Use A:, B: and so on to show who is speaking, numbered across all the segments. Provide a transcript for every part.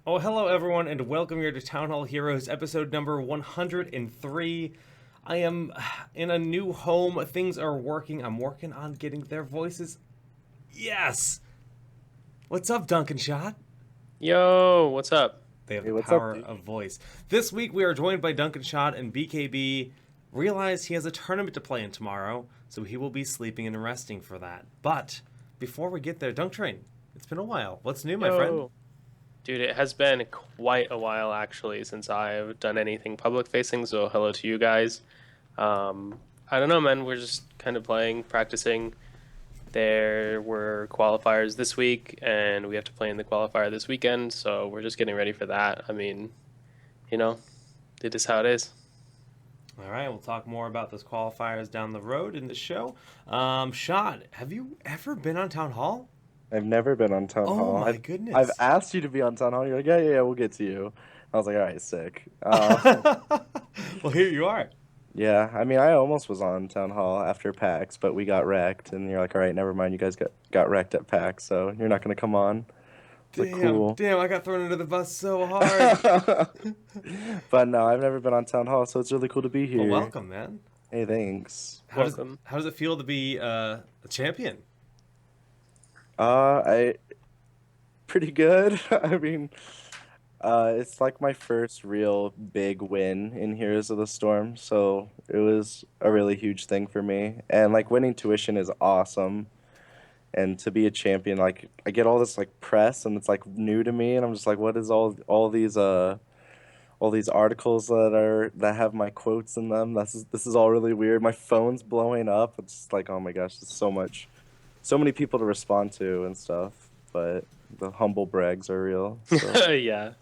A: Oh, hello everyone, and welcome here to Town Hall Heroes, episode number 103. I am in a new home. Things are working. I'm working on getting their voices. Yes! What's up, Duncan Shot?
B: Yo, what's up?
A: They have
C: Hey,
A: the
C: what's up,
A: power
C: dude?
A: of voice. This week we are joined by Duncan Shot, and BKB realized he has a tournament to play in tomorrow, so he will be sleeping and resting for that. But before we get there, Dunk Train, it's been a while. What's new, my friend?
B: Yo. Dude, it has been quite a while actually since I've done anything public facing, so hello to you guys. I don't know, man. We're just kind of playing, practicing. There were qualifiers this week, and we have to play in the qualifier this weekend, so we're just getting ready for that. I mean, you know, it is how it is.
A: All right, we'll talk more about those qualifiers down the road in the show. Shot, have you ever been on Town Hall?
C: I've never been on Town
A: Oh
C: Hall.
A: my
C: I've
A: goodness.
C: asked you to be on Town Hall. You're like, yeah, we'll get to you. I was like, all right, sick.
A: Well, here you are.
C: Yeah, I mean, I almost was on Town Hall after PAX, but we got wrecked, and you're like, all right, never mind. You guys got wrecked at PAX, so you're not gonna come on. It's like
A: Damn,
C: cool.
A: damn, I got thrown under the bus so hard.
C: But no, I've never been on Town Hall, so it's really cool to be
A: Well,
C: here.
A: welcome, man.
C: Hey, thanks.
B: Welcome.
A: How does it feel to be a champion?
C: I pretty good. I mean, it's like my first real big win in Heroes of the Storm, so it was a really huge thing for me. And like winning tuition is awesome. And to be a champion, like I get all this like press and it's like new to me and I'm just like, what is all these articles that have my quotes in them? This is all really weird. My phone's blowing up. It's just like, oh my gosh, there's so many people to respond to and stuff. But the humble brags are real. So
B: Yeah.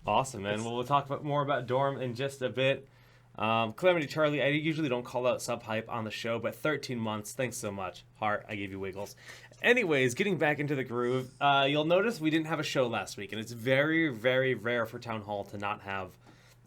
A: Awesome, man. Well, we'll talk more about Dorm in just a bit. Calamity Charlie, I usually don't call out sub hype on the show, but 13 months, thanks so much. Heart, I gave you wiggles. Anyways, getting back into the groove, you'll notice we didn't have a show last week, and it's very, very rare for Town Hall to not have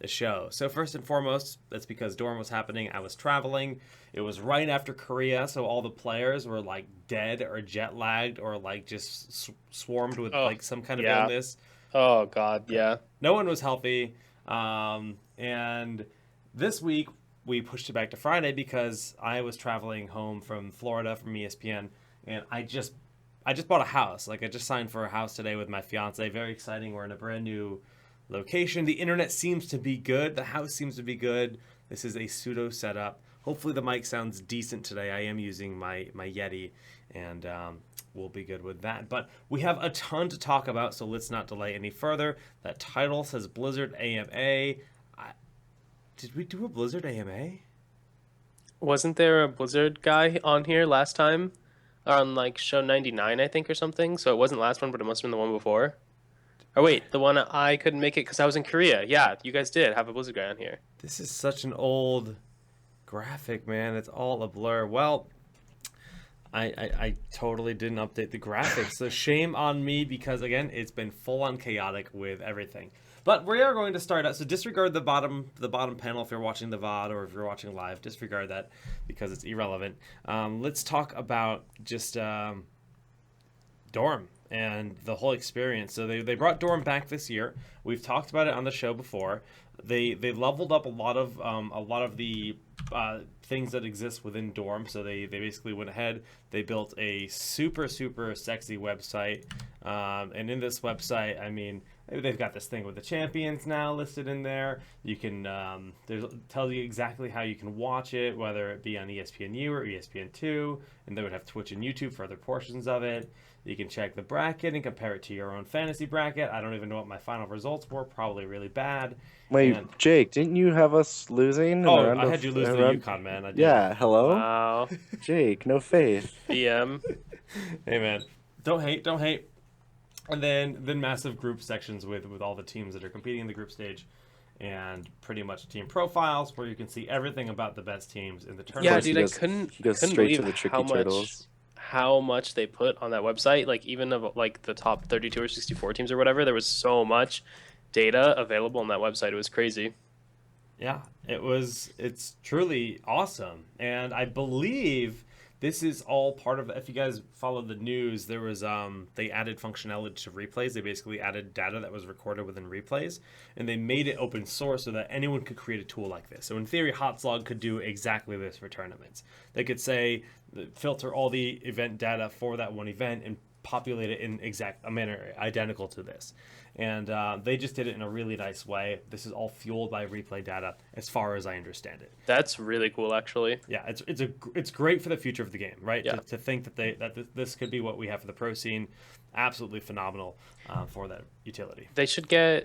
A: a show. So first and foremost, that's because Dorm was happening. I was traveling. It was right after Korea, so all the players were like dead or jet lagged or like just swarmed with
B: Oh,
A: like some kind of
B: yeah.
A: illness.
B: Oh God, yeah.
A: No one was healthy. And this week we pushed it back to Friday because I was traveling home from Florida from ESPN, and I just bought a house. Like I just signed for a house today with my fiance. Very exciting. We're in a brand new location. The internet seems to be good. The house seems to be good. This is a pseudo setup. Hopefully the mic sounds decent today. I am using my Yeti, and we'll be good with that. But we have a ton to talk about, so let's not delay any further. That title says Blizzard AMA. Did we do a Blizzard AMA?
B: Wasn't there a Blizzard guy on here last time? On like show 99, I think, or something. So it wasn't last one, but it must have been the one before. Or wait, the one I couldn't make it because I was in Korea. Yeah, you guys did have a Blizzard guy on here.
A: This is such an old graphic, man. It's all a blur. Well, I totally didn't update the graphics. So shame on me because again, it's been full on chaotic with everything. But we are going to start out. So disregard the bottom panel if you're watching the VOD or if you're watching live. Disregard that because it's irrelevant. Let's talk about just Dorm and the whole experience. So they brought Dorm back this year. We've talked about it on the show before. They leveled up a lot of the things that exist within Dorm. So they basically went ahead. They built a super sexy website, and in this website, I mean, they've got this thing with the champions now listed in there. You can tells you exactly how you can watch it, whether it be on ESPNU or ESPN2, and they would have Twitch and YouTube for other portions of it. You can check the bracket and compare it to your own fantasy bracket. I don't even know what my final results were. Probably really bad.
C: wait,
A: And
C: Jake, didn't you have us losing in
A: oh,
C: a round
A: I
C: of
A: had you lose
C: a
A: to
C: round?
A: UConn, man. I did.
C: Yeah, hello,
B: Wow.
C: Jake. No faith.
B: BM.
A: Hey, man. Don't hate. Don't hate. And then massive group sections with all the teams that are competing in the group stage, and pretty much team profiles where you can see everything about the best teams in the
C: Of
B: Yeah,
A: tournament.
C: course,
B: dude,
C: he goes
B: couldn't
C: straight to
B: believe
C: the tricky turtles.
B: how much they put on that website. Like even of like the top 32 or 64 teams or whatever, there was so much data available on that website. It was crazy.
A: Yeah, it's truly awesome, and I believe this is all part of. If you guys follow the news, there was they added functionality to replays. They basically added data that was recorded within replays, and they made it open source so that anyone could create a tool like this. So in theory, Hotslog could do exactly this for tournaments. They could say filter all the event data for that one event and populate it in a manner identical to this. And they just did it in a really nice way. This is all fueled by replay data, as far as I understand it.
B: That's really cool, actually.
A: Yeah, it's great for the future of the game, right?
B: Yeah.
A: To think that this could be what we have for the pro scene, absolutely phenomenal for that utility.
B: They should get.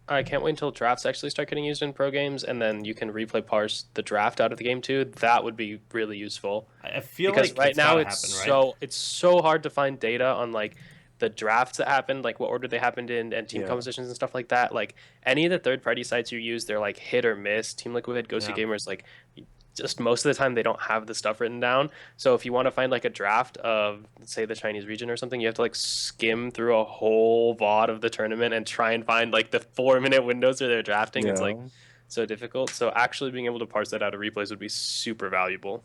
B: I can't wait until drafts actually start getting used in pro games, and then you can replay parse the draft out of the game too. That would be really useful.
A: I feel
B: Because
A: like
B: right
A: it's
B: now
A: gotta
B: it's
A: happen, right?
B: it's so hard to find data on like the drafts that happened, like what order they happened in, and team
C: Yeah.
B: compositions and stuff like that. Like any of the third party sites you use, they're like hit or miss. Team Liquid, Ghosty
A: Yeah.
B: Gamers, like just most of the time they don't have the stuff written down. So if you want to find like a draft of say the Chinese region or something, you have to like skim through a whole VOD of the tournament and try and find like the 4 minute windows where they're drafting. It's like
C: Yeah.
B: so difficult. So actually being able to parse that out of replays would be super valuable.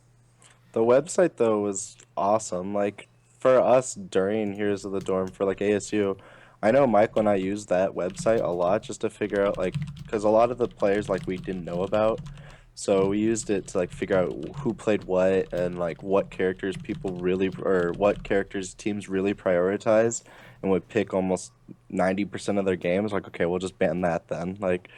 C: The website though was awesome. Like for us during Heroes of the Dorm for like ASU, I know Michael and I used that website a lot just to figure out like because a lot of the players like we didn't know about. So we used it to like figure out who played what and like what characters people really or what characters teams really prioritize and would pick almost 90% of their games. Like, okay, we'll just ban that then. Like,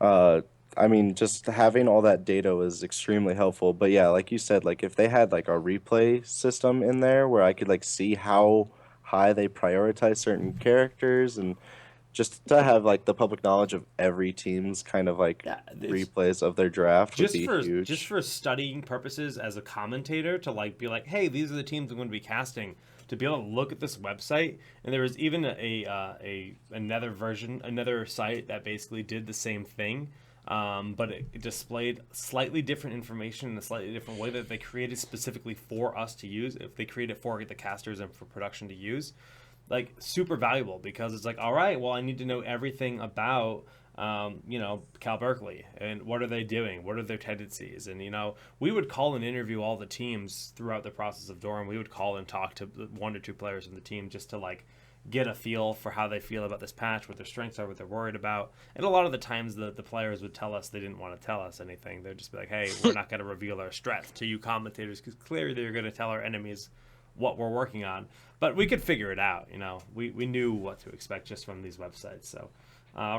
C: uh, I mean, just having all that data was extremely helpful. But yeah, like you said, like if they had like a replay system in there where I could like see how high they prioritize certain characters and just to have like the public knowledge of every team's kind of like
A: Yeah,
C: replays of their draft would be huge.
A: just for studying purposes as a commentator to like be like, hey, these are the teams I'm going to be casting. To be able to look at this website, and there was even another site that basically did the same thing, but it displayed slightly different information in a slightly different way that they created specifically for us to use. If they created for the casters and for production to use, like super valuable because it's like, all right, well, I need to know everything about Cal Berkeley and what are they doing? What are their tendencies? And, we would call and interview all the teams throughout the process of Dorm. We would call and talk to 1 or 2 players from the team just to like get a feel for how they feel about this patch, what their strengths are, what they're worried about. And a lot of the times the players would tell us they didn't want to tell us anything. They'd just be like, hey, we're not going to reveal our strength to you commentators because clearly they're going to tell our enemies what we're working on. But we could figure it out, We knew what to expect just from these websites. So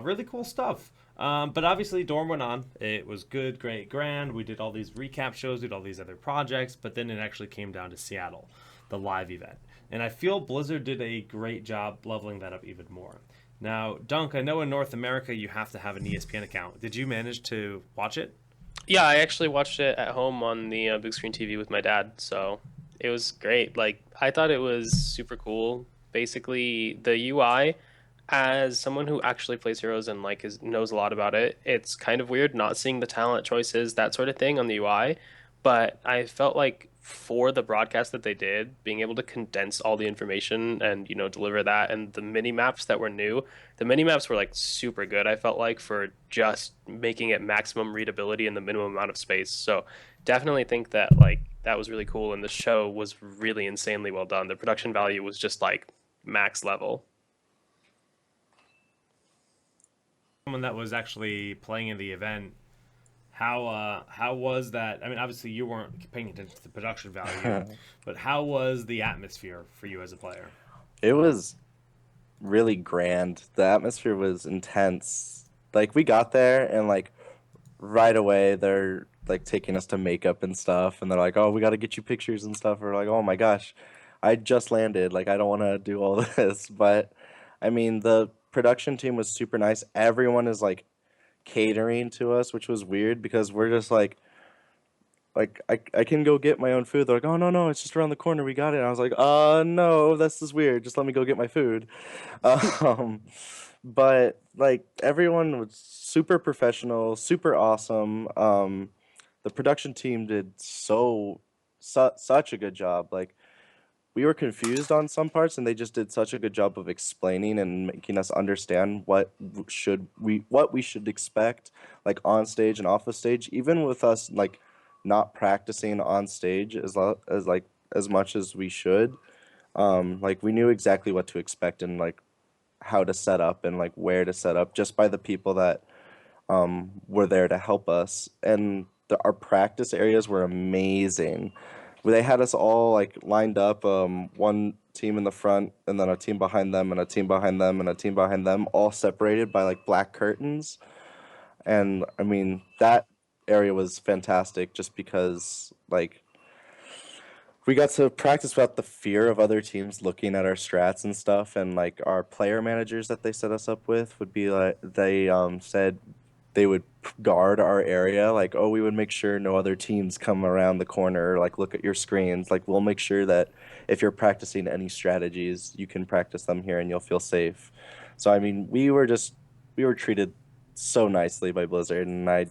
A: really cool stuff. But obviously Dorm went on. It was good, great, grand. We did all these recap shows, did all these other projects, but then it actually came down to Seattle, the live event. And I feel Blizzard did a great job leveling that up even more. Now, Dunk, I know in North America you have to have an ESPN account. Did you manage to watch it?
B: Yeah, I actually watched it at home on the big screen TV with my dad, so it was great. Like, I thought it was super cool. Basically, the UI, as someone who actually plays Heroes and like knows a lot about it, it's kind of weird not seeing the talent choices, that sort of thing on the UI. But I felt like for the broadcast that they did, being able to condense all the information and deliver that, and the mini maps that were new, the mini maps were like super good. I felt like for just making it maximum readability in the minimum amount of space. So definitely think that like that was really cool, and the show was really insanely well done. The production value was just like max level.
A: Someone that was actually playing in the event, how was that? I mean, obviously you weren't paying attention to the production value, but how was the atmosphere for you as a player?
C: It was really grand. The atmosphere was intense. Like we got there and like right away they're like taking us to makeup and stuff and they're like, "Oh, we got to get you pictures and stuff." We're like, "Oh my gosh. I just landed. Like I don't want to do all this." But I mean, the production team was super nice. Everyone is like catering to us, which was weird because we're just like I can go get my own food. They're like, "Oh no, it's just around the corner. We got it." And I was like, no, this is weird. Just let me go get my food." Um, but like everyone was super professional, super awesome. The production team did such a good job. Like we were confused on some parts and they just did such a good job of explaining and making us understand what we should expect like on stage and off the stage, even with us like not practicing on stage as like as much as we should. Like we knew exactly what to expect and like how to set up and like where to set up just by the people that were there to help us. And our practice areas were amazing. They had us all like lined up, one team in the front, and then a team behind them, and a team behind them, and a team behind them, all separated by like black curtains. And I mean, that area was fantastic just because like we got to practice without the fear of other teams looking at our strats and stuff. And like our player managers that they set us up with would be like they said they would guard our area, like, oh, we would make sure no other teams come around the corner, like look at your screens, like we'll make sure that if you're practicing any strategies you can practice them here and you'll feel safe. So I mean, we were treated so nicely by Blizzard, and I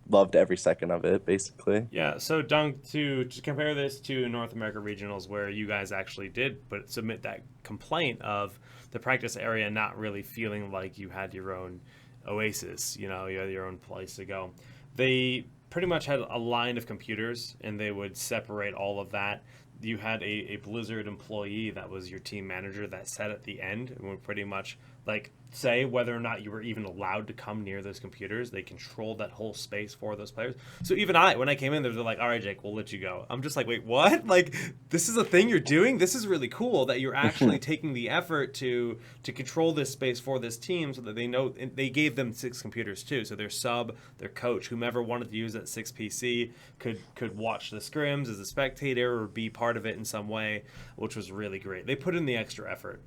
C: loved every second of it, basically.
A: Yeah, so Dunk, to compare this to North America Regionals, where you guys actually did submit that complaint of the practice area not really feeling like you had your own oasis, you know, you had your own place to go. They pretty much had a line of computers, and they would separate all of that. You had a Blizzard employee that was your team manager that sat at the end and would pretty much like say whether or not you were even allowed to come near those computers. They controlled that whole space for those players. So even when I came in, they're like, all right, Jake, we'll let you go. I'm just like, wait, what? Like, this is a thing you're doing? This is really cool that you're actually taking the effort to control this space for this team so that they know. And they gave them 6 computers too. So their sub, their coach, whomever wanted to use that 6 PC could watch the scrims as a spectator or be part of it in some way, which was really great. They put in the extra effort.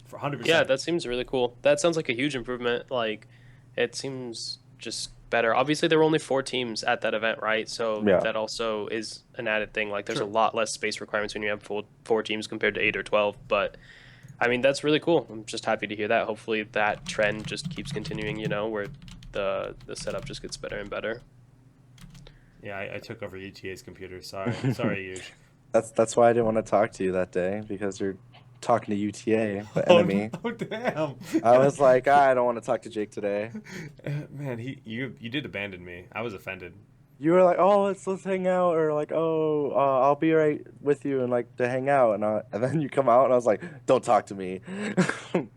A: For 100%.
B: Yeah, that seems really cool. That sounds like a huge improvement. Like, it seems just better. Obviously, there were only 4 teams at that event, right? So
C: Yeah.
B: that also is an added thing. Like, there's
A: Sure.
B: a lot less space requirements when you have four teams compared to 8 or 12. But I mean, that's really cool. I'm just happy to hear that. Hopefully, that trend just keeps continuing. You know, where the setup just gets better and better.
A: Yeah, I took over UTA's computer. Sorry, Yuj.
C: That's why I didn't want to talk to you that day, because you're talking to UTA, the
A: Oh,
C: enemy.
A: no, damn.
C: I was like, I don't want to talk to Jake today.
A: Man, you did abandon me. I was offended.
C: You were like, oh, let's hang out, or like, oh, I'll be right with you and like to hang out, and then you come out and I was like, don't talk to me. I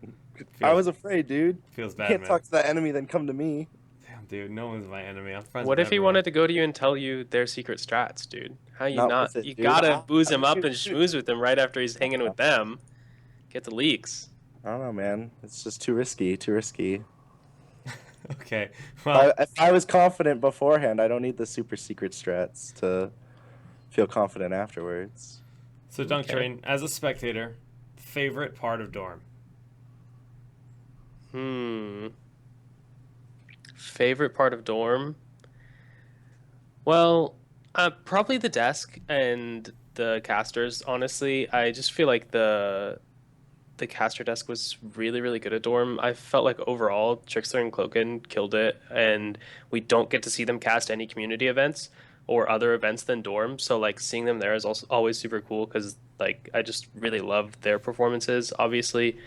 A: Feels
C: was afraid, dude.
A: feels
C: You
A: bad,
C: can't
A: man.
C: talk to that enemy, then come to me.
A: Damn, dude, no one's my enemy. I'm friends
B: What
A: with
B: if he
A: everyone.
B: wanted to go to you and tell you their secret strats, dude? How you
C: Not
B: not?
C: with it,
B: You
C: dude.
B: gotta booze him up
C: Dude,
B: and schmooze with him right after he's hanging with them. Get the leaks.
C: I don't know, man. It's just too risky, too risky.
A: Okay, well,
C: If I was confident beforehand, I don't need the super secret strats to feel confident afterwards.
A: so Dunk
B: Okay.
A: Train, as a spectator, favorite part of Dorm?
B: Favorite part of dorm? Well, probably the desk and the casters. Honestly, I just feel like the caster desk was really really good at dorm. I felt like overall Trickster and Cloaken killed it, and we don't get to see them cast any community events or other events than dorm. So like seeing them there is also always super cool because like I just really love their performances. Obviously,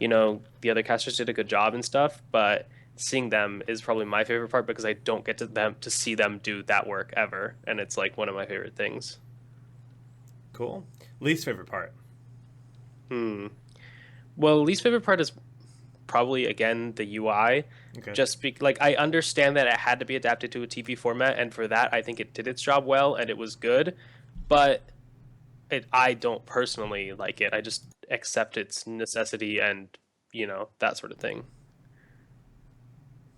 B: you know the other casters did a good job and stuff, but seeing them is probably my favorite part because I don't get to see them do that work ever, and it's like one of my favorite things.
A: Cool. Least favorite part?
B: Hmm. Well, least favorite part is probably again the UI.
A: Okay.
B: Just like I understand that it had to be adapted to a TV format, and for that I think it did its job well and it was good, but I don't personally like it. I just accept its necessity and that sort of thing.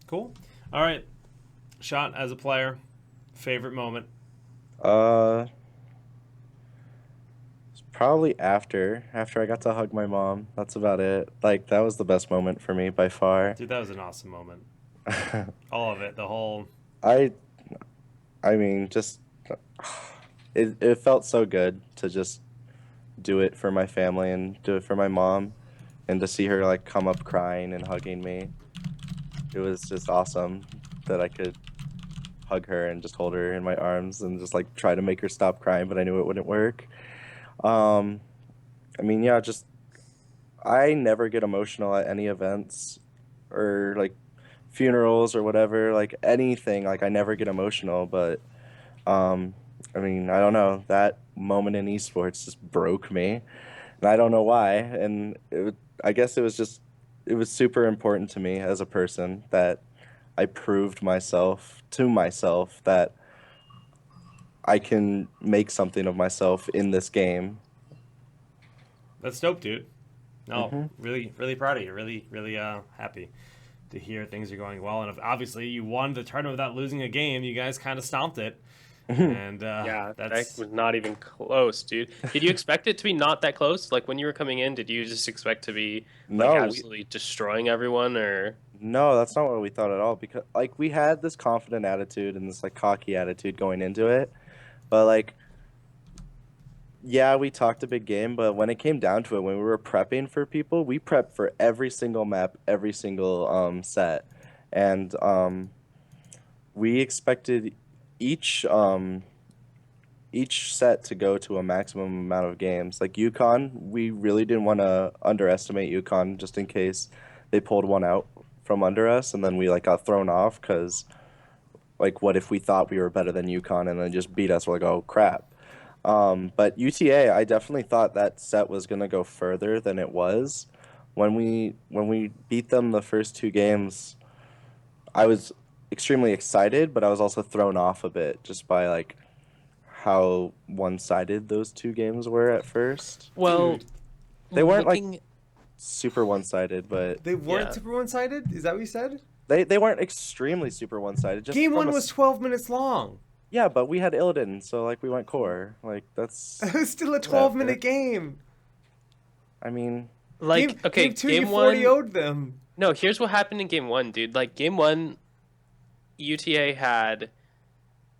A: Cool. All right. Shot as a player, favorite moment.
C: Uh, Probably after I got to hug my mom. That's about it. Like that was the best moment for me by far.
A: Dude, that was an awesome moment. All of it, the whole.
C: I I mean, just it felt so good to just do it for my family and do it for my mom, and to see her like come up crying and hugging me. It was just awesome that I could hug her and just hold her in my arms and just like try to make her stop crying, but I knew it wouldn't work. Um, I mean, yeah, just I never get emotional at any events or like funerals or whatever, like anything. Like I never get emotional, but Um, I mean, I don't know. That moment in esports just broke me, and I don't know why. And I guess it was super important to me as a person that I proved myself to myself that I can make something of myself in this game.
A: That's dope, dude. No,
C: Hmm.
A: really, really proud of you. Really, really happy to hear things are going well. And obviously, you won the tournament without losing a game. You guys kind of stomped it, and
B: Yeah, that
A: that's
B: was not even close, dude. Did you expect it to be not that close? Like when you were coming in, did you just expect to be like
C: No,
B: absolutely destroying everyone or
C: no, that's not what we thought at all. Because like we had this confident attitude and this like cocky attitude going into it, but like yeah, we talked a big game, but when it came down to it, when we were prepping for people, we prepped for every single map, every single set, and we expected each each set to go to a maximum amount of games. Like UConn, we really didn't want to underestimate UConn just in case they pulled one out from under us, and then we like got thrown off because like what if we thought we were better than UConn and then just beat us? We're like, oh crap. But UTA, I definitely thought that set was gonna go further than it was. When we beat them the first two games, I was extremely excited, but I was also thrown off a bit just by like how one-sided those two games were at first.
B: well,
A: dude.
C: They weren't like
B: looking
C: super one-sided, but
A: They weren't
B: yeah.
A: super one-sided. Is that what you said?
C: they weren't extremely super one-sided. Just
A: Game
C: from
A: one
C: a
A: was 12 minutes long.
C: yeah, but we had Illidan, so like we went core. Like
A: It
C: that's
A: was still a
C: whatever.
A: 12-minute game.
C: I mean,
B: Like
A: Game
B: okay,
A: two, you
B: game
A: 40
B: 1.
A: owed them.
B: No, here's what happened in game 1, dude. Like game 1 UTA had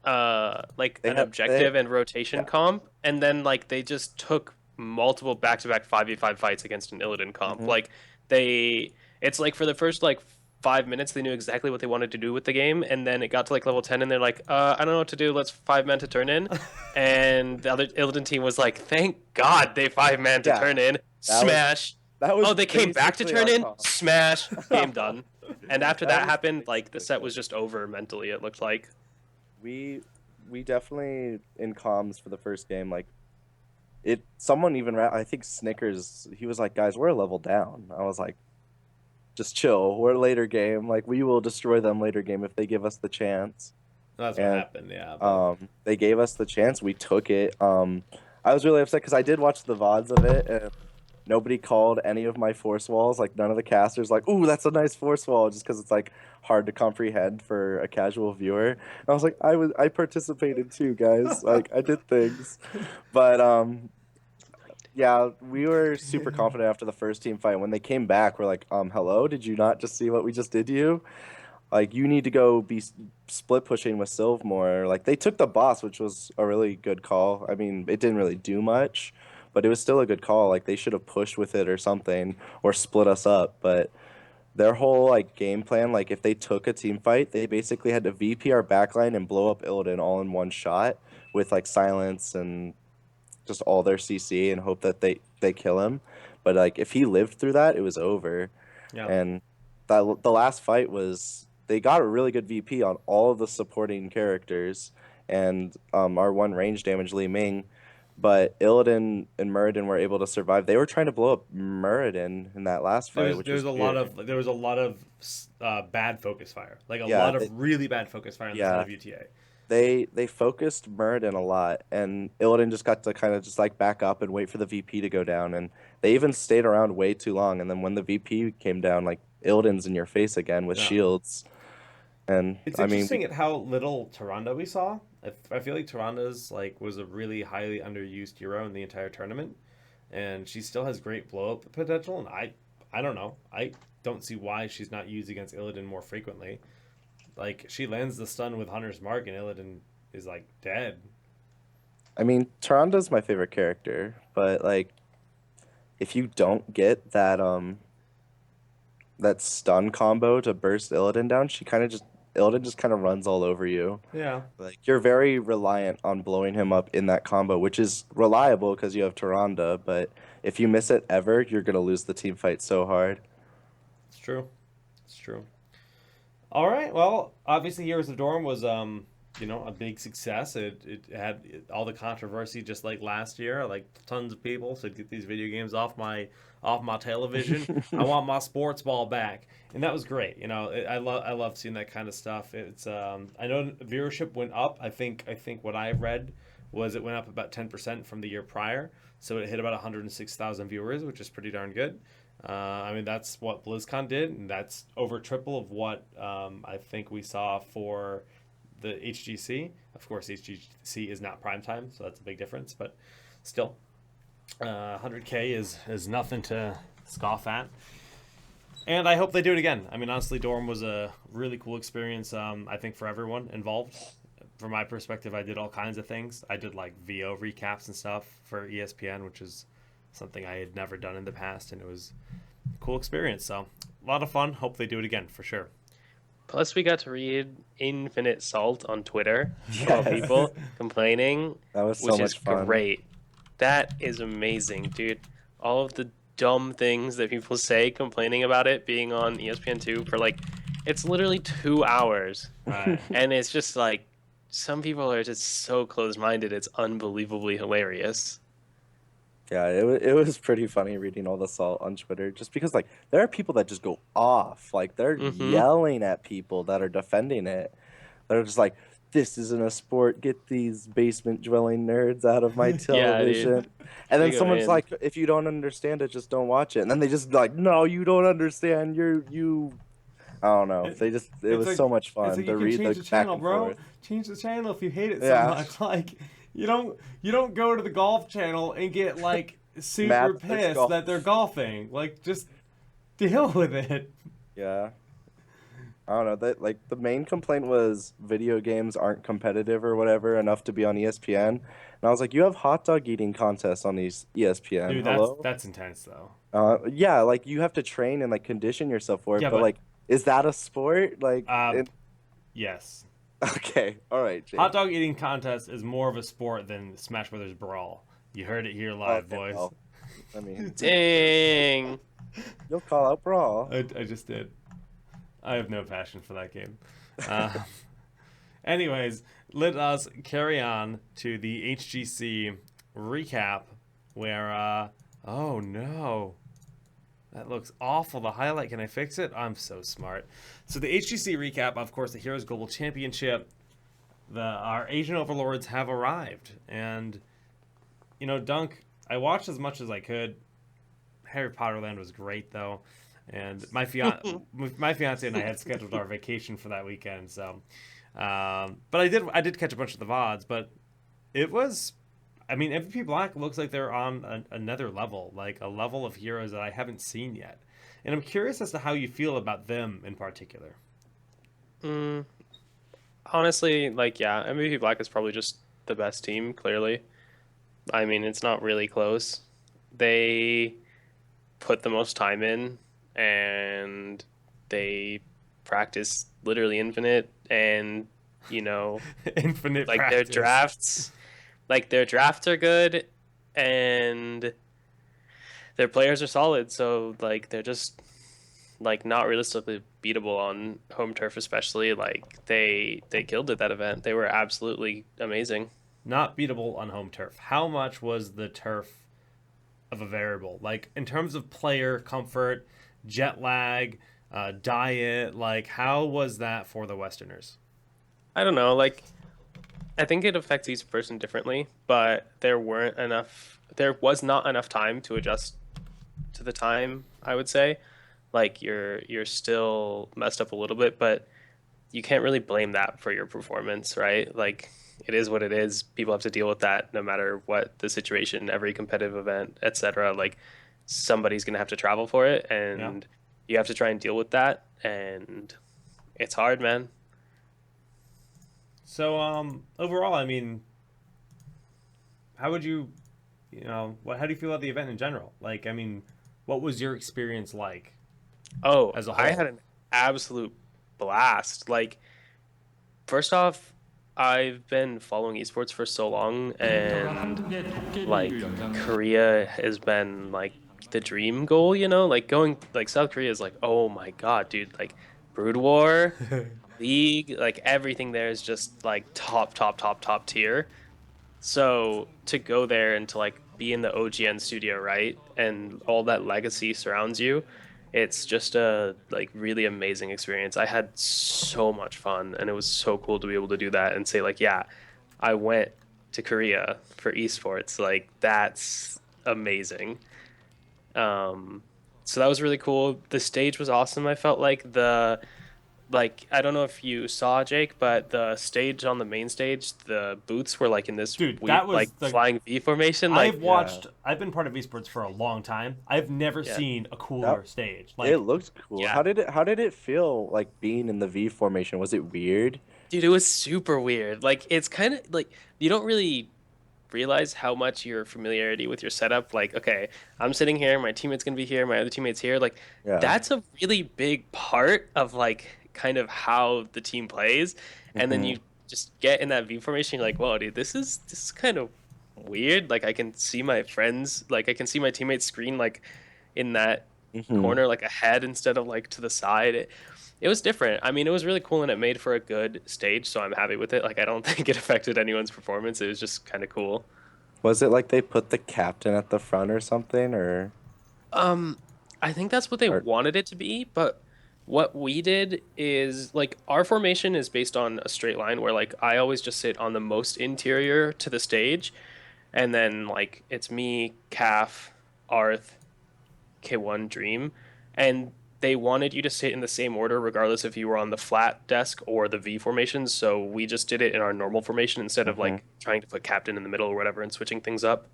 B: like
C: they
B: an
C: had they
B: objective and rotation
C: yeah.
B: comp, and then like they just took multiple back-to-back 5v5 fights against an Illidan comp.
C: Hmm.
B: Like they it's like for the first like 5 minutes they knew exactly what they wanted to do with the game, and then it got to like level 10 and they're like, I don't know what to do, let's 5 man to turn in. And the other Illidan team was like, thank God they 5 man to
C: Yeah,
B: turn in,
C: that was
B: smash.
C: that was
B: Oh, they came back to
C: basically
B: turn
C: our
B: in,
C: call.
B: smash, game done. And after
C: That
B: that
C: was
B: happened, like the
C: basically
B: set
C: it.
B: was just over mentally, it looked like.
C: We we definitely in comms for the first game like it. Someone even I think Snickers. He was like, guys, we're a level down. I was like, just chill. We're later game. Like we will destroy them later game if they give us the chance.
A: That's what
C: And
A: happened, yeah. But
C: they gave us the chance. We took it. I was really upset because I did watch the VODs of it, and nobody called any of my force walls. Like none of the casters, like, "Ooh, that's a nice force wall," just because it's like hard to comprehend for a casual viewer. And I was like, I participated too, guys. Like I did things, but yeah, we were super confident after the first team fight. When they came back, we're like, hello, did you not just see what we just did to you? Like you need to go be split pushing with Sylve more. Like they took the boss, which was a really good call. I mean, it didn't really do much, but it was still a good call. Like they should have pushed with it or something or split us up. But their whole like game plan, like if they took a team fight, they basically had to VP our backline and blow up Illidan all in one shot with like silence and just all their CC and hope that they kill him. But like if he lived through that, it was over.
A: yeah.
C: And that the last fight was they got a really good VP on all of the supporting characters and our one range damage Li Ming, but Illidan and Muradin were able to survive. They were trying to blow up Muradin in that last fight, which was weird.
A: There was a lot of bad focus fire, like a
C: Yeah,
A: lot of really bad focus fire on the side
C: yeah.
A: of UTA.
C: They focused Muradin a lot, and Illidan just got to kind of just like back up and wait for the VP to go down, and they even stayed around way too long. And then when the VP came down, like Illidan's in your face again with
A: Yeah.
C: shields, and
A: It's
C: I mean,
A: interesting at how little Tyrande we saw. I feel like Tyranda's like was a really highly underused hero in the entire tournament, and she still has great blow up potential. And I don't know. I don't see why she's not used against Illidan more frequently. Like she lands the stun with Hunter's Mark, and Illidan is like dead.
C: I mean, Tyranda's my favorite character, but like if you don't get that stun combo to burst Illidan down, she kind of just Illidan just kind of runs all over you.
A: Yeah,
C: Like you're very reliant on blowing him up in that combo, which is reliable because you have Tyrande, but if you miss it ever, you're gonna lose the team fight so hard.
A: it's true. It's true. All right. Well, obviously, Heroes of Dorm was a big success. It had all the controversy just like last year. Like tons of people said, get these video games off my television. I want my sports ball back, and that was great. I love seeing that kind of stuff. It's I know viewership went up. I think what I read was it went up about 10% from the year prior. So it hit about 106,000 viewers, which is pretty darn good. I mean, that's what BlizzCon did, and that's over triple of what I think we saw for the HGC. Of course, HGC is not prime time, so that's a big difference. But still, 100K is nothing to scoff at. And I hope they do it again. I mean, honestly, Dorm was a really cool experience. I think for everyone involved. From my perspective, I did all kinds of things. I did like VO recaps and stuff for ESPN, which is something I had never done in the past, and it was a cool experience. So a lot of fun. Hope they do it again for sure.
B: Plus, we got to read Infinite Salt on Twitter about people complaining,
C: That was so
B: which
C: much
B: is
C: fun.
B: great. That is amazing, dude. All of the dumb things that people say complaining about it being on ESPN2 for like, it's literally 2 hours.
A: Right.
B: And it's just like, some people are just so close-minded, it's unbelievably hilarious.
C: Yeah, it was pretty funny reading all the salt on Twitter, just because like there are people that just go off, like they're
B: Mhm.
C: yelling at people that are defending it. They're just like, "This isn't a sport. Get these basement dwelling nerds out of my
B: Yeah, dude.
C: television." And then
B: They go
C: someone's
B: in.
C: like, "If you don't understand it, just don't watch it." And then they just like, "No, you don't understand. You." I don't know. It was
A: like,
C: so much
A: It's
C: fun
A: like
C: to
A: you can
C: read
A: change
C: the
A: the
C: back
A: channel,
C: and
A: bro.
C: forth.
A: Change the channel if you hate it so
C: Yeah.
A: much. Like you don't go to the golf channel and get like super
C: Mad that there's
A: pissed
C: golf.
A: that they're golfing. Like just deal with it.
C: Yeah. I don't know. That like the main complaint was video games aren't competitive or whatever enough to be on ESPN. And I was like, you have hot dog eating contests on these ESPN.
A: Dude,
C: Hello?
A: that's intense though.
C: Yeah, like you have to train and like condition yourself for it,
A: Yeah,
C: but
A: but
C: like, is that a sport? Like,
A: yes.
C: okay, all right, Jake.
A: Hot dog eating contest is more of a sport than Smash Brothers Brawl. You heard it here live,
C: Okay,
A: boys.
C: well, I mean,
B: Dang.
C: you'll call out Brawl.
A: I just did. I have no passion for that game. Anyways, let us carry on to the HGC recap where, oh no. That looks awful. The highlight, can I fix it? I'm so smart. So the HGC recap, of course, the Heroes Global Championship. Our Asian overlords have arrived. And, Dunk, I watched as much as I could. Harry Potter Land was great, though. And my fiance and I had scheduled our vacation for that weekend, so but I did catch a bunch of the VODs, but it was, I mean, MVP Black looks like they're on another level, like a level of heroes that I haven't seen yet, and I'm curious as to how you feel about them in particular.
B: Honestly, like, yeah, MVP Black is probably just the best team, clearly. I mean, it's not really close. They put the most time in, and they practice literally infinite, and,
A: Infinite
B: like,
A: practice.
B: their drafts are good, and their players are solid, so, like, they're just, like, not realistically beatable on home turf, especially. Like, they killed it that event. They were absolutely amazing.
A: Not beatable on home turf. How much was the turf of a variable? Like, in terms of player comfort, jet lag, diet, like, how was that for the Westerners?
B: I don't know, like, I think it affects each person differently, but there was not enough time to adjust to the time, I would say. Like, you're still messed up a little bit, but you can't really blame that for your performance, right? Like, it is what it is. People have to deal with that no matter what the situation, every competitive event, etc. Like, somebody's going to have to travel for it, and you have to try and deal with that, and it's hard, man.
A: So, overall, I mean, how would you, how do you feel about the event in general? Like, I mean, what was your experience like?
B: Oh,
A: As a whole?
B: I had an absolute blast. Like, first off, I've been following esports for so long, and like, Korea has been like the dream goal, like going like South Korea is like, oh my god, dude, like Brood War, league, like everything there is just like top tier. So to go there and to like be in the OGN studio, right? And all that legacy surrounds you. It's just a like really amazing experience. I had so much fun and it was so cool to be able to do that and say like, yeah, I went to Korea for esports. Like that's amazing. Um so that was really cool. The stage was awesome. I felt like the like I don't know if you saw Jake, but the stage on the main stage, the booths were like in this
A: Dude,
B: weird
A: that was
B: like
A: the
B: flying V formation. Like
C: Yeah.
A: I've been part of esports for a long time. I've never
B: yeah,
A: seen a
C: That
A: cooler stage.
C: it
A: Like,
C: looked cool.
B: yeah,
C: How did it feel like being in the V formation? Was it weird?
B: dude, it was super weird. Like it's kind of like you don't really realize how much your familiarity with your setup. Like okay, I'm sitting here, my teammate's gonna be here, my other teammate's here. Like
C: Yeah.
B: that's a really big part of like kind of how the team plays, and then
C: Hmm.
B: you just get in that V formation. You're like, whoa, dude, this is kind of weird. Like I can see my friends, like I can see my teammates' screen, like in that
C: Hmm.
B: corner, like ahead instead of like to the side. It was different. I mean, it was really cool and it made for a good stage, so I'm happy with it. Like I don't think it affected anyone's performance. It was just kind of cool.
C: Was it like they put the captain at the front or something,
B: Um, I think that's what they
C: or
B: wanted it to be, but what we did is like our formation is based on a straight line where like I always just sit on the most interior to the stage, and then like it's me, Calf, Arth, K1, Dream, and they wanted you to sit in the same order regardless if you were on the flat desk or the V formation. So we just did it in our normal formation instead of
C: hmm.
B: like trying to put captain in the middle or whatever and switching things up.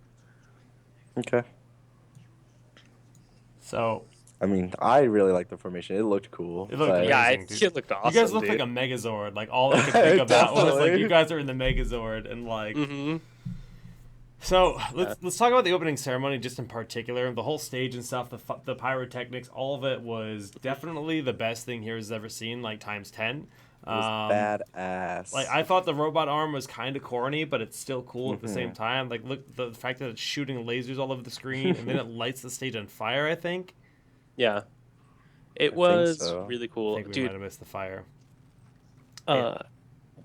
C: Okay.
A: so
C: I mean, I really like the formation. It looked cool,
A: it looked
C: but
B: Yeah,
A: amazing, dude.
B: it looked
A: You guys
B: awesome,
A: looked like
B: dude.
A: a Megazord. Like all I could think about was like you
C: definitely.
A: guys are in the Megazord, and like
B: Mm-hmm.
A: so
B: Yeah.
A: let's talk about the opening ceremony just in particular. The whole stage and stuff, the pyrotechnics, all of it was definitely the best thing Heroes has ever seen, like times 10.
C: It was
A: Like
C: badass.
A: I thought the robot arm was kind of corny, but it's still cool at the same
C: Hmm.
A: time. Like look, the fact that it's shooting lasers all over the screen and then it lights the stage on fire.
B: Yeah. It
C: I think
B: was
C: so.
B: really
A: I
B: cool.
A: think we might
B: Dude,
A: have missed the fire. Yeah.
B: uh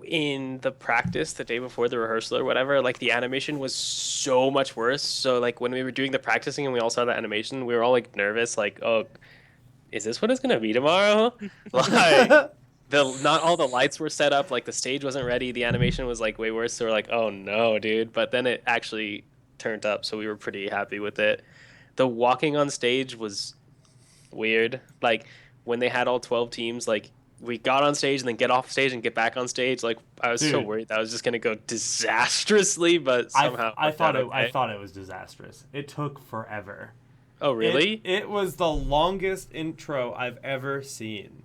B: in the practice the day before the rehearsal or whatever, like the animation was so much worse. So like when we were doing the practicing and we all saw the animation, we were all like nervous, like, oh, is this what it's gonna be tomorrow? Like the not all the lights were set up, like the stage wasn't ready, the animation was like way worse, so we're like, oh no, dude. But then it actually turned up, so we were pretty happy with it. The walking on stage was weird. Like when they had all 12 teams, like we got on stage and then get off stage and get back on stage. Like I was so
A: Dude,
B: worried that was just gonna go disastrously, but somehow it worked out
A: I
B: okay.
A: thought it was disastrous. It took forever.
B: Oh really?
A: It was the longest intro I've ever seen.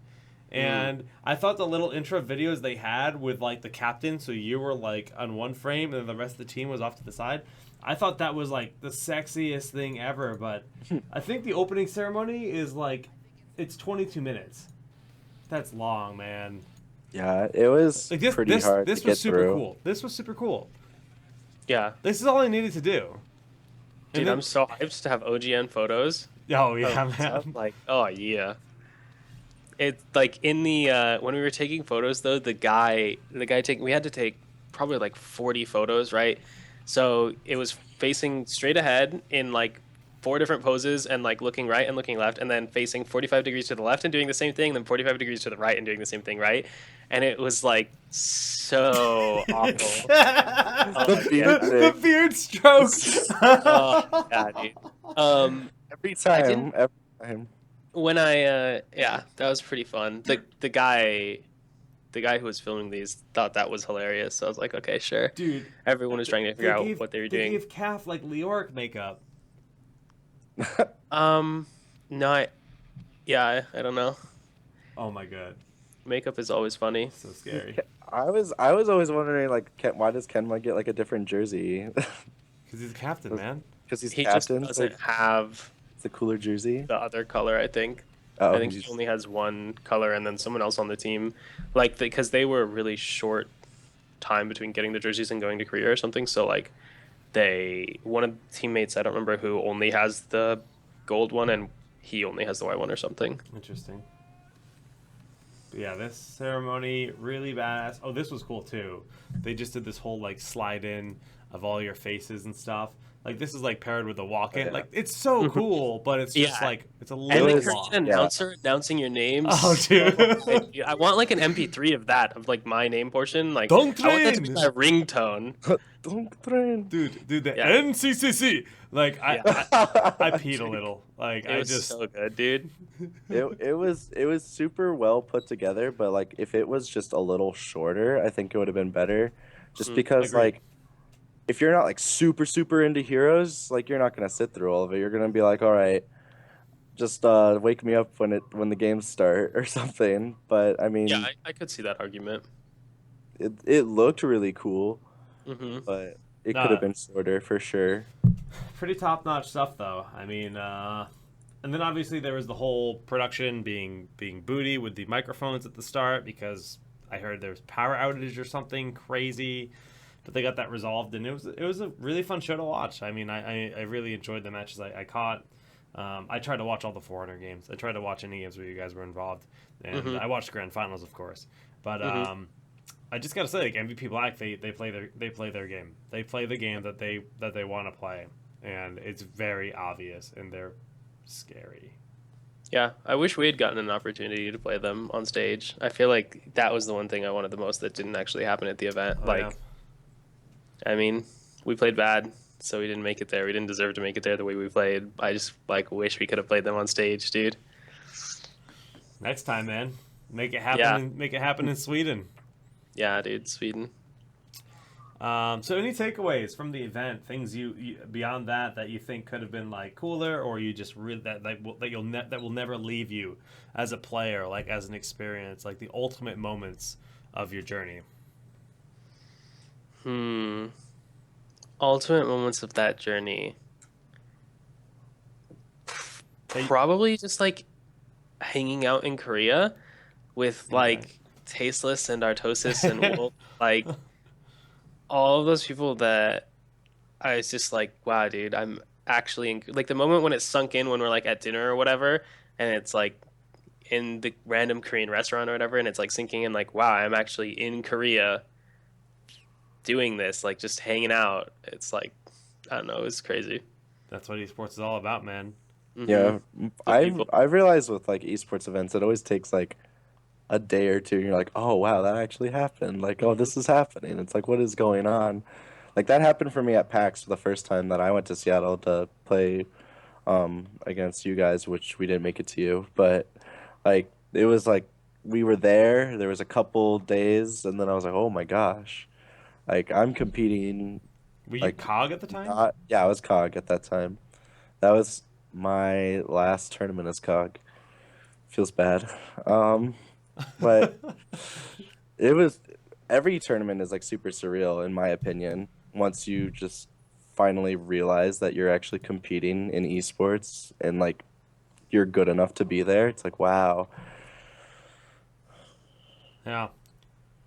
B: Mm.
A: And I thought the little intro videos they had with like the captain, so you were like on one frame and then the rest of the team was off to the side. I thought that was like the sexiest thing ever, but I think the opening ceremony is like it's 22 minutes. That's long, man.
C: Yeah, it was
A: Like
C: pretty hard to
A: this was
C: get
A: super
C: through.
A: cool. This was super cool.
B: Yeah.
A: This is all I needed to do. And
B: Dude,
A: then
B: I'm so hyped to have OGN photos
A: oh
B: of
A: yeah,
B: stuff.
A: man.
B: Like, oh yeah. It's like in the when we were taking photos though, the guy taking we had to take probably like 40 photos, right? So it was facing straight ahead in like four different poses and like looking right and looking left and then facing 45 degrees to the left and doing the same thing, then 45 degrees to the right and doing the same thing, right? And it was like so awful. Oh
C: The beard
B: yeah.
A: The
C: thing.
A: beard stroke.
B: Oh yeah, dude. Um
C: Every
B: I didn't
C: time, every time.
B: when I yeah, that was pretty fun. The guy who was filming these thought that was hilarious. So I was like, okay, sure.
A: Dude,
B: Everyone was trying to figure out what they were
A: they
B: doing.
A: gave Calf like Leoric makeup.
B: Um, no, I don't know.
A: Oh my god,
B: Makeup is always funny.
A: so scary.
C: I was always wondering like why does Kenma get like a different jersey?
A: Because he's a captain, man.
C: Because he's
B: He just
C: captain, so
B: doesn't have
C: it's a cooler jersey.
B: the other color, I think.
C: Oh,
B: I think he
C: he's
B: only has one color and then someone else on the team. Like, because they were a really short time between getting the jerseys and going to Korea or something. So, like, one of the teammates, I don't remember who, only has the gold one and he only has the white one or something.
A: Interesting. But yeah, this ceremony really badass. Oh, this was cool too. They just did this whole like slide in of all your faces and stuff. Like this is like paired with a walk
C: Oh,
A: in.
C: yeah.
A: Like it's so
B: Mhm.
A: cool, but it's just
B: Yeah,
A: like it's a
C: It
B: and the
A: little
C: was,
B: Korean
A: long.
C: yeah.
B: announcer announcing your name.
A: Oh,
B: So good,
A: dude.
B: dude. I want like an MP3 of that, of like my name portion. Like
A: Dong
B: I want that to be
A: train,
B: my ringtone.
C: Don't train.
A: dude. The
B: Yeah,
A: NCCC. Like
B: yeah.
A: I peed a
C: Jake.
A: little. Like
B: It
A: I
B: was
A: just.
B: so good, dude.
C: It was super well put together, but like if it was just a little shorter, I think it would have been better. Just
B: Mm.
C: because
A: Agreed.
C: like if you're not like super into heroes, like you're not gonna sit through all of it. You're gonna be like, all right, just wake me up when the games start or something. But I
B: Yeah,
C: mean,
B: I could see that argument.
C: it looked really cool,
B: Hmm.
C: but it could have
A: Uh,
C: been shorter for sure.
A: Pretty top notch stuff though. I mean, and then obviously there was the whole production being booty with the microphones at the start because I heard there was power outage or something crazy, but they got that resolved and it was a really fun show to watch. I mean, I really enjoyed the matches I caught. I tried to watch all the Foreigner games. I tried to watch any games where you guys were involved, and
B: Hmm.
A: I watched grand finals, of course. But
B: Hmm.
A: I just gotta say, like MVP Black, they play their game. They play the game that they want to play, and it's very obvious, and they're scary.
B: Yeah, I wish we had gotten an opportunity to play them on stage. I feel like that was the one thing I wanted the most that didn't actually happen at the event.
A: Oh yeah,
B: Like, I mean, we played bad, so we didn't make it there. We didn't deserve to make it there the way we played. I just like wish we could have played them on stage, dude.
A: next time, man, make it happen.
B: Yeah,
A: Make it happen in Sweden.
B: yeah, dude, Sweden.
A: So any takeaways from the event? Things you beyond that you think could have been like cooler, or you just really that will never leave you as a player, like as an experience, like the ultimate moments of your journey.
B: Hmm. Ultimate moments of that journey.
A: Hey,
B: Probably just like hanging out in Korea with
A: okay.
B: like Tasteless and Artosis and Wolf, like all of those people that I was just like, wow, dude, I'm actually in, like the moment when it sunk in when we're like at dinner or whatever, and it's like in the random Korean restaurant or whatever, and it's like sinking in, like, wow, I'm actually in Korea doing this, like just hanging out. It's like, I don't know, it's crazy.
A: That's what esports is all about, man.
B: Hmm.
C: Yeah,
B: The people.
C: I've realized with like esports events, it always takes like a day or two, and you're like, oh wow, that actually happened. Like, oh,
B: Hmm.
C: this is happening. It's like, what is going on? Like that happened for me at PAX the first time that I went to Seattle to play against you guys, which we didn't make it to you, but like it was like we were there was a couple days, and then I was like, oh my gosh, like I'm competing.
A: Were you
C: Like
A: COG at the time?
C: not, yeah, I was COG at that time. That was my last tournament as COG. Feels bad. um but it was, every tournament is like super surreal in my opinion once you just finally realize that you're actually competing in esports and like you're good enough to be there. It's like, wow.
A: Yeah.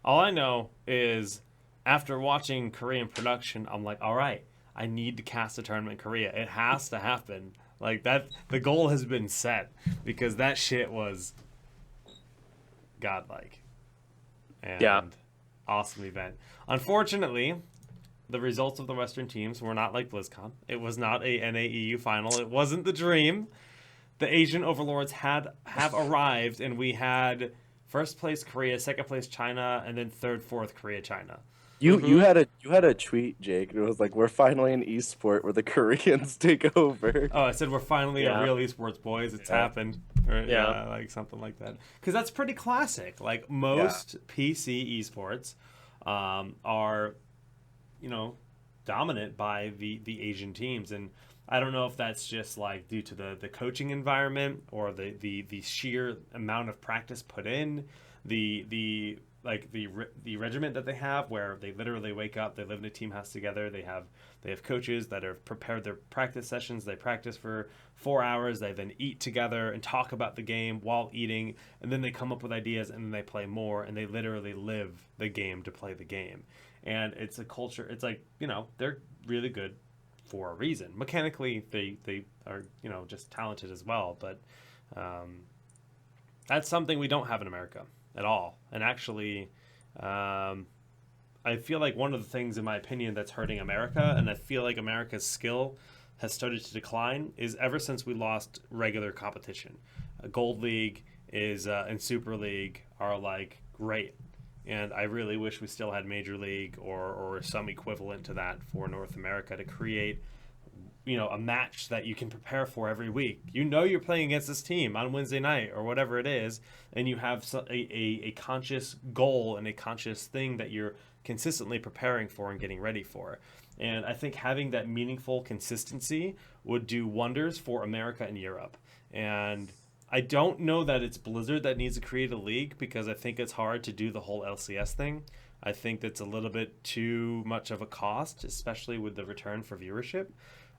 A: All I know is after watching Korean production, I'm like, all right, I need to cast a tournament in Korea. It has to happen. Like that, the goal has been set because that shit was godlike
B: Yeah.
A: and awesome event. Unfortunately, the results of the Western teams were not like BlizzCon. It was not a NAEU final. It wasn't the dream. The Asian overlords have arrived, and we had first place Korea, second place China, and then third, fourth Korea, China.
C: You
B: Hmm.
C: had a tweet, Jake, and it was like, we're finally an esport where the Koreans take over.
A: Oh, I said we're finally a
B: Yeah.
A: real esports, boys. It's
C: Yeah.
A: happened. Or,
B: Yeah.
A: yeah, like something like that. Because that's pretty classic. Like
C: Yeah.
A: most PC esports are, you know, dominant by the Asian teams, and I don't know if that's just like due to the coaching environment or the sheer amount of practice put in, the like the regiment that they have where they literally wake up, they live in a team house together, they have coaches that have prepared their practice sessions, they practice for 4 hours, they then eat together and talk about the game while eating, and then they come up with ideas and then they play more, and they literally live the game to play the game. And it's a culture, it's like, they're really good for a reason. Mechanically, they are, just talented as well, but that's something we don't have in America. at all. And actually, I feel like one of the things, in my opinion, that's hurting America, and I feel like America's skill has started to decline, is ever since we lost regular competition. Gold League is and Super League are like great, and I really wish we still had Major League or some equivalent to that for North America to create, a match that you can prepare for every week. You're playing against this team on Wednesday night or whatever it is, and you have a conscious goal and a conscious thing that you're consistently preparing for and getting ready for. And I think having that meaningful consistency would do wonders for America and Europe. And I don't know that it's Blizzard that needs to create a league, because I think it's hard to do the whole LCS thing. I think that's a little bit too much of a cost, especially with the return for viewership.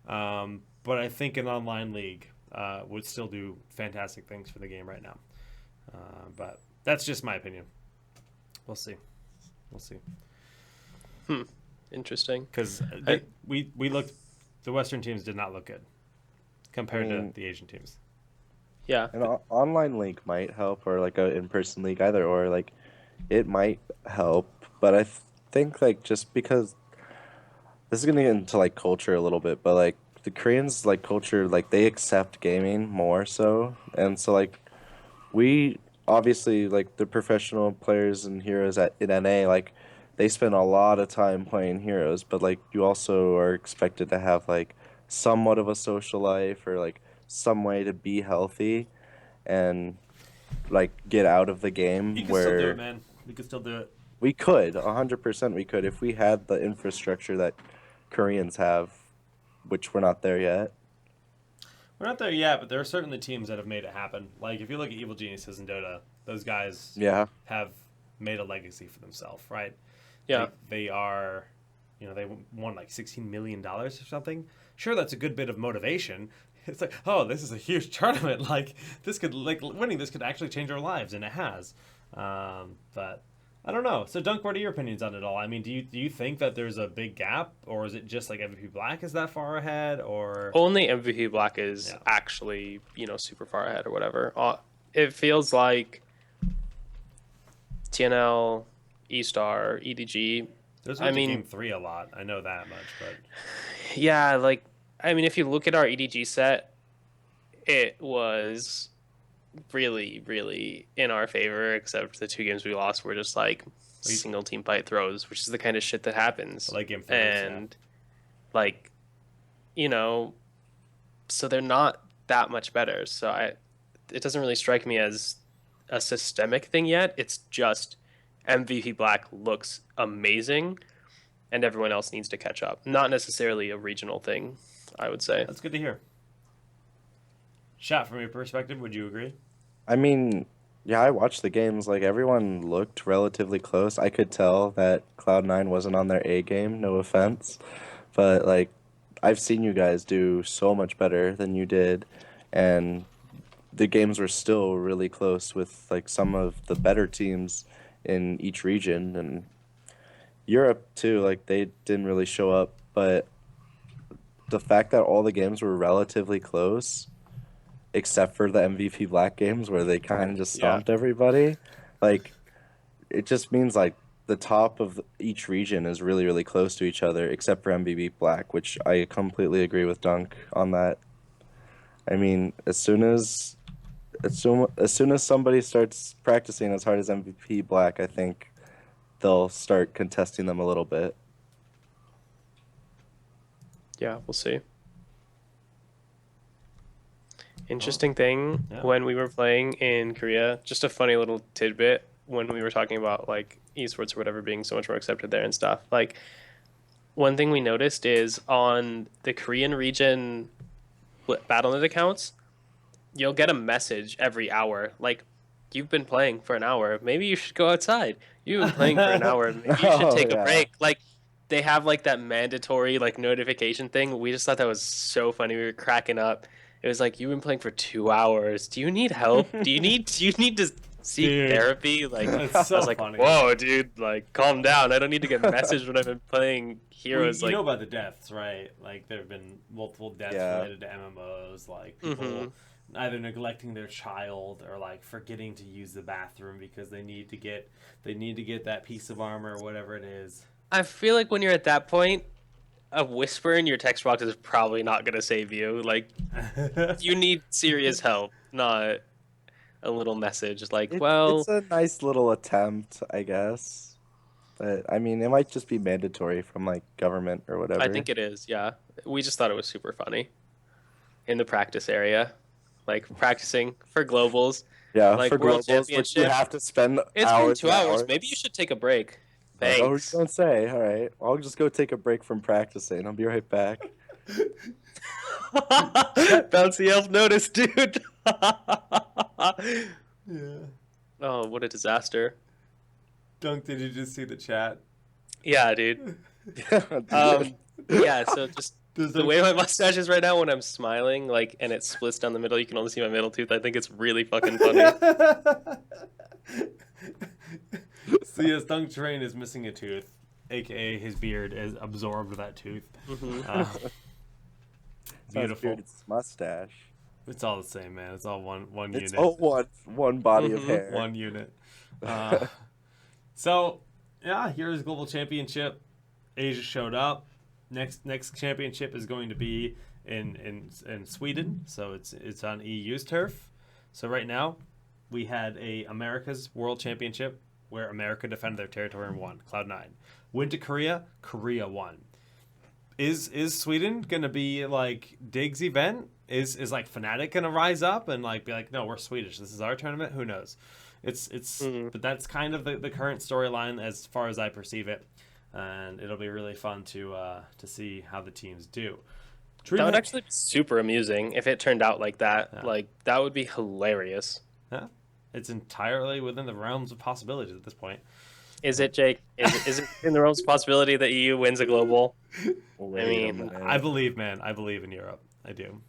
A: But I think an online league would still do fantastic things for the game right now. But that's just my opinion. We'll see.
B: Interesting.
A: Because we looked, the Western teams did not look good compared to the Asian teams.
B: Yeah.
C: An online league might help, or like a in-person league, either or. Like, it might help, but I think like just because this is gonna get into like culture a little bit, but like the Koreans like culture, like they accept gaming more so, and so like we obviously like the professional players and heroes in NA, like they spend a lot of time playing heroes, but like you also are expected to have like somewhat of a social life, or like some way to be healthy and like get out of the game.
A: You can
C: where
A: still do it, man. We could still do it.
C: we could 100% we could, if we had the infrastructure that Koreans have, which we're not there yet.
A: We're not there yet, but there are certainly teams that have made it happen. Like, if you look at Evil Geniuses and Dota, those guys
C: Yeah.
A: have made a legacy for themselves, right?
B: Yeah.
A: They are, they won like $16 million or something. Sure, that's a good bit of motivation. It's like, oh, this is a huge tournament. Like, winning this could actually change our lives, and it has. But I don't know. So, Dunk, what are your opinions on it all? I mean, do you think that there's a big gap, or is it just like MVP Black is that far ahead, or
B: Only MVP Black is actually, super far ahead or whatever. It feels like TNL, E-Star, EDG.
A: those went to game 3 a lot? I know that much, but
B: Yeah, like, I mean, if you look at our EDG set, it was really, really in our favor, except the 2 games we lost were just like single team fight throws, which is the kind of shit that happens.
A: like game 3,
B: and like, so they're not that much better. So it doesn't really strike me as a systemic thing yet. It's just MVP Black looks amazing, and everyone else needs to catch up. Not necessarily a regional thing, I would say.
A: That's good to hear. Shot, from your perspective, would you agree?
C: I mean, yeah, I watched the games. Like, everyone looked relatively close. I could tell that Cloud9 wasn't on their A game, no offense. But, like, I've seen you guys do so much better than you did. And the games were still really close with, like, some of the better teams in each region. And Europe, too, like, they didn't really show up. But the fact that all the games were relatively close, except for the MVP Black games where they kind of just stomped everybody, like, it just means like the top of each region is really, really close to each other, except for MVP Black, which I completely agree with Dunk on that. I mean, as soon as somebody starts practicing as hard as MVP Black, I think they'll start contesting them a little bit.
B: Yeah, we'll see. Interesting thing, when we were playing in Korea, just a funny little tidbit when we were talking about like esports or whatever being so much more accepted there and stuff. Like, one thing we noticed is on the Korean region Battle.net accounts, you'll get a message every hour like, you've been playing for an hour, maybe you should go outside. You've been playing for an hour, maybe you should take a break. Like, they have like that mandatory like notification thing. We just thought that was so funny. We were cracking up. It was like, you've been playing for 2 hours. Do you need help? Do you need to seek therapy? Like,
A: that's so
B: I was like,
A: funny.
B: whoa, dude, like, calm down. I don't need to get messaged when I've been playing heroes.
A: You
B: like,
A: know about the deaths, right? Like, there have been multiple deaths related to MMOs, like people either neglecting their child or like forgetting to use the bathroom because they need to get that piece of armor or whatever it is.
B: I feel like when you're at that point, a whisper in your text box is probably not gonna save you. Like you need serious help, not a little message like,
C: It's
B: well,
C: a nice little attempt, I guess. But I mean, it might just be mandatory from like government or
B: I
C: whatever.
B: think it is, yeah. We just thought it was super funny in the practice area. Like practicing for globals,
C: Yeah,
B: like
C: for
B: world
C: globals, which you
B: championship.
C: have to spend
B: It's been
C: hours
B: two
C: and
B: hours. Maybe you
C: hours.
B: should take a break.
C: Oh, you
B: Thanks.
C: don't say. All right, I'll just go take a break from practicing. I'll be right back.
B: Bouncy elf notice, dude.
A: Yeah.
B: Oh, what a disaster.
A: Dunk, did you just see the chat?
B: Yeah, dude.
C: Dude.
B: Yeah, so just
A: Does
B: the way my mustache is right now when I'm smiling, like, and it splits down the middle, you can only see my middle tooth. I think it's really fucking funny.
A: So yes, Dunk Train is missing a tooth, aka his beard has absorbed that tooth.
B: Hmm.
A: Uh,
C: It's not his
A: beautiful.
C: beard, it's his mustache.
A: It's all the same, man. It's all one
C: It's
A: unit.
C: all one body of
B: Mhm.
C: hair.
A: One unit. So yeah, here's Global Championship. Asia showed up. Next championship is going to be in Sweden, so it's on EU's turf. So right now, we had a America's World Championship where America defended their territory and won. Cloud9 went to Korea. Korea won. Is Sweden gonna be like Dig's event? Is like Fnatic gonna rise up and like be like, no, we're Swedish. This is our tournament. Who knows? But that's kind of the current storyline as far as I perceive it, and it'll be really fun to see how the teams do.
B: That would actually be super amusing if it turned out like that.
A: Yeah.
B: Like, that would be hilarious.
A: Yeah, it's entirely within the realms of possibilities at this point.
B: Is it, Jake? Is it in the realms of possibility that EU wins a global?
C: Wait
B: I
C: a
B: mean,
C: minute.
A: I believe, man. I believe in Europe. I do.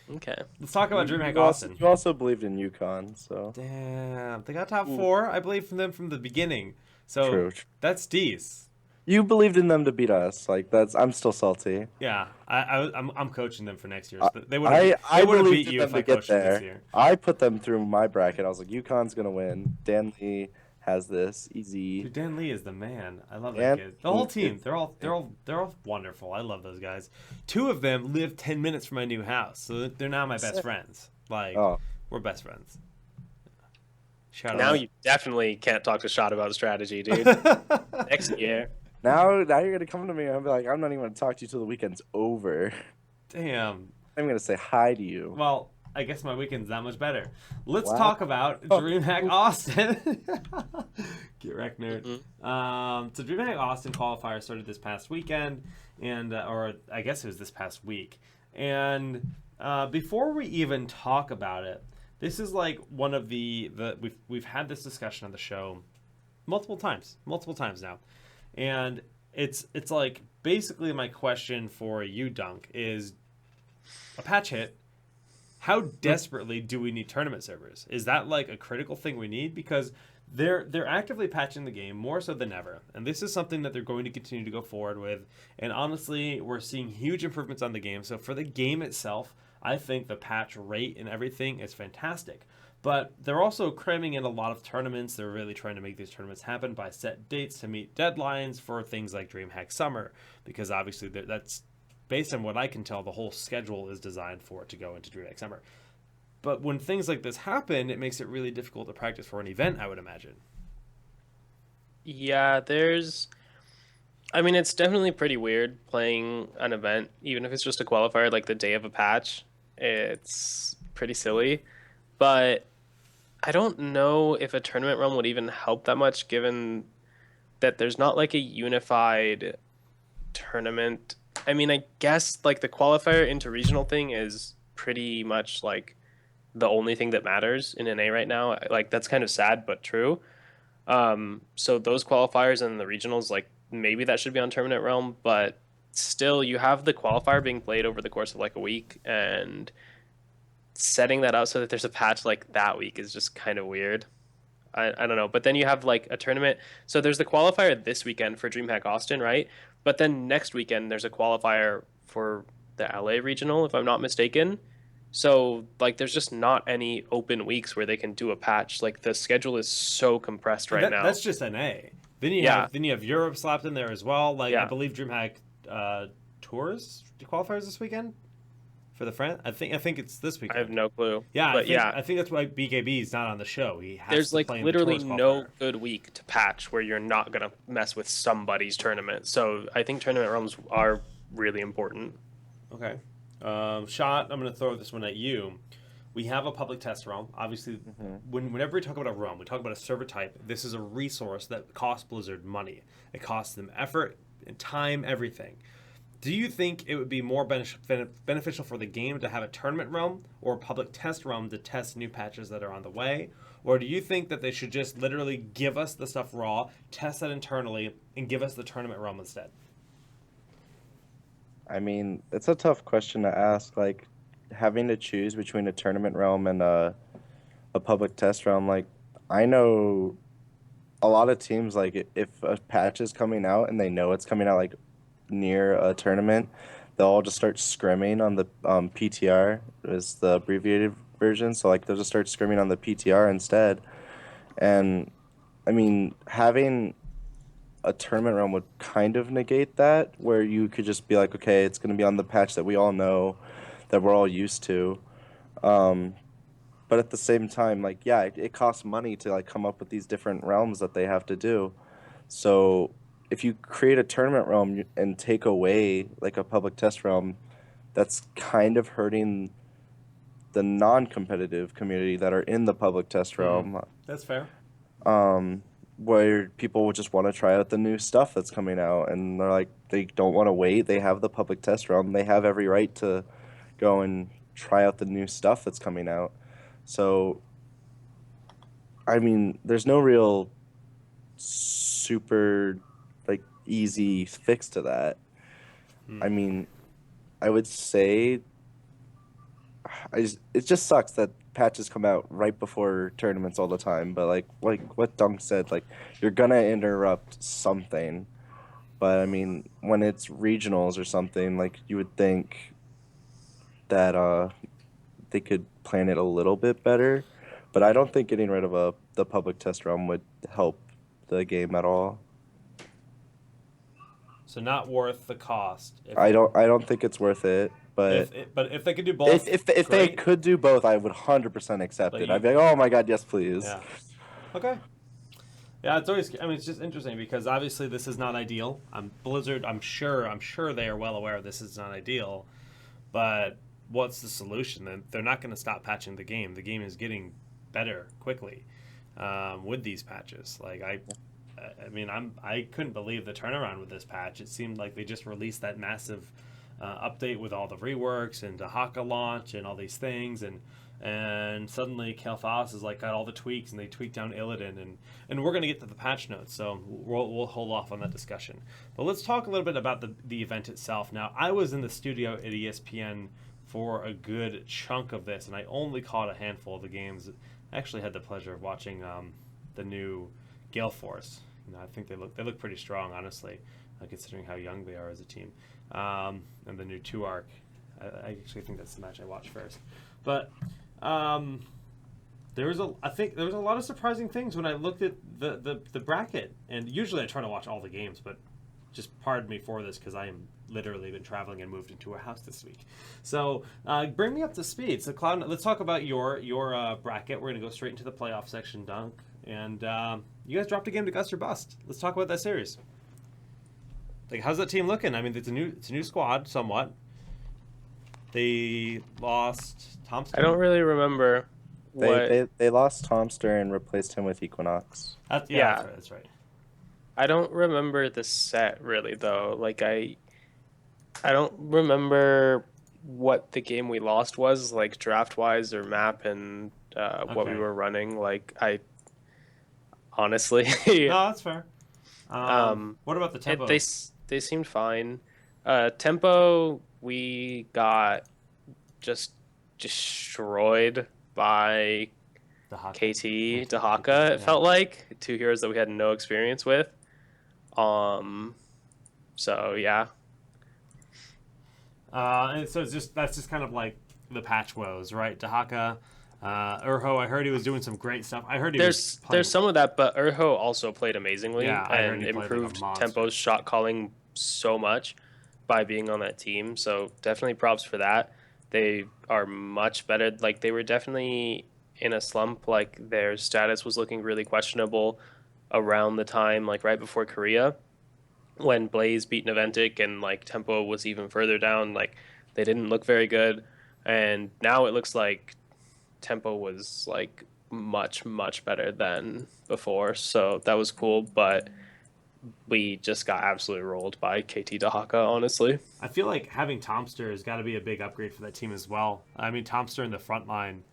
B: Okay.
A: Let's talk about
C: You-
A: DreamHack
C: you also,
A: Austin.
C: you also believed in UConn, so
A: Damn, they got top four. I believe from them from the beginning. So
C: true.
A: that's D's.
C: You believed in them to beat us. Like that's. I'm still salty.
A: Yeah, I'm coaching them for next year.
C: I
A: They would have
C: I
A: beat
C: believed in
A: you
C: them
A: if I
C: to get
A: coached them this
C: there.
A: year.
C: I put them through my bracket. I was like, UConn's gonna win. Dan Lee has this easy.
A: Dude, Dan Lee is the man. I love
C: Dan
A: that kid. The whole
C: Lee
A: team.
C: is-
A: They're all wonderful. I love those guys. Two of them live 10 minutes from my new house, so they're now my best friends. Like
C: Oh,
A: we're best friends. Shout
B: Now
A: out.
B: you definitely can't talk to Shot about strategy, dude. Next year.
C: now you're gonna come to me and be like, I'm not even gonna talk to you till the weekend's over.
A: Damn.
C: I'm gonna say hi to you.
A: Well, I guess my weekend's that much better. Let's
C: Wow.
A: talk about DreamHack Austin. Get wrecked, nerd.
B: Mhm.
A: So DreamHack Austin qualifier started this past weekend, and or I guess it was this past week. And before we even talk about it, this is like one of the we've had this discussion on the show multiple times now, and it's like basically my question for you, Dunk, is a patch hit. How desperately do we need tournament servers? Is that like a critical thing we need? Because they're actively patching the game more so than ever, and this is something that they're going to continue to go forward with. And honestly, we're seeing huge improvements on the game. So for the game itself, I think the patch rate and everything is fantastic. But they're also cramming in a lot of tournaments. They're really trying to make these tournaments happen by set dates to meet deadlines for things like DreamHack Summer, because obviously that's based on what I can tell, the whole schedule is designed for it to go into DreamHack Summer. But when things like this happen, it makes it really difficult to practice for an event, I would imagine.
B: Yeah, I mean, it's definitely pretty weird playing an event, even if it's just a qualifier, like the day of a patch. It's pretty silly. But I don't know if a tournament realm would even help that much, given that there's not like a unified tournament. I mean, I guess like the qualifier into regional thing is pretty much like the only thing that matters in NA right now. Like that's kind of sad but true. So those qualifiers and the regionals, like maybe that should be on tournament realm, but still you have the qualifier being played over the course of like a week, and setting that out so that there's a patch like that week is just kind of weird. I don't know. But then you have like a tournament. So there's the qualifier this weekend for DreamHack Austin, right? But then next weekend there's a qualifier for the LA regional, if I'm not mistaken. So like there's just not any open weeks where they can do a patch. Like the schedule is so compressed right now.
A: That's just NA.
B: Yeah,
A: Then you have Europe slapped in there as well. Like I
B: yeah.
A: believe DreamHack tours qualifiers this weekend for the friend. I think it's this
B: I have
A: weekend.
B: no clue.
A: Yeah,
B: But yeah,
A: I think that's why BKB is not on the show. He has
B: there's
A: to
B: like
A: play in the
B: literally
A: tours
B: no
A: qualifier.
B: good week to patch where you're not gonna mess with somebody's tournament. So I think tournament realms are really important.
A: Okay. Shot, I'm going to throw this one at you. We have a public test realm. Obviously,
C: Hmm.
A: whenever we talk about a realm, we talk about a server type. This is a resource that costs Blizzard money. It costs them effort and time, everything. Do you think it would be more beneficial for the game to have a tournament realm or a public test realm to test new patches that are on the way? Or do you think that they should just literally give us the stuff raw, test that internally, and give us the tournament realm instead?
C: I mean, it's a tough question to ask. Like, having to choose between a tournament realm and a public test realm. Like, I know a lot of teams, like, if a patch is coming out and they know it's coming out, like, near a tournament, they'll all just start scrimming on the PTR, is the abbreviated version. So, like, they'll just start scrimming on the PTR instead. And, I mean, having a tournament realm would kind of negate that, where you could just be like, okay, it's going to be on the patch that we all know, that we're all used to. Um, but at the same time, like, yeah, it costs money to like come up with these different realms that they have to do. So if you create a tournament realm and take away like a public test realm, that's kind of hurting the non-competitive community that are in the public test realm.
A: That's fair.
C: um, where people would just want to try out the new stuff that's coming out, and they're like, they don't want to wait. They have the public test realm. They have every right to go and try out the new stuff that's coming out. So, I mean, there's no real super like easy fix to that. I mean, I would say it just sucks that patches come out right before tournaments all the time. But like what Dunk said, like you're gonna interrupt something. But I mean, when it's regionals or something, like you would think that they could plan it a little bit better. But I don't think getting rid of the public test realm would help the game at all.
A: So not worth the cost.
C: I don't think it's worth it. But
A: But if they could do both,
C: if they
A: great.
C: could do both, I would 100% accept
A: But
C: it.
A: you,
C: I'd be like, oh my god, yes, please.
A: yeah, okay. Yeah, it's always. I mean, it's just interesting because obviously this is not ideal. Blizzard. I'm sure they are well aware this is not ideal. But what's the solution? Then they're not going to stop patching the game. The game is getting better quickly with these patches. I mean, I couldn't believe the turnaround with this patch. It seemed like they just released that massive update with all the reworks and the Haka launch and all these things, and suddenly Kalthas is like got all the tweaks, and they tweaked down Illidan, and we're gonna get to the patch notes, so we'll hold off on that discussion. But let's talk a little bit about the event itself. Now, I was in the studio at ESPN for a good chunk of this, and I only caught a handful of the games. I actually had the pleasure of watching the new Gale Force. You know, I think they look pretty strong, honestly, considering how young they are as a team. And the new 2 arc. I actually think that's the match I watched first. But I think there was a lot of surprising things when I looked at the bracket. And usually I try to watch all the games, but just pardon me for this because I am literally been traveling and moved into a house this week. So bring me up to speed. So Cloud, let's talk about your bracket. We're gonna go straight into the playoff section, Dunk. And you guys dropped a game to Gus or Bust. Let's talk about that series. Like, how's that team looking? I mean, it's a new squad, somewhat. They lost Thompson.
B: I don't really remember what.
C: They lost Tomster and replaced him with Equinox.
B: Yeah.
A: That's right.
B: I don't remember the set really though. Like I don't remember what the game we lost was, like draft wise or map, and what we
A: Okay.
B: were running. Like I honestly,
A: No, that's fair. What about the tempo?
B: they seemed fine. Tempo, we got just destroyed by
A: the Hawk.
B: KT Dahaka. It felt like 2 heroes that we had no experience with. So yeah.
A: And so that's just kind of like the patch woes, right? Dahaka, Urho. I heard he was doing some great stuff. I heard he was
B: There's
A: playing.
B: some of that, but Urho also played amazingly
A: Yeah, I heard
B: and
A: he played like a
B: improved
A: monster.
B: Tempo's shot calling so much by being on that team. So definitely props for that. They are much better. Like they were definitely in a slump. Like their status was looking really questionable around the time, like right before Korea, when Blaze beat Naventic and like Tempo was even further down. Like they didn't look very good, and now it looks like Tempo was like much better than before, so that was cool. But we just got absolutely rolled by KT Dahaka, honestly.
A: I feel like having Tomster has got to be a big upgrade for that team as well. I mean, Tomster in the front line,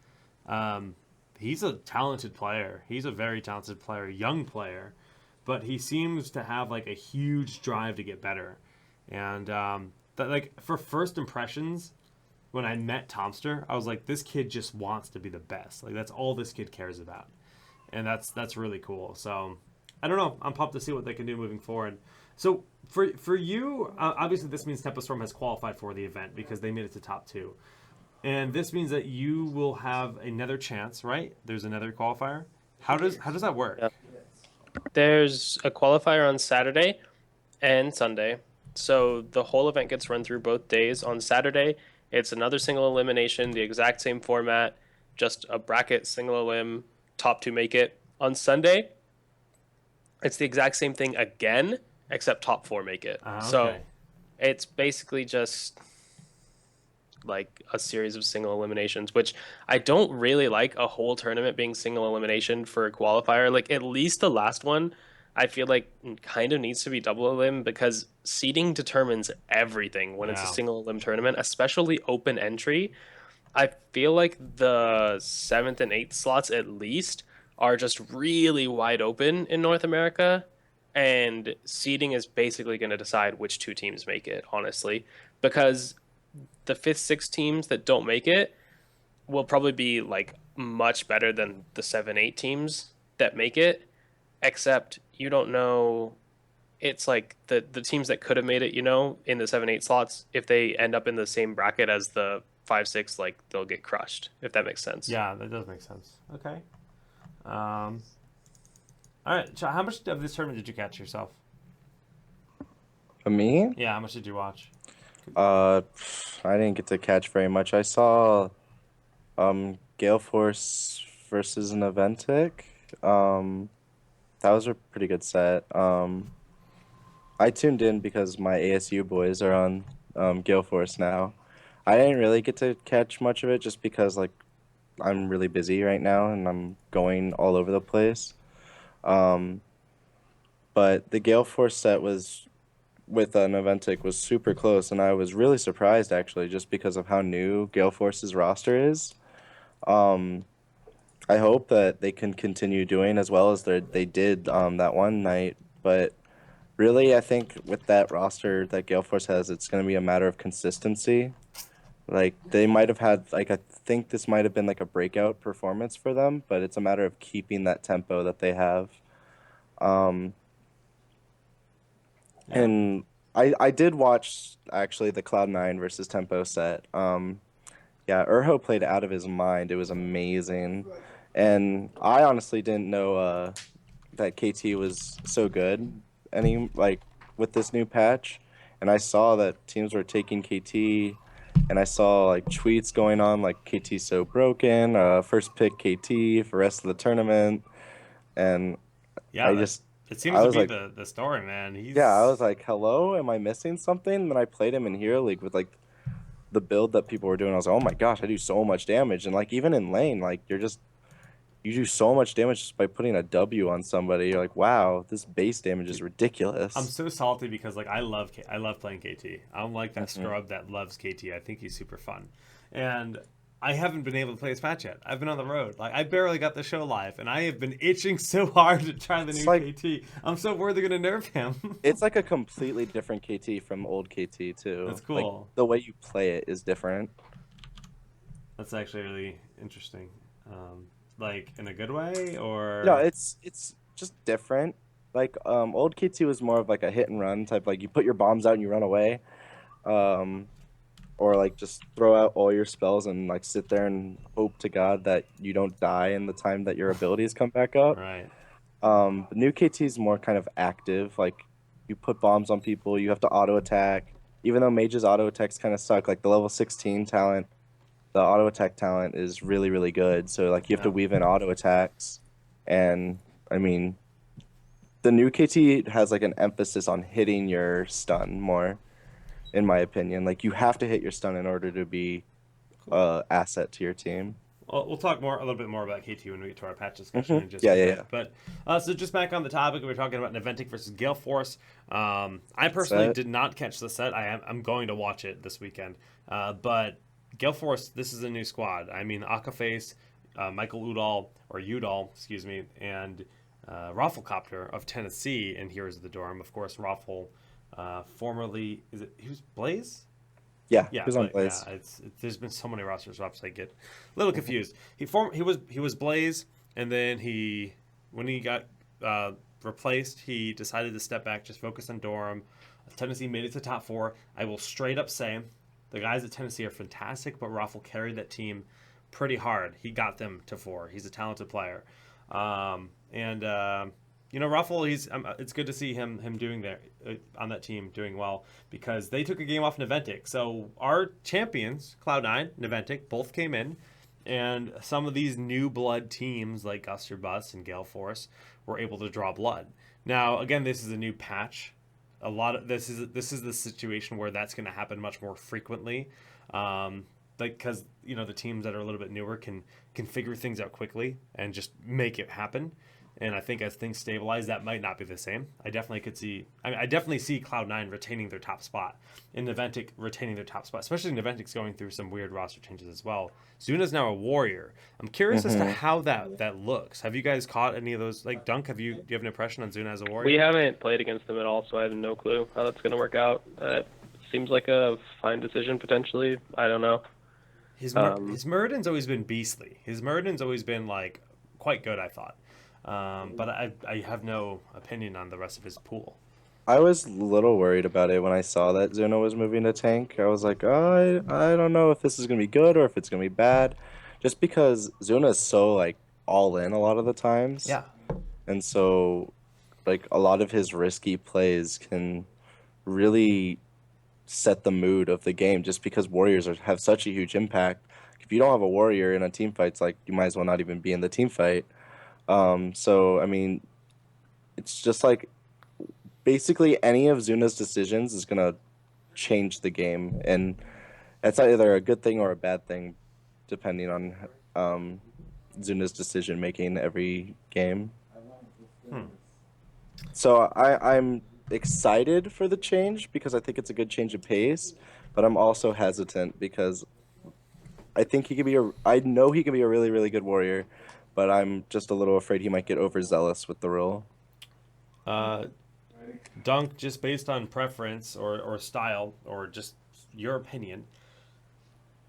A: um, he's a talented player. He's a very talented player, young player, but he seems to have like a huge drive to get better. And like for first impressions, when I met Tomster, I was like, this kid just wants to be the best. Like that's all this kid cares about, and that's really cool. So I don't know. I'm pumped to see what they can do moving forward. So for you, obviously this means Tempo Storm has qualified for the event because they made it to top two, and this means that you will have another chance, right? There's another qualifier. How does that work?
B: Yep. There's a qualifier on Saturday and Sunday. So the whole event gets run through both days. On Saturday, it's another single elimination, the exact same format, just a bracket, single elim, top two make it. On Sunday, it's the exact same thing again, except top four make it. So
A: Okay.
B: it's basically just like a series of single eliminations, which I don't really like a whole tournament being single elimination for a qualifier. Like at least the last one, I feel like kind of needs to be double elim because seeding determines everything when it's a
A: Yeah.
B: single elim tournament, especially open entry. I feel like the seventh and eighth slots at least are just really wide open in North America. And seeding is basically going to decide which two teams make it, honestly, because the fifth, sixth teams that don't make it will probably be like much better than the seven, eight teams that make it. Except you don't know. It's like the teams that could have made it, in the seven, eight slots. If they end up in the same bracket as the five, six, like they'll get crushed. If that makes sense.
A: Yeah, that does make sense. Okay. All right. So how much of this tournament did you catch yourself?
C: For me,
A: Yeah, how much did you watch?
C: uh, I didn't get to catch very much. I saw Gale Force versus an Aventic. That was a pretty good set. I tuned in because my ASU boys are on Gale Force now. I didn't really get to catch much of it just because like I'm really busy right now and I'm going all over the place. Um, but the Gale Force set was with an Aventic was super close, and I was really surprised actually just because of how new Gale Force's roster is. Um, I hope that they can continue doing as well as they did that one night. But really, I think with that roster that Gale Force has, it's going to be a matter of consistency. Like they might have had like I think this might have been like a breakout performance for them, but it's a matter of keeping that tempo that they have. Um,
A: Yeah.
C: and I did watch actually the Cloud9 versus Tempo set. Yeah, Urho played out of his mind. It was amazing. And I honestly didn't know that KT was so good any like with this new patch. And I saw that teams were taking KT and I saw like tweets going on like KT's so broken, first pick KT for rest of the tournament. And
A: Yeah,
C: I
A: that
C: just
A: it seems
C: I
A: to
C: was
A: be
C: like
A: the story, man.
C: yeah, I
A: He's
C: was like, hello, am I missing something? And then I played him in Hero League with like the build that people were doing. I was like, oh my gosh, I do so much damage. And like even in lane, like you do so much damage just by putting a W on somebody. You're like, wow, this base damage is
A: I'm
C: ridiculous.
A: so salty because like I love playing KT. I'm like that
C: Hmm.
A: scrub that loves KT. I think he's super fun, and I haven't been able to play his patch yet. I've been on the road. Like I barely got the show live, and I have been itching so hard to try the
C: It's
A: new
C: like
A: KT. I'm so worried they're gonna nerf him.
C: it's like a completely different KT from old KT
A: That's
C: too. Like
A: cool.
C: the way you play it is different.
A: That's actually really interesting. Like in a good way,
C: No,
A: or
C: it's just different. Like old KT was more of like a hit and run type. Like you put your bombs out and you run away. Um, or like just throw out all your spells and like sit there and hope to God that you don't die in the time that your abilities come back up.
A: Right.
C: The new KT is more kind of active. Like you put bombs on people, you have to auto attack. Even though mages auto attacks kind of suck, like the level 16 talent, the auto attack talent is really really good. So like you have to
A: Yeah.
C: weave in auto attacks, and I mean the new KT has like an emphasis on hitting your stun more, in my opinion. Like you have to hit your stun in order to be asset to your team.
A: Well, we'll talk a little bit more about KT when we get to our patch discussion in just
C: Yeah,
A: a
C: yeah,
A: bit.
C: yeah.
A: But so just back on the topic, we were talking about Naventic versus Gale Force. I personally
C: Set.
A: did not catch the set. I'm going to watch it this weekend. But Gale Force, this is a new squad. I mean, Akaface, Michael Udall, excuse me, and Rafflecopter of Tennessee in Heroes of the Dorm. Of course, Raffle, formerly, he was Blaze?
C: Yeah,
A: Yeah,
C: who's on
A: but yeah,
C: Blaze?
A: there's been so many roster swaps I get a little confused. He was Blaze, and then when he got replaced, he decided to step back, just focus on Durham. Tennessee made it to top four. I will straight up say the guys at Tennessee are fantastic, but Raffle carried that team pretty hard. He got them to four. He's a talented player, and Ruffle, it's good to see him doing there on that team doing well because they took a game off Naventic. So our champions, Cloud9, Naventic, both came in, and some of these new blood teams like Guster Bus and Gale Force were able to draw blood. Now, again, this is a new patch. A lot of this is the situation where that's going to happen much more frequently. Because the teams that are a little bit newer can figure things out quickly and just make it happen. And I think as things stabilize, that might not be the same. I definitely see Cloud9 retaining their top spot, and Naventic retaining their top spot, especially Naventic's going through some weird roster changes as well. Zuna's now a warrior. I'm curious as to how that looks. Have you guys caught any of those? Like Dunk, do you have an impression on Zuna as a warrior?
B: We haven't played against them at all, so I have no clue how that's going to work out. Seems like a fine decision potentially. I don't know.
A: His Muradin's always been beastly. His Muradin's always been like quite good, I thought. But I have no opinion on the rest of his pool.
C: I was a little worried about it when I saw that Zuna was moving to tank. I was like, oh, I don't know if this is gonna be good or if it's gonna be bad, just because Zuna is so like all in a lot of the times,
A: Yeah.
C: and so like a lot of his risky plays can really set the mood of the game. Just because have such a huge impact. If you don't have a warrior in a team fight, it's like you might as well not even be in the team fight. So I mean, it's just like basically any of Zuna's decisions is gonna change the game, and that's either a good thing or a bad thing, depending on Zuna's decision making every game. So I'm excited for the change because I think it's a good change of pace, but I'm also hesitant because I know he can be a really really good warrior, but I'm just a little afraid he might get overzealous with the role.
A: Dunk, just based on preference or style or just your opinion,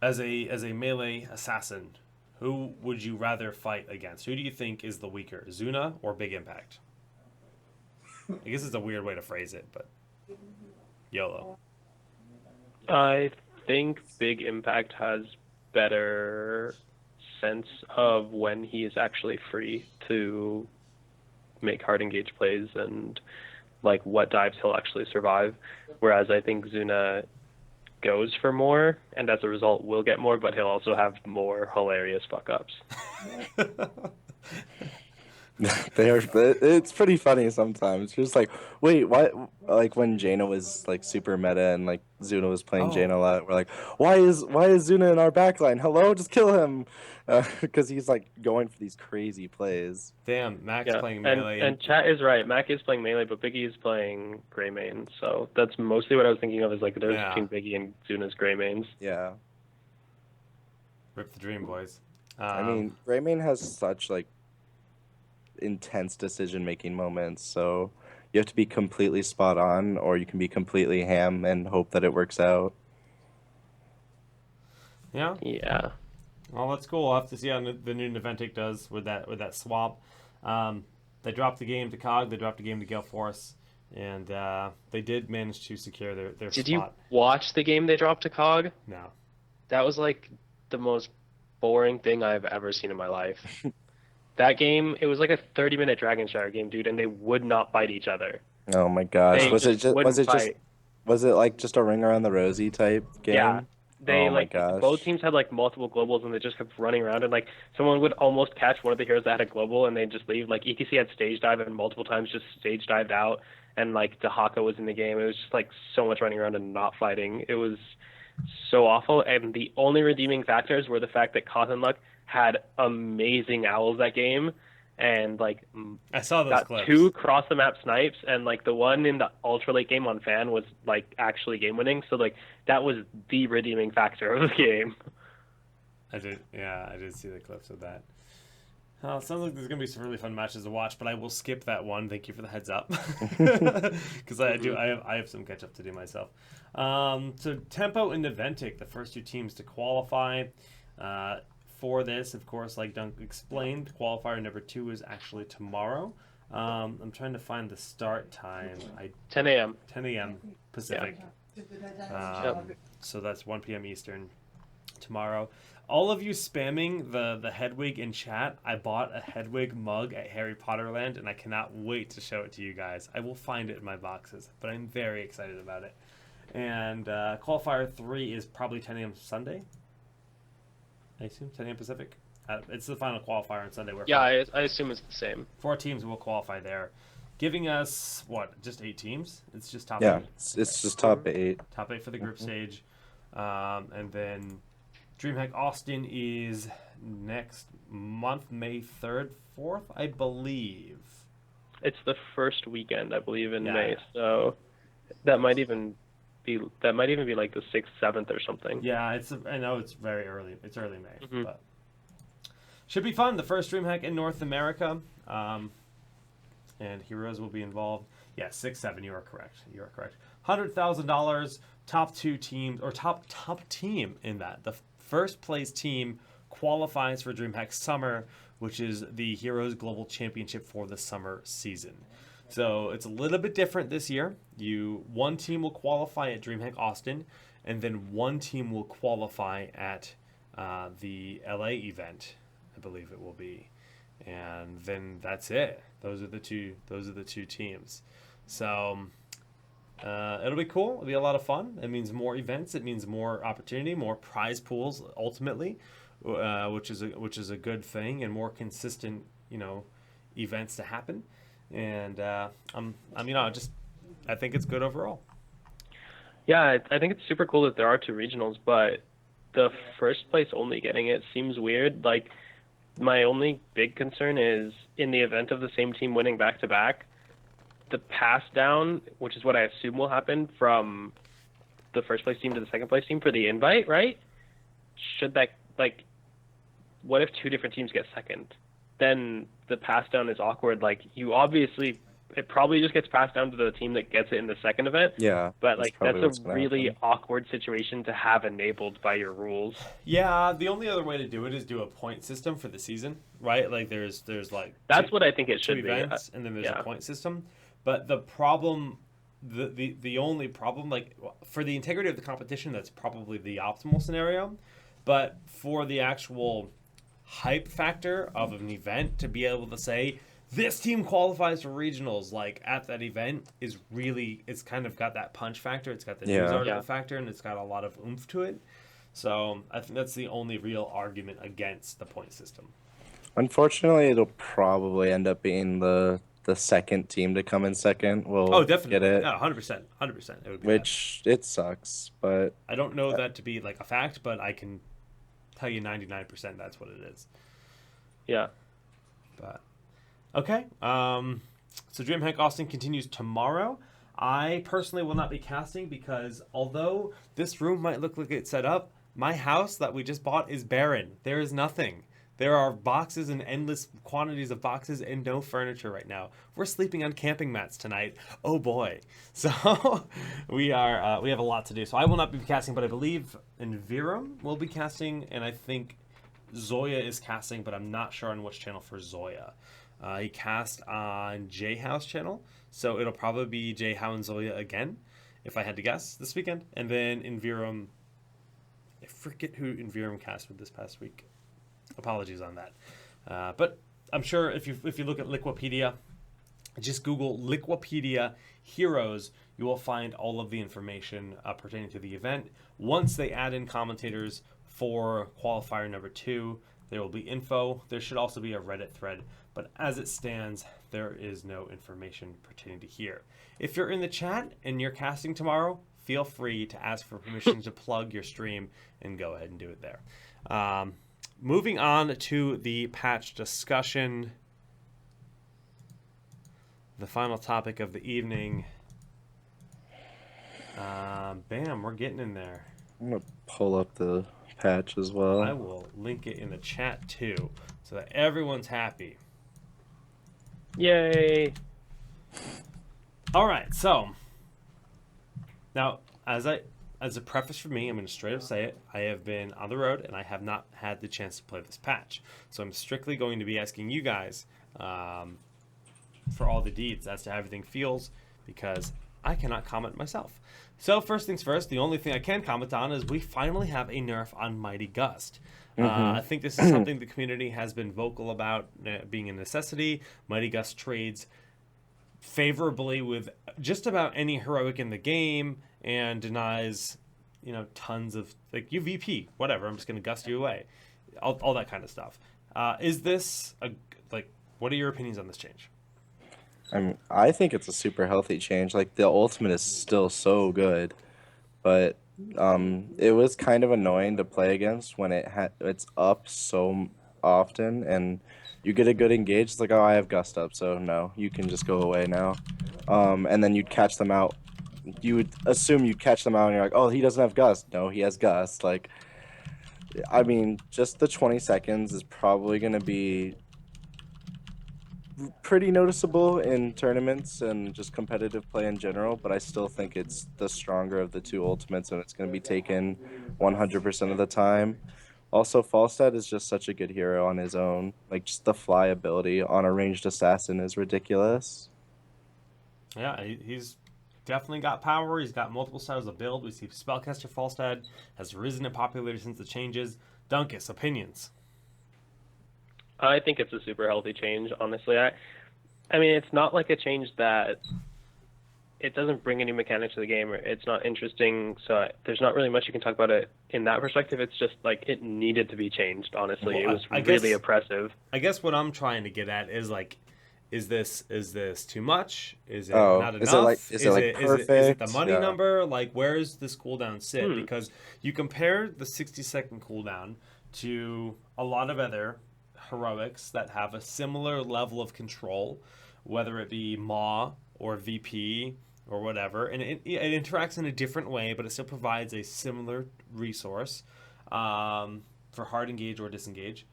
A: as a melee assassin, who would you rather fight against? Who do you think is the weaker, Zuna or Big Impact? I guess it's a weird way to phrase it, but YOLO.
B: I think Big Impact has better sense of when he is actually free to make hard engage plays and like what dives he'll actually survive. Whereas I think Zuna goes for more and as a result will get more, but he'll also have more hilarious fuck ups.
C: It's pretty funny sometimes. Just like, wait, what? Like when Jaina was like super meta and like Zuna was playing Jaina a lot. We're like, why is Zuna in our backline? Hello, just kill him, because he's like going for these crazy plays.
A: Damn, Max
B: Yeah,
A: playing melee.
B: and chat is right. Mac is playing melee, but Biggie is playing gray main. So that's mostly what I was thinking of is like the difference between Biggie and Zuna's gray mains.
C: Yeah,
A: Rip the Dream Boys.
C: I mean, Greymane has such like intense decision making moments, so you have to be completely spot on, or you can be completely ham and hope that it works out.
A: Yeah.
B: Yeah.
A: Well, that's cool. We'll have to see how the new Naventic does with that swap. They dropped the game to COG. They dropped the game to Gale Force, and they did manage to secure their
B: Did you
A: spot.
B: watch the game they dropped to COG?
A: No.
B: That was like the most boring thing I've ever seen in my life. That game, it was like a 30-minute Dragon Shire game, dude, and they would not fight each other.
C: Oh my gosh.
B: They
C: Was it
B: just
C: just
B: wouldn't fight.
C: was it like just a ring around the rosy type
B: Yeah.
C: game?
B: They
C: Oh my
B: like both
C: gosh.
B: teams had like multiple globals and they just kept running around and like someone would almost catch one of the heroes that had a global and they'd just leave. Like ETC had stage dive and multiple times just stage dived out and like Dahaka was in the game. It was just like so much running around and not fighting. It was so awful. And the only redeeming factors were the fact that Cotton Luck had amazing owls that game and like
A: I saw those
B: got
A: clips.
B: 2 cross the map snipes and like the one in the ultra late game on fan was like actually game winning. So like that was the redeeming factor of the game.
A: I did see the clips of that. Oh, it sounds like there's gonna be some really fun matches to watch, but I will skip that one. Thank you for the heads up, because I have some catch up to do myself. So Tempo and Naventic, the first 2 teams to qualify. For this, of course, like Dunk explained, qualifier number 2 is actually tomorrow. I'm trying to find the start time.
B: 10 a.m.
A: 10 a.m. Pacific. So that's 1 p.m. Eastern tomorrow. All of you spamming the Hedwig in chat. I bought a Hedwig mug at Harry Potter Land, and I cannot wait to show it to you guys. I will find it in my boxes, but I'm very excited about it. And qualifier 3 is probably 10 a.m. Sunday. I assume 10 a.m. Pacific. It's the final qualifier on Sunday.
B: Yeah, I assume it's the same.
A: 4 teams will qualify there, giving us what? Just 8 teams. It's just top 8.
C: Yeah, it's just top 8.
A: Top 8 for the group stage, and then DreamHack Austin is next month, May 3rd, 4th, I believe.
B: It's the first weekend, I believe, in May.
A: Yeah.
B: So that might even be like the 6th, 7th or something.
A: Yeah, I know it's very early. It's early May,
B: Mhm.
A: but should be fun. The first DreamHack in North America, and heroes will be involved. Yeah, 6, 7. You are correct. $100,000. Top 2 teams or top team in that. The first place team qualifies for DreamHack Summer, which is the Heroes Global Championship for the summer season. So it's a little bit different this year. One team will qualify at DreamHack Austin, and then one team will qualify at the LA event, I believe it will be, and then that's it. Those are the two teams. So it'll be cool. It'll be a lot of fun. It means more events. It means more opportunity, more prize pools ultimately, which is a good thing, and more consistent events to happen. And I think it's good overall.
B: Yeah, I think it's super cool that there are 2 regionals, but the first place only getting it seems weird. Like, my only big concern is in the event of the same team winning back-to-back, the pass down, which is what I assume will happen from the first place team to the second place team for the invite, right? Should that, like, what if 2 different teams get second? Then the pass down is awkward. Like, it probably just gets passed down to the team that gets it in the second event.
C: Yeah.
B: But like
C: probably
B: that's
C: what's
B: a
C: gonna
B: really
C: happen.
B: awkward situation to have enabled by your rules.
A: Yeah, the only other way to do it is do a point system for the season, right? Like there's like
B: That's what I think it
A: 2
B: should be.
A: events, and then there's
B: yeah.
A: a point system. But the problem, the only problem, like for the integrity of the competition, that's probably the optimal scenario. But for the actual hype factor of an event, to be able to say this team qualifies for regionals like at that event is really, it's kind of got that punch factor. It's got the news article factor, and it's got a lot of oomph to it. So I think that's the only real argument against the point system.
C: Unfortunately, it'll probably end up being the second team to come in second will
A: definitely
C: get it.
A: Yeah, 100%. It would be
C: Which it sucks, but
A: I don't know that to be like a fact, but I can tell you 99% that's what it is.
B: Yeah.
A: But okay. So DreamHack Austin continues tomorrow. I personally will not be casting because although this room might look like it's set up, my house that we just bought is barren. There is nothing. There are boxes and endless quantities of boxes and no furniture right now. We're sleeping on camping mats tonight. Oh boy. So we have a lot to do. So I will not be casting, but I believe Envirum will be casting, and I think Zoya is casting, but I'm not sure on which channel for Zoya. He cast on J House channel, So it'll probably be Jay Howe and Zoya again, if I had to guess, this weekend. And then in Virum, I forget who in Virum cast with this past week. Apologies on that. But I'm sure if you look at Liquipedia, just Google Liquipedia Heroes, you will find all of the information pertaining to the event. Once they add in commentators for qualifier number 2, there will be info. There should also be a Reddit thread, but as it stands, there is no information pertaining to here. If you're in the chat and you're casting tomorrow, feel free to ask for permission to plug your stream and go ahead and do it there. Moving on to the patch discussion, the final topic of the evening. Bam, we're getting in there.
C: I'm gonna pull up the patch as well.
A: I will link it in the chat too, so that everyone's happy.
B: Yay!
A: All right, so now as a preface for me, I'm going to straight up say it. I have been on the road and I have not had the chance to play this patch, so I'm strictly going to be asking you guys for all the deeds as to how everything feels, because I cannot comment myself. So first things first, the only thing I can comment on is we finally have a nerf on Mighty Gust. I think this is something the community has been vocal about being a necessity. Mighty Gust trades favorably with just about any heroic in the game and denies, tons of, like, you VP, whatever, I'm just going to gust you away. All that kind of stuff. Is this, what are your opinions on this change?
C: I think it's a super healthy change. Like, the ultimate is still so good, but it was kind of annoying to play against when it's up so often and you get a good engage. It's like, oh, I have Gust up, so no, you can just go away now. And then you'd catch them out. You would assume you'd catch them out and you're like, oh, he doesn't have Gust. No, he has Gust. Like, I mean, just the 20 seconds is probably going to be pretty noticeable in tournaments and just competitive play in general, but I still think it's the stronger of the two ultimates and it's going to be taken 100% of the time. Also, Falstad is just such a good hero on his own. Like, just the fly ability on a ranged assassin is ridiculous.
A: Yeah, he's definitely got power. He's got multiple styles of build. We see Spellcaster Falstad has risen in popularity since the changes. Dunkus, opinions?
B: I think it's a super healthy change, honestly. I mean, it's not like a change that it doesn't bring any mechanics to the game, or it's not interesting, so there's not really much you can talk about it in that perspective. It's just like it needed to be changed, honestly. Well, it was really oppressive.
A: I guess what I'm trying to get at is, like, is this too much? Is it not enough?
C: Is it perfect?
A: Is it the money number? Like, where does this cooldown sit? Because you compare the 60-second cooldown to a lot of other heroics that have a similar level of control, whether it be Maw or VP or whatever, and it interacts in a different way, but it still provides a similar resource for hard engage or disengage,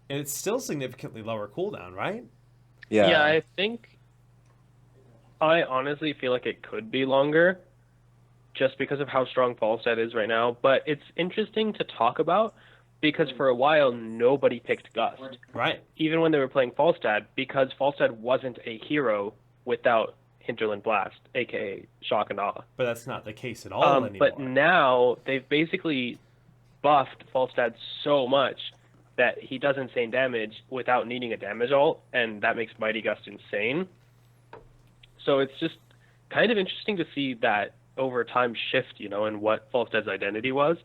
A: and it's still significantly lower cooldown, right?
B: Yeah, I honestly feel like it could be longer just because of how strong Falstad is right now, but it's interesting to talk about because for a while nobody picked Gust.
A: Right.
B: Even when they were playing Falstad, because Falstad wasn't a hero without Hinterland Blast, aka Shock and Awe.
A: But that's not the case at all anymore.
B: But now they've basically buffed Falstad so much that he does insane damage without needing a damage ult, and that makes Mighty Gust insane. So it's just kind of interesting to see that over time shift, and what Falstad's identity was.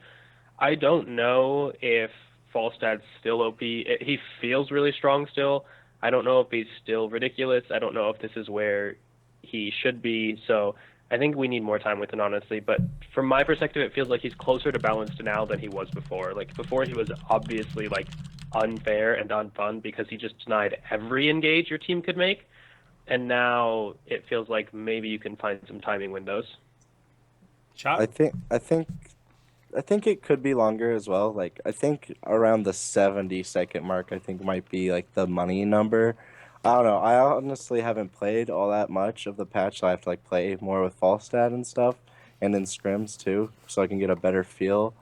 B: I don't know if Falstad's still OP. He feels really strong still. I don't know if he's still ridiculous. I don't know if this is where he should be. So I think we need more time with him, honestly. But from my perspective, it feels like he's closer to balanced now than he was before. Like, before he was obviously, like, unfair and unfun because he just denied every engage your team could make. And now it feels like maybe you can find some timing windows.
A: Chop?
C: I think it could be longer as well. Like, I think around the 70-second mark, I think might be like the money number. I don't know. I honestly haven't played all that much of the patch, so I have to like play more with Falstad and stuff, and in scrims too, so I can get a better feel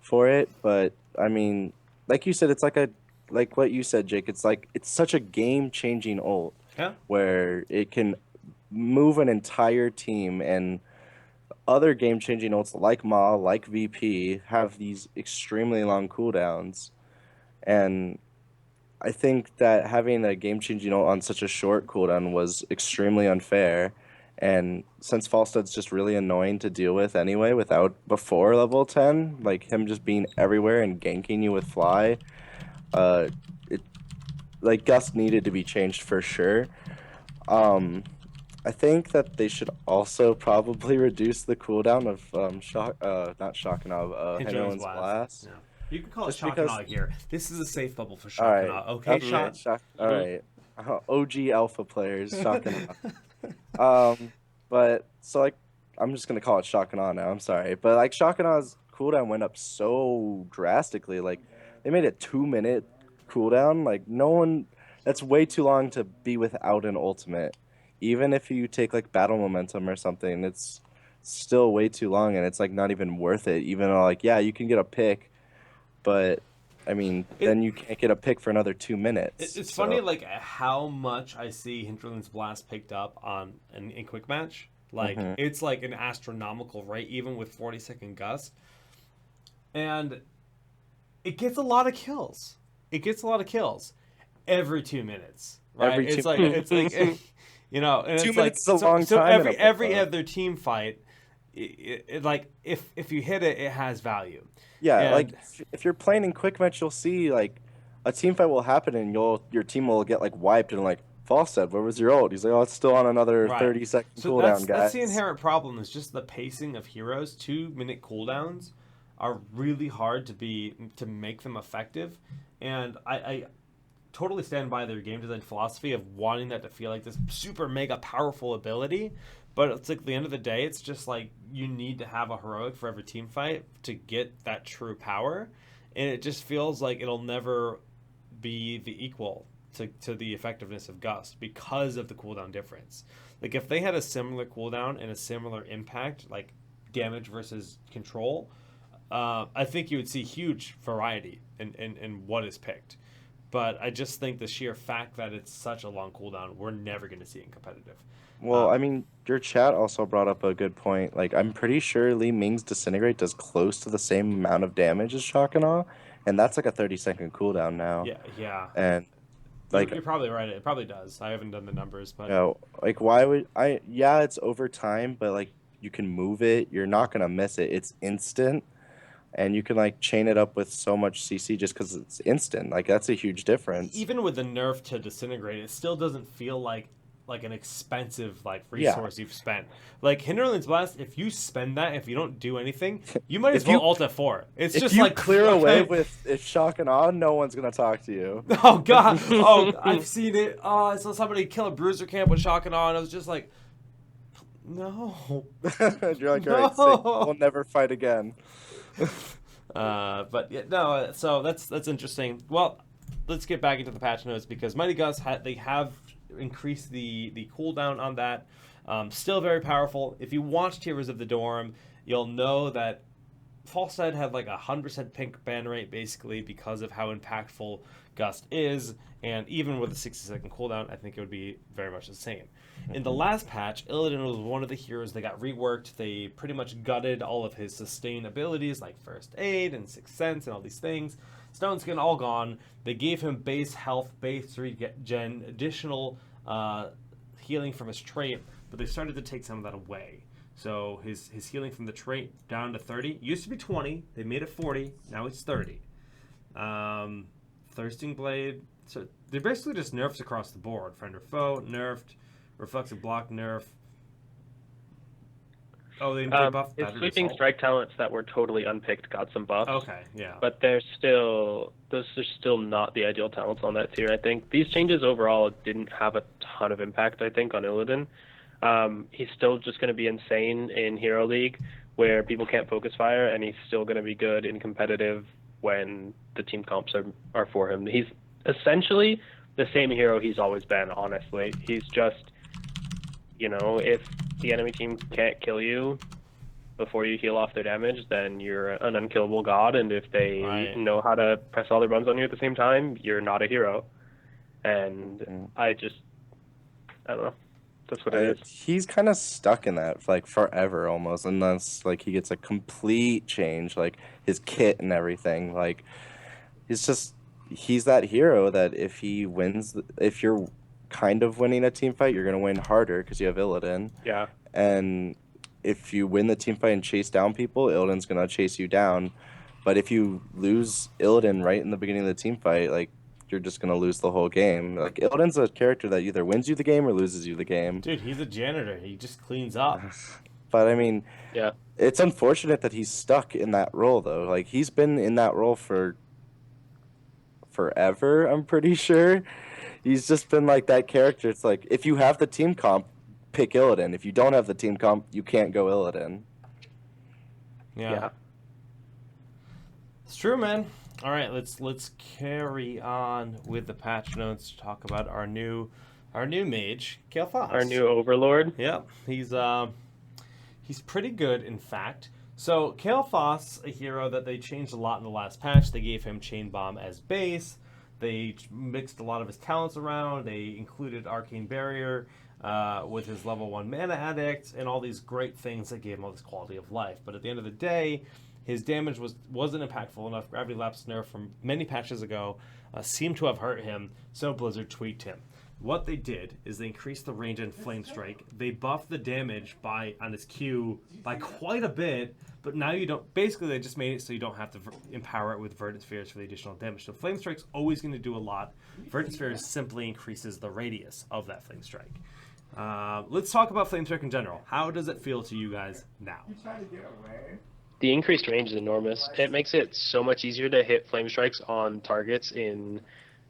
C: for it. But I mean, like you said, it's like what you said, Jake. It's like it's such a game-changing ult.
A: Yeah.
C: Where it can move an entire team, and other game-changing ults like Ma, like VP, have these extremely long cooldowns. And I think that having a game-changing ult on such a short cooldown was extremely unfair. And since Falstead's just really annoying to deal with anyway, without before level 10, like him just being everywhere and ganking you with Fly, uh, it like Gust needed to be changed for sure. Um, I think that they should also probably reduce the cooldown of not Shock and Awe,
A: Hinterland's
C: Hinterland's
A: Blast.
C: Blast.
A: Yeah. You can call it
C: Just
A: Shock and
C: because.
A: Awe here. This is a safe bubble for
C: All
A: Shock and
C: right,
A: Awe. Okay,
C: okay,
A: Shot?
C: Shock. All
B: Mhm.
C: right, OG Alpha players, Shock and Awe. But so like, I'm just gonna call it Shock and Awe now. I'm sorry, but like Shock and Awe's cooldown went up so drastically. Like, they made a 2-minute cooldown. Like, no one. That's way too long to be without an ultimate. Even if you take like battle momentum or something, it's still way too long, and it's like not even worth it. Even though like, yeah, you can get a pick, but I mean,
A: It-
C: then you can't get a pick for another 2 minutes.
A: It's
C: So,
A: funny, like how much I see Hinterland's Blast picked up on in quick match. Like
C: Mhm.
A: it's like an astronomical rate, even with 40-second gust, and it gets a lot of kills. It gets a lot of kills every 2 minutes, right?
C: Every
A: It's
C: 2
A: like
C: minutes.
A: it's like you know, and
C: 2
A: it's
C: minutes
A: like
C: is a long
A: so
C: time in a
A: every
C: book, though.
A: other team fight, like if you hit it, it has value.
C: Yeah, like
A: And
C: if you're playing in quick match, you'll see like a team fight will happen, and your team will get like wiped, and like Falstead, where was your ult? He's like, oh, it's still on another
A: right.
C: 30-second
A: So
C: cooldown,
A: that's the
C: guys.
A: inherent problem is just the pacing of heroes. 2-minute cooldowns are really hard to make them effective, and I totally stand by their game design philosophy of wanting that to feel like this super mega powerful ability. But it's like at the end of the day, it's just like you need to have a heroic for every team fight to get that true power, and it just feels like it'll never be the equal to the effectiveness of Gust because of the cooldown difference. Like if they had a similar cooldown and a similar impact, like damage versus control, I think you would see huge variety in what is picked. But I just think the sheer fact that it's such a long cooldown, we're never going to see it in competitive.
C: Well, I mean, your chat also brought up a good point. Like, I'm pretty sure Li Ming's Disintegrate does close to the same amount of damage as Shock and Awe, and that's like a 30-second cooldown now.
A: Yeah, yeah.
C: And like,
A: You're probably right. It probably does. I haven't done the numbers, but
C: you know, like why would I? Yeah, it's over time, but like you can move it. You're not gonna miss it. It's instant, and you can like chain it up with so much CC just because it's instant. Like that's a huge difference.
A: even with the nerf to disintegrate, it still doesn't feel like an expensive like
C: Yeah.
A: resource you've spent. Like Hinterland's Blast, if you spend that, if you don't do anything, you might as
C: If
A: well
C: you-
A: ult at 4. It's
C: If
A: just
C: you
A: like
C: clear away
A: okay.
C: with Shock and Awe, no one's gonna talk to you.
A: Oh god! Oh, I've seen it. Oh, I saw somebody kill a bruiser camp with Shock and Awe, and I was just like, no.
C: You're like, all right,
A: No.
C: we'll never fight again.
A: But yeah, no. So that's interesting. Well, let's get back into the patch notes because Mighty Gus they have increased the cooldown on that. Still very powerful. If you watched Heroes of the Dorm, you'll know that Falstead had like 100% pink ban rate basically because of how impactful Gust is, and even with a 60-second cooldown, I think it would be very much the same. In the last patch, Illidan was one of the heroes that got reworked. They pretty much gutted all of his sustain abilities like First Aid and Sixth Sense and all these things. Stone Skin all gone. They gave him base health, base regen, additional healing from his trait, but they started to take some of that away. So his healing from the trait down to 30. It used to be 20. They made it 40. Now it's 30. Thirsting Blade. So they're basically just nerfs across the board. Friend or foe, nerfed. Reflexive block, nerf. Oh, they buffed
B: His
A: Battered
B: sweeping
A: Assault.
B: strike talents that were totally unpicked got some buffs.
A: Okay, yeah.
B: But those are still not the ideal talents on that tier, I think. These changes overall didn't have a ton of impact, I think, on Illidan. He's still just going to be insane in Hero League, where people can't focus fire, and he's still going to be good in competitive when the team comps are for him. He's essentially the same hero he's always been, honestly. He's just, if the enemy team can't kill you before you heal off their damage, then you're an unkillable god, and if they
A: Right.
B: know how to press all their buttons on you at the same time, you're not a hero. And I don't know. That's what it is.
C: He's kind of stuck in that like forever almost, unless like he gets a complete change, like his kit and everything. Like he's just he's that hero that if he wins, if you're kind of winning a team fight, you're gonna win harder because you have Illidan,
B: Yeah.
C: and if you win the team fight and chase down people, Illidan's gonna chase you down. But if you lose Illidan right in the beginning of the team fight, like you're just gonna lose the whole game. Like Illidan's a character that either wins you the game or loses you the game.
A: Dude, he's a janitor. He just cleans up.
C: But I mean,
B: Yeah.
C: it's unfortunate that he's stuck in that role though. Like he's been in that role for forever, I'm pretty sure. He's just been like that character. It's like if you have the team comp, pick Illidan. If you don't have the team comp, you can't go Illidan.
A: Yeah. It's true, man. All right, let's carry on with the patch notes to talk about our new mage, Kale Foss.
B: Our new overlord.
A: Yep, he's pretty good, in fact. So Kale Foss, a hero that they changed a lot in the last patch. They gave him Chain Bomb as base. They mixed a lot of his talents around. They included Arcane Barrier with his level 1 Mana Addict and all these great things that gave him all this quality of life. But at the end of the day, his damage wasn't impactful enough. Gravity Lapse nerf from many patches ago seemed to have hurt him, so Blizzard tweaked him. What they did is they increased the range in Flame Strike. They buffed the damage on his Q by quite a bit, but now you don't. Basically, they just made it so you don't have to empower it with Verdant Spheres for the additional damage. So Flame Strike's always going to do a lot. Verdant Spheres simply increases the radius of that Flame Strike. Let's talk about Flame Strike in general. How does it feel to you guys now?
B: The increased range is enormous. It makes it so much easier to hit flame strikes on targets in,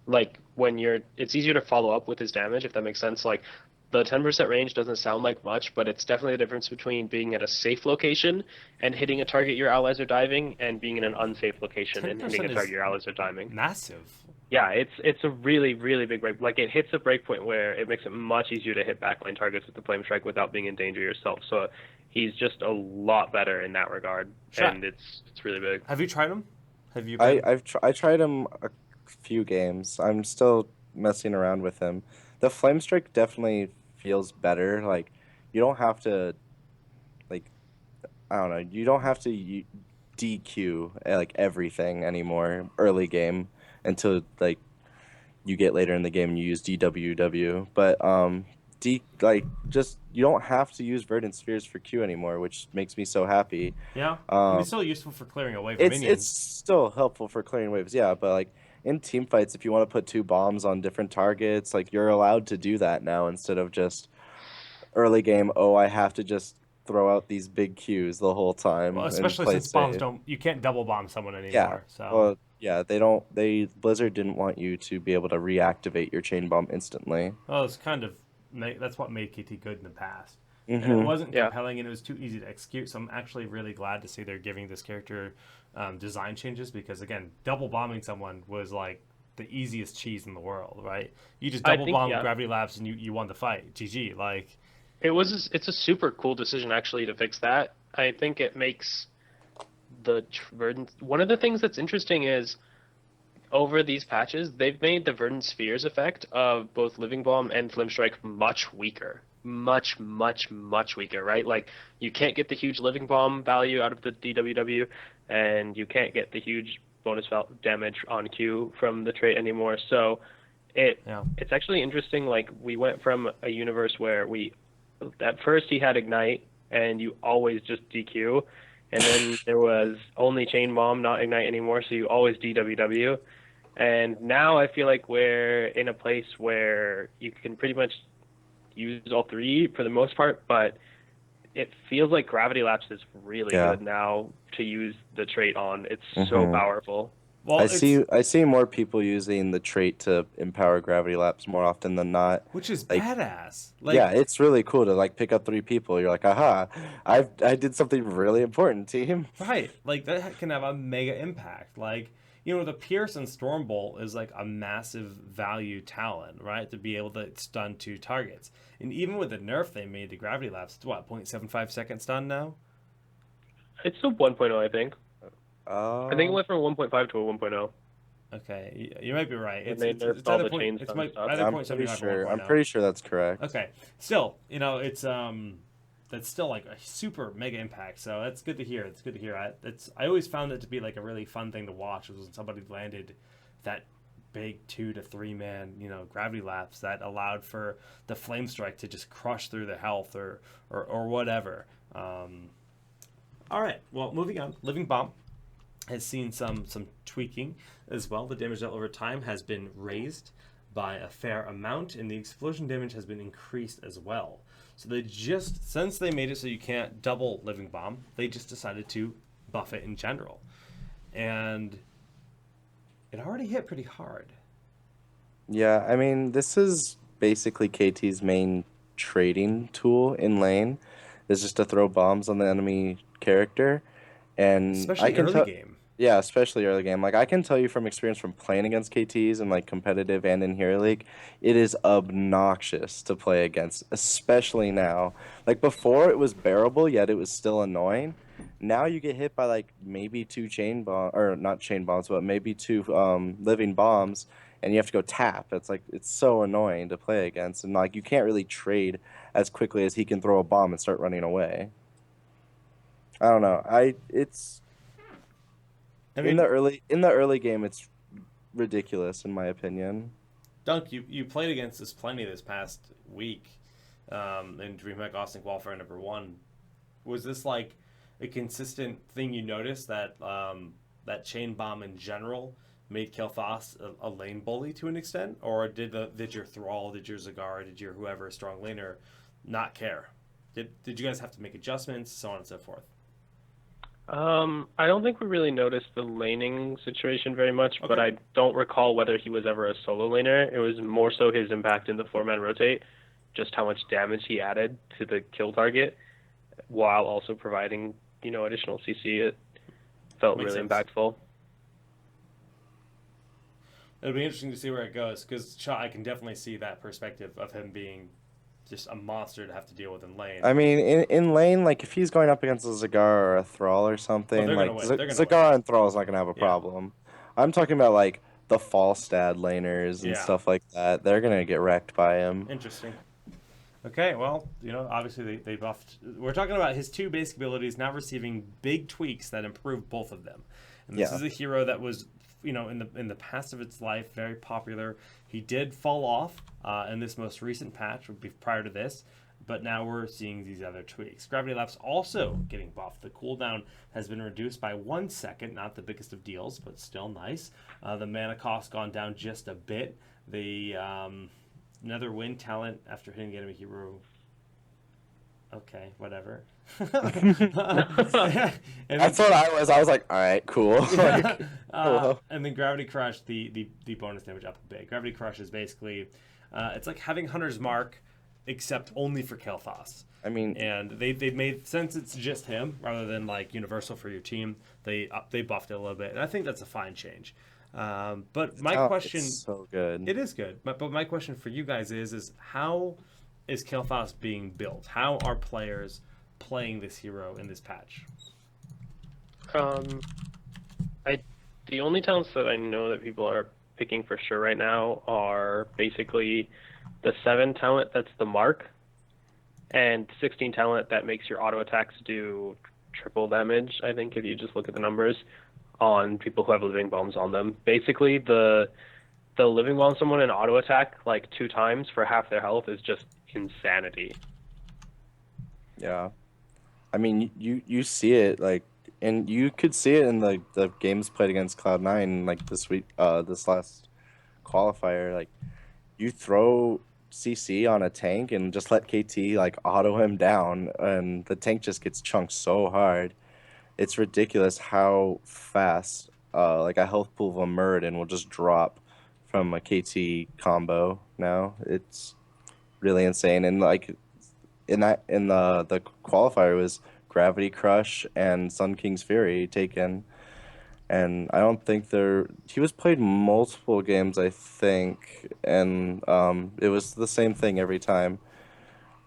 B: like, it's easier to follow up with his damage, if that makes sense. Like, the 10% range doesn't sound like much, but it's definitely the difference between being at a safe location and hitting a target your allies are diving and being in an unsafe location and hitting a target your allies are diving.
A: Massive.
B: Yeah, it's a really, really big break. Like, it hits a breakpoint where it makes it much easier to hit backline targets with the flame strike without being in danger yourself. So he's just a lot better in that regard, and it's really big.
A: Have you tried him? Have you?
C: I tried him a few games. I'm still messing around with him. The flame strike definitely feels better. Like you don't have to, like, I don't know. You don't have to DQ like everything anymore early game until like you get later in the game and you use DWW. But just you don't have to use Verdant Spheres for Q anymore, which makes me so happy.
A: Yeah, it's still useful for clearing away from minions.
C: It's still helpful for clearing waves, yeah. But like in team fights, if you want to put 2 bombs on different targets, like you're allowed to do that now instead of just early game. Oh, I have to just throw out these big Qs the whole time.
A: Well, especially since bombs you can't double bomb someone anymore.
C: Yeah.
A: So.
C: Well, yeah, Blizzard didn't want you to be able to reactivate your chain bomb instantly.
A: Well, it's kind of that's what made KT good in the past.
C: Mm-hmm.
A: And it wasn't compelling and it was too easy to execute. So I'm actually really glad to see they're giving this character design changes because again, double bombing someone was like the easiest cheese in the world, right? You just double bomb Gravity Labs and you won the fight. GG. Like
B: it's a super cool decision actually to fix that. I think it makes the verdant. One of the things that's interesting is over these patches, they've made the Verdant Spheres effect of both Living Bomb and Flame Strike much weaker. Much, much, much weaker, right? Like, you can't get the huge Living Bomb value out of the DWW, and you can't get the huge bonus damage on Q from the trait anymore. So, it's actually interesting. Like, we went from a universe where at first he had Ignite, and you always just DQ, and then there was only Chain Bomb, not Ignite anymore, so you always DWW. And now I feel like we're in a place where you can pretty much use all 3 for the most part, but it feels like Gravity Lapse is really good now to use the trait on. It's so powerful.
C: Well, I see more people using the trait to empower Gravity Lapse more often than not,
A: which is
C: like,
A: badass.
C: Like, yeah, it's really cool to like pick up 3 people. You're like, aha, I did something really important, team.
A: Right, like that can have a mega impact. Like, you know, the Pierce and Stormbolt is like a massive value talent, right? To be able to stun 2 targets. And even with the nerf they made to Gravity Lapse, it's what, 0.75 second stun now?
B: It's a 1.0, I think. I think it went from 1.5 to a 1.0.
A: Okay, you might be right.
B: when
A: It's
B: they
A: it's,
B: nerfed
A: it's
B: all
A: either
B: the
A: point.
B: chain
A: It's
B: stun
A: my
B: stuff.
A: either
C: I'm
A: point
C: pretty
A: 75
C: sure.
A: or
C: I'm
A: 1.0.
C: pretty sure that's correct.
A: Okay, still, it's that's still like a super mega impact. So that's good to hear. It's good to hear. I always found it to be like a really fun thing to watch was when somebody landed that big 2 to 3 man gravity lapse that allowed for the flame strike to just crush through the health or whatever. All right, well, moving on. Living Bomb has seen some tweaking as well. The damage dealt over time has been raised by a fair amount, and the explosion damage has been increased as well. So they just, since they made it so you can't double Living Bomb, they just decided to buff it in general. And it already hit pretty hard.
C: Yeah, I mean, this is basically KT's main trading tool in lane, is just to throw bombs on the enemy character. And I
A: Especially
C: can
A: early
C: tell,
A: game.
C: yeah, especially early game. Like I can tell you from experience from playing against KTs and like competitive and in Hero League, it is obnoxious to play against, especially now. Like before, it was bearable, yet it was still annoying. Now you get hit by like maybe two chain bomb or not chain bombs, but maybe two living bombs, and you have to go tap. It's like it's so annoying to play against, and like you can't really trade as quickly as he can throw a bomb and start running away. I don't know. I it's
A: I
C: in
A: mean,
C: the early game, it's ridiculous in my opinion.
A: Dunk, you played against us plenty this past week in DreamHack Austin Qualifier #1. Was this like a consistent thing you noticed that that chain bomb in general made Kel'Thas a lane bully to an extent, or did your Thrall, did your Zagara, did your whoever strong laner not care? Did you guys have to make adjustments, so on and so forth?
B: I don't think we really noticed the laning situation very much, but
A: Okay,
B: I don't recall whether he was ever a solo laner. It was more so his impact in the four-man rotate, just how much damage he added to the kill target, while also providing, additional CC. It felt
A: makes
B: really
A: sense.
B: impactful.
A: It'll be interesting to see where it goes because I can definitely see that perspective of him being just a monster to have to deal with in lane.
C: I mean, in lane, like if he's going up against a Zagara or a Thrall or
A: Oh,
C: something,
A: they're gonna
C: like
A: win. They're gonna win.
C: Zagara and Thrall is not gonna have a
A: Yeah,
C: problem. I'm talking about like the Falstad laners and
A: yeah.
C: stuff like that. They're gonna get wrecked by him.
A: Interesting. Okay, well, obviously they buffed. We're talking about his two basic abilities now receiving big tweaks that improve both of them. And this
C: Yeah.
A: is a hero that was, in the past of its life, very popular. He did fall off in this most recent patch, would be prior to this, but now we're seeing these other tweaks. Gravity Lapse also getting buffed. The cooldown has been reduced by 1 second, not the biggest of deals, but still nice. The mana cost gone down just a bit. The another win talent after hitting the enemy hero. Okay, whatever. And then,
C: That's what I was. I was like, all right, cool.
A: yeah,
C: Like, hello.
A: and then Gravity Crush, the bonus damage up a bit. Gravity Crush is basically, it's like having Hunter's Mark, except only for Kel'Thas.
C: I mean,
A: And they made, since it's just him rather than like universal for your team, they buffed it a little bit, and I think that's a fine change. But my question,
C: it's so good.
A: it is good, but my question for you guys is how is Kel'Thas being built? How are players playing this hero in this patch?
B: Um, I the only talents that I know that people are picking for sure right now are basically the 7 talent that's the mark, and 16 talent that makes your auto attacks do triple damage. I think if you just look at the numbers on people who have living bombs on them, basically the living bomb someone in auto attack like 2 times for half their health is just insanity.
C: Yeah. I mean, you see it like, and you could see it in the games played against Cloud9 like this week, this last qualifier. Like, you throw CC on a tank and just let KT like auto him down, and the tank just gets chunked so hard. It's ridiculous how fast like a health pool of a Muradin will just drop from a KT combo now. It's really insane. And like in the qualifier was Gravity Crush and Sun King's Fury taken. And I don't think he was played multiple games, I think, and it was the same thing every time.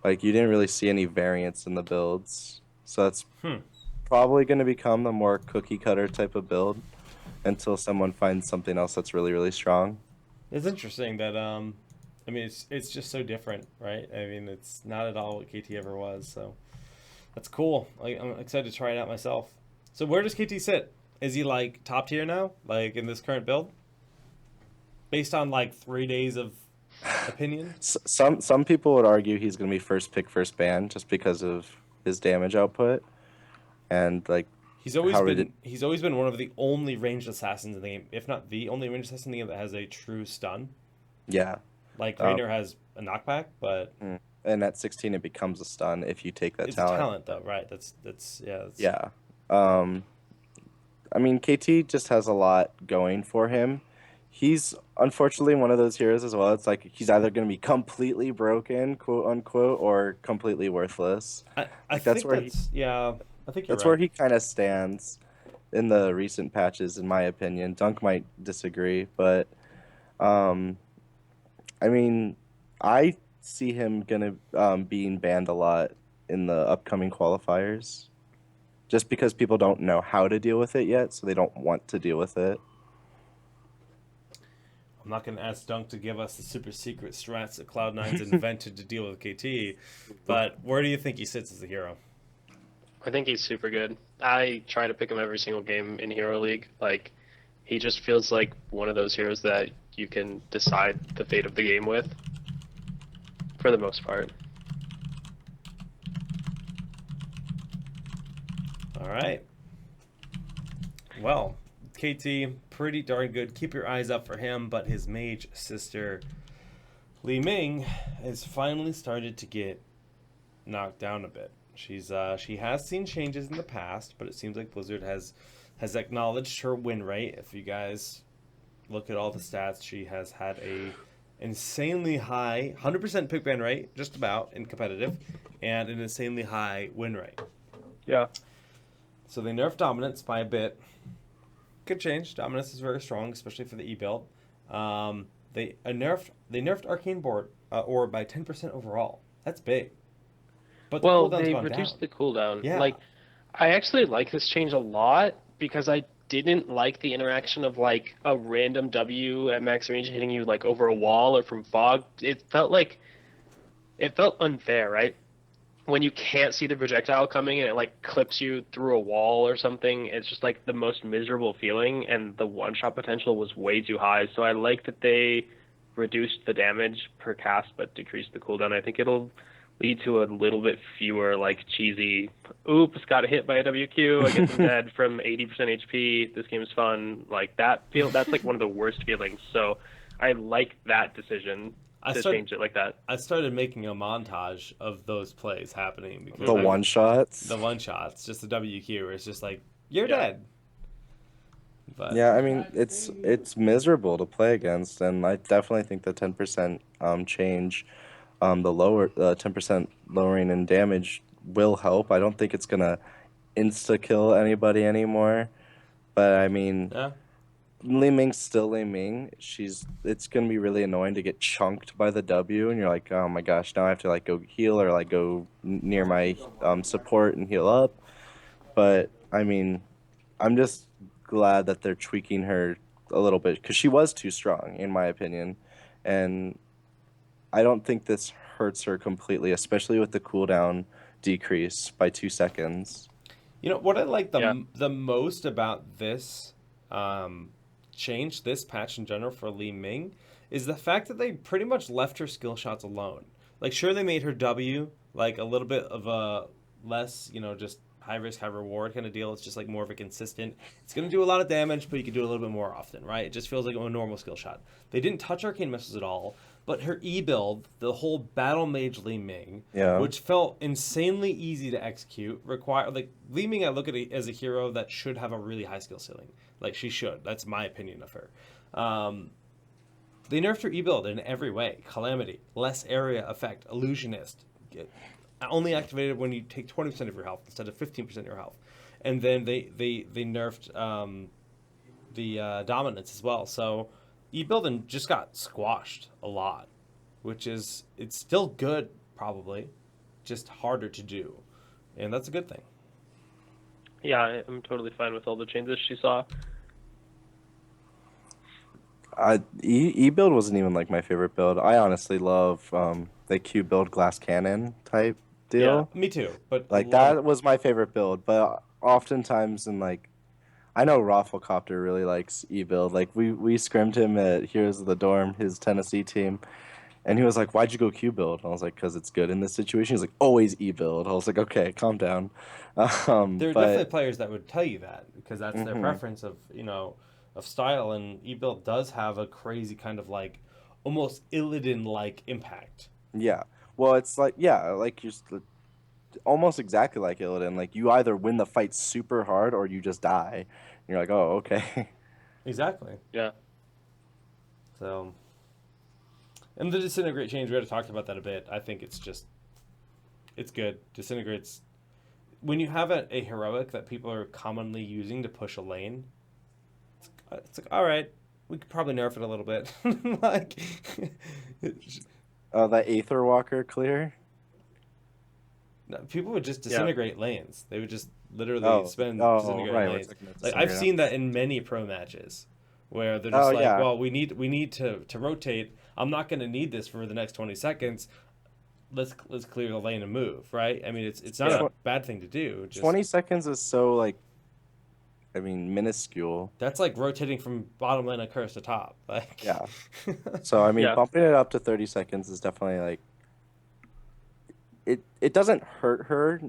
C: Like you didn't really see any variance in the builds. So that's
A: Hmm.
C: probably going to become the more cookie cutter type of build. until someone finds something else that's really, really strong.
A: It's interesting that I mean it's just so different, right? I mean it's not at all what KT ever was, so that's cool. I'm excited to try it out myself. So where does KT sit? Is he like top tier now, like in this current build, based on like 3 days of opinion?
C: Some people would argue he's going to be first pick, first ban, just because of his damage output and like how did
A: He's always been one of the only ranged assassins in the game, if not the only ranged assassin in the game that has a true stun.
C: yeah.
A: Like
C: Um,
A: Raynor has a knockback, but
C: and at 16 it becomes a stun if you take that
A: it's a
C: talent.
A: talent though, right? That's yeah.
C: Yeah. Um, I mean, KT just has a lot going for him. He's unfortunately one of those heroes as well. It's like he's either going to be completely broken, quote unquote, or completely worthless.
A: I
C: Like that's
A: think
C: where he
A: that's yeah. I think you're
C: that's where
A: right.
C: he kind of stands in the recent patches, in my opinion. Dunk might disagree, but um, I mean, I see him gonna being banned a lot in the upcoming qualifiers, just because people don't know how to deal with it yet, so they don't want to deal with it.
A: I'm not going to ask Dunk to give us the super secret strats that Cloud9's invented to deal with KT, but where do you think he sits as a hero?
B: I think he's super good. I try to pick him every single game in Hero League. Like, he just feels like one of those heroes that you can decide the fate of the game with, for the most part.
A: All right. Well, KT, pretty darn good. Keep your eyes up for him, but his mage sister, Li Ming, has finally started to get knocked down a bit. She has seen changes in the past, but it seems like Blizzard has acknowledged her win rate. If you guys look at all the stats, she has had a insanely high 100% pick ban rate, just about in competitive, and an insanely high win rate.
B: Yeah.
A: So they nerfed dominance by a bit. Good change. Dominance is very strong, especially for the E build. They nerfed arcane board or by 10% overall. That's big. But the
B: Well,
A: cooldown's
B: they
A: gone down.
B: reduced the cooldown.
A: Yeah.
B: Like, I actually like this change a lot because I didn't like the interaction of like a random W at max range hitting you like over a wall or from fog. It felt unfair, right? When you can't see the projectile coming and it like clips you through a wall or something, it's just like the most miserable feeling, and the one shot potential was way too high. So I like that they reduced the damage per cast but decreased the cooldown. I think it'll lead to a little bit fewer like cheesy oops, got hit by a WQ, I guess I'm dead from 80% HP, this game is fun, like that's like one of the worst feelings. So I like that decision to change it like that.
A: I started making a montage of those plays happening because
C: The one shots.
A: the one shots, just the WQ, where it's just like you're
B: Yeah.
A: dead. But
C: Yeah, I mean it's miserable to play against, and I definitely think the 10% change, the lower 10% lowering in damage will help. I don't think it's gonna insta kill anybody anymore, but I mean
A: yeah,
C: Li Ming's still Li Ming. It's gonna be really annoying to get chunked by the W, and you're like, oh my gosh, now I have to like go heal or like go near my support and heal up. But I mean, I'm just glad that they're tweaking her a little bit because she was too strong, in my opinion, and I don't think this hurts her completely, especially with the cooldown decrease by 2 seconds.
A: you know what I like
B: Yeah.
A: the most about this change, this patch in general for Li Ming, is the fact that they pretty much left her skill shots alone. Like, sure, they made her W like a little bit of a less, just high risk, high reward kind of deal. It's just like more of a consistent. It's going to do a lot of damage, but you can do it a little bit more often, right? It just feels like a normal skill shot. They didn't touch arcane missiles at all, but her E build, the whole battle mage Li Ming,
C: Yeah.
A: which felt insanely easy to execute, like Li Ming. I look at it as a hero that should have a really high skill ceiling. Like she should. That's my opinion of her. They nerfed her E build in every way. Calamity, less area effect, illusionist, only activated when you take 20% of your health instead of 15% of your health, and then they nerfed the dominance as well. So E building just got squashed a lot, which is it's still good probably, just harder to do, and that's a good thing.
B: Yeah, I'm totally fine with all the changes she saw.
C: build wasn't even like my favorite build. I honestly love the Q build glass cannon type
B: Yeah.
C: deal.
A: Me too, but a
C: Like
A: lot of
C: that was my favorite build, but oftentimes in like I know Rafflecopter really likes E build. Like we scrimmed him at Heroes of the Dorm, his Tennessee team, and he was like, "Why'd you go Q build?" I was like, "Cause it's good in this situation." He's like, "Always E build." I was like, "Okay, calm down."
A: there are
C: But
A: definitely players that would tell you that because that's their
C: mhm,
A: preference of of style, and e-build does have a crazy kind of like almost Illidan like impact.
C: yeah. Well, it's like yeah, like almost exactly like Illidan. Like you either win the fight super hard or you just die. And you're like, "Oh, okay."
A: Exactly.
B: Yeah.
A: So, and the disintegrate change, we already talked about that a bit. I think it's good. Disintegrates when you have a heroic that people are commonly using to push a lane. It's like all right, we could probably nerf it a little bit. Like,
C: That Aether Walker clear.
A: no, people would just
B: Yeah.
A: disintegrate lanes. They would just literally
C: Oh,
A: spend
C: oh,
A: disintegrating
C: right. We're
A: lanes.
C: talking about
A: Like I've
C: disintegrate.
A: seen that in many pro matches, where they're
C: Oh
A: just like,
C: yeah,
A: "Well, we need to rotate. I'm not going to need this for the next 20 seconds. Let's clear the lane and move." Right? I mean, it's not
B: Yeah.
A: a bad thing to do. Just
C: 20 seconds is so like I mean minuscule.
A: that's like rotating from bottom lane of curse to top. Like,
C: Yeah. So I mean
B: Yeah.
C: bumping it up to 30 seconds is definitely like it doesn't hurt her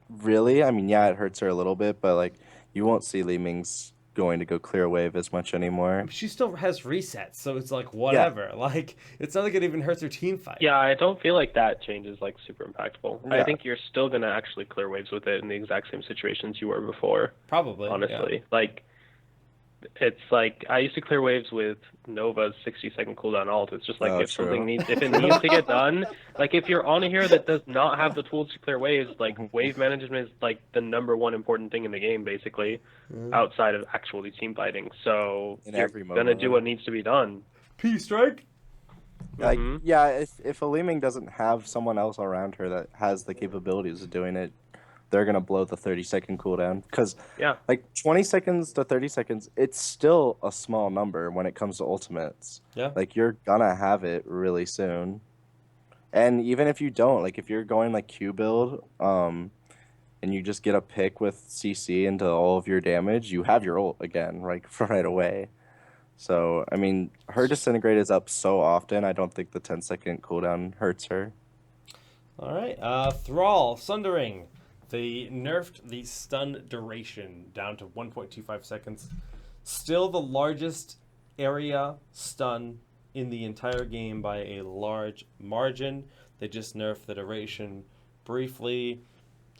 C: really. I mean, yeah, it hurts her a little bit, but like you won't see Li Ming's going to go clear wave as much anymore.
A: she still has resets, so it's like
C: Yeah.
A: whatever. Like, it's not like it even hurts her team fight.
B: Yeah, I don't feel like that change is like super impactful. I
C: Yeah.
B: think you're still gonna actually clear waves with it in the exact same situations you were before,
A: Probably. Yeah.
B: honestly. Like it's like I used to clear waves with Nova's 60-second cooldown ult. It's just like
C: Oh,
B: if something
C: true.
B: needs if it needs to get done, like if you're on a hero that does not have the tools to clear waves, like wave management is like the number one important thing in the game basically, outside of actually team fighting. So
C: In
B: you're
C: every
B: gonna
C: moment
B: do
C: of
B: what
C: it.
B: needs to be done.
A: P strike.
C: Like,
B: Mhm.
C: yeah, if a Li Ming doesn't have someone else around her that has the capabilities of doing it, they're gonna blow the 30-second cooldown. Because
B: Yeah.
C: like 20 seconds to 30 seconds, it's still a small number when it comes to ultimates.
A: Yeah.
C: Like you're gonna have it really soon. And even if you don't, like if you're going like Q build, and you just get a pick with CC into all of your damage, you have your ult again, like right away. So I mean, her disintegrate is up so often. I don't think the 10-second cooldown hurts her.
A: All right. Thrall, Sundering. They nerfed the stun duration down to 1.25 seconds. Still the largest area stun in the entire game by a large margin. They just nerfed the duration briefly.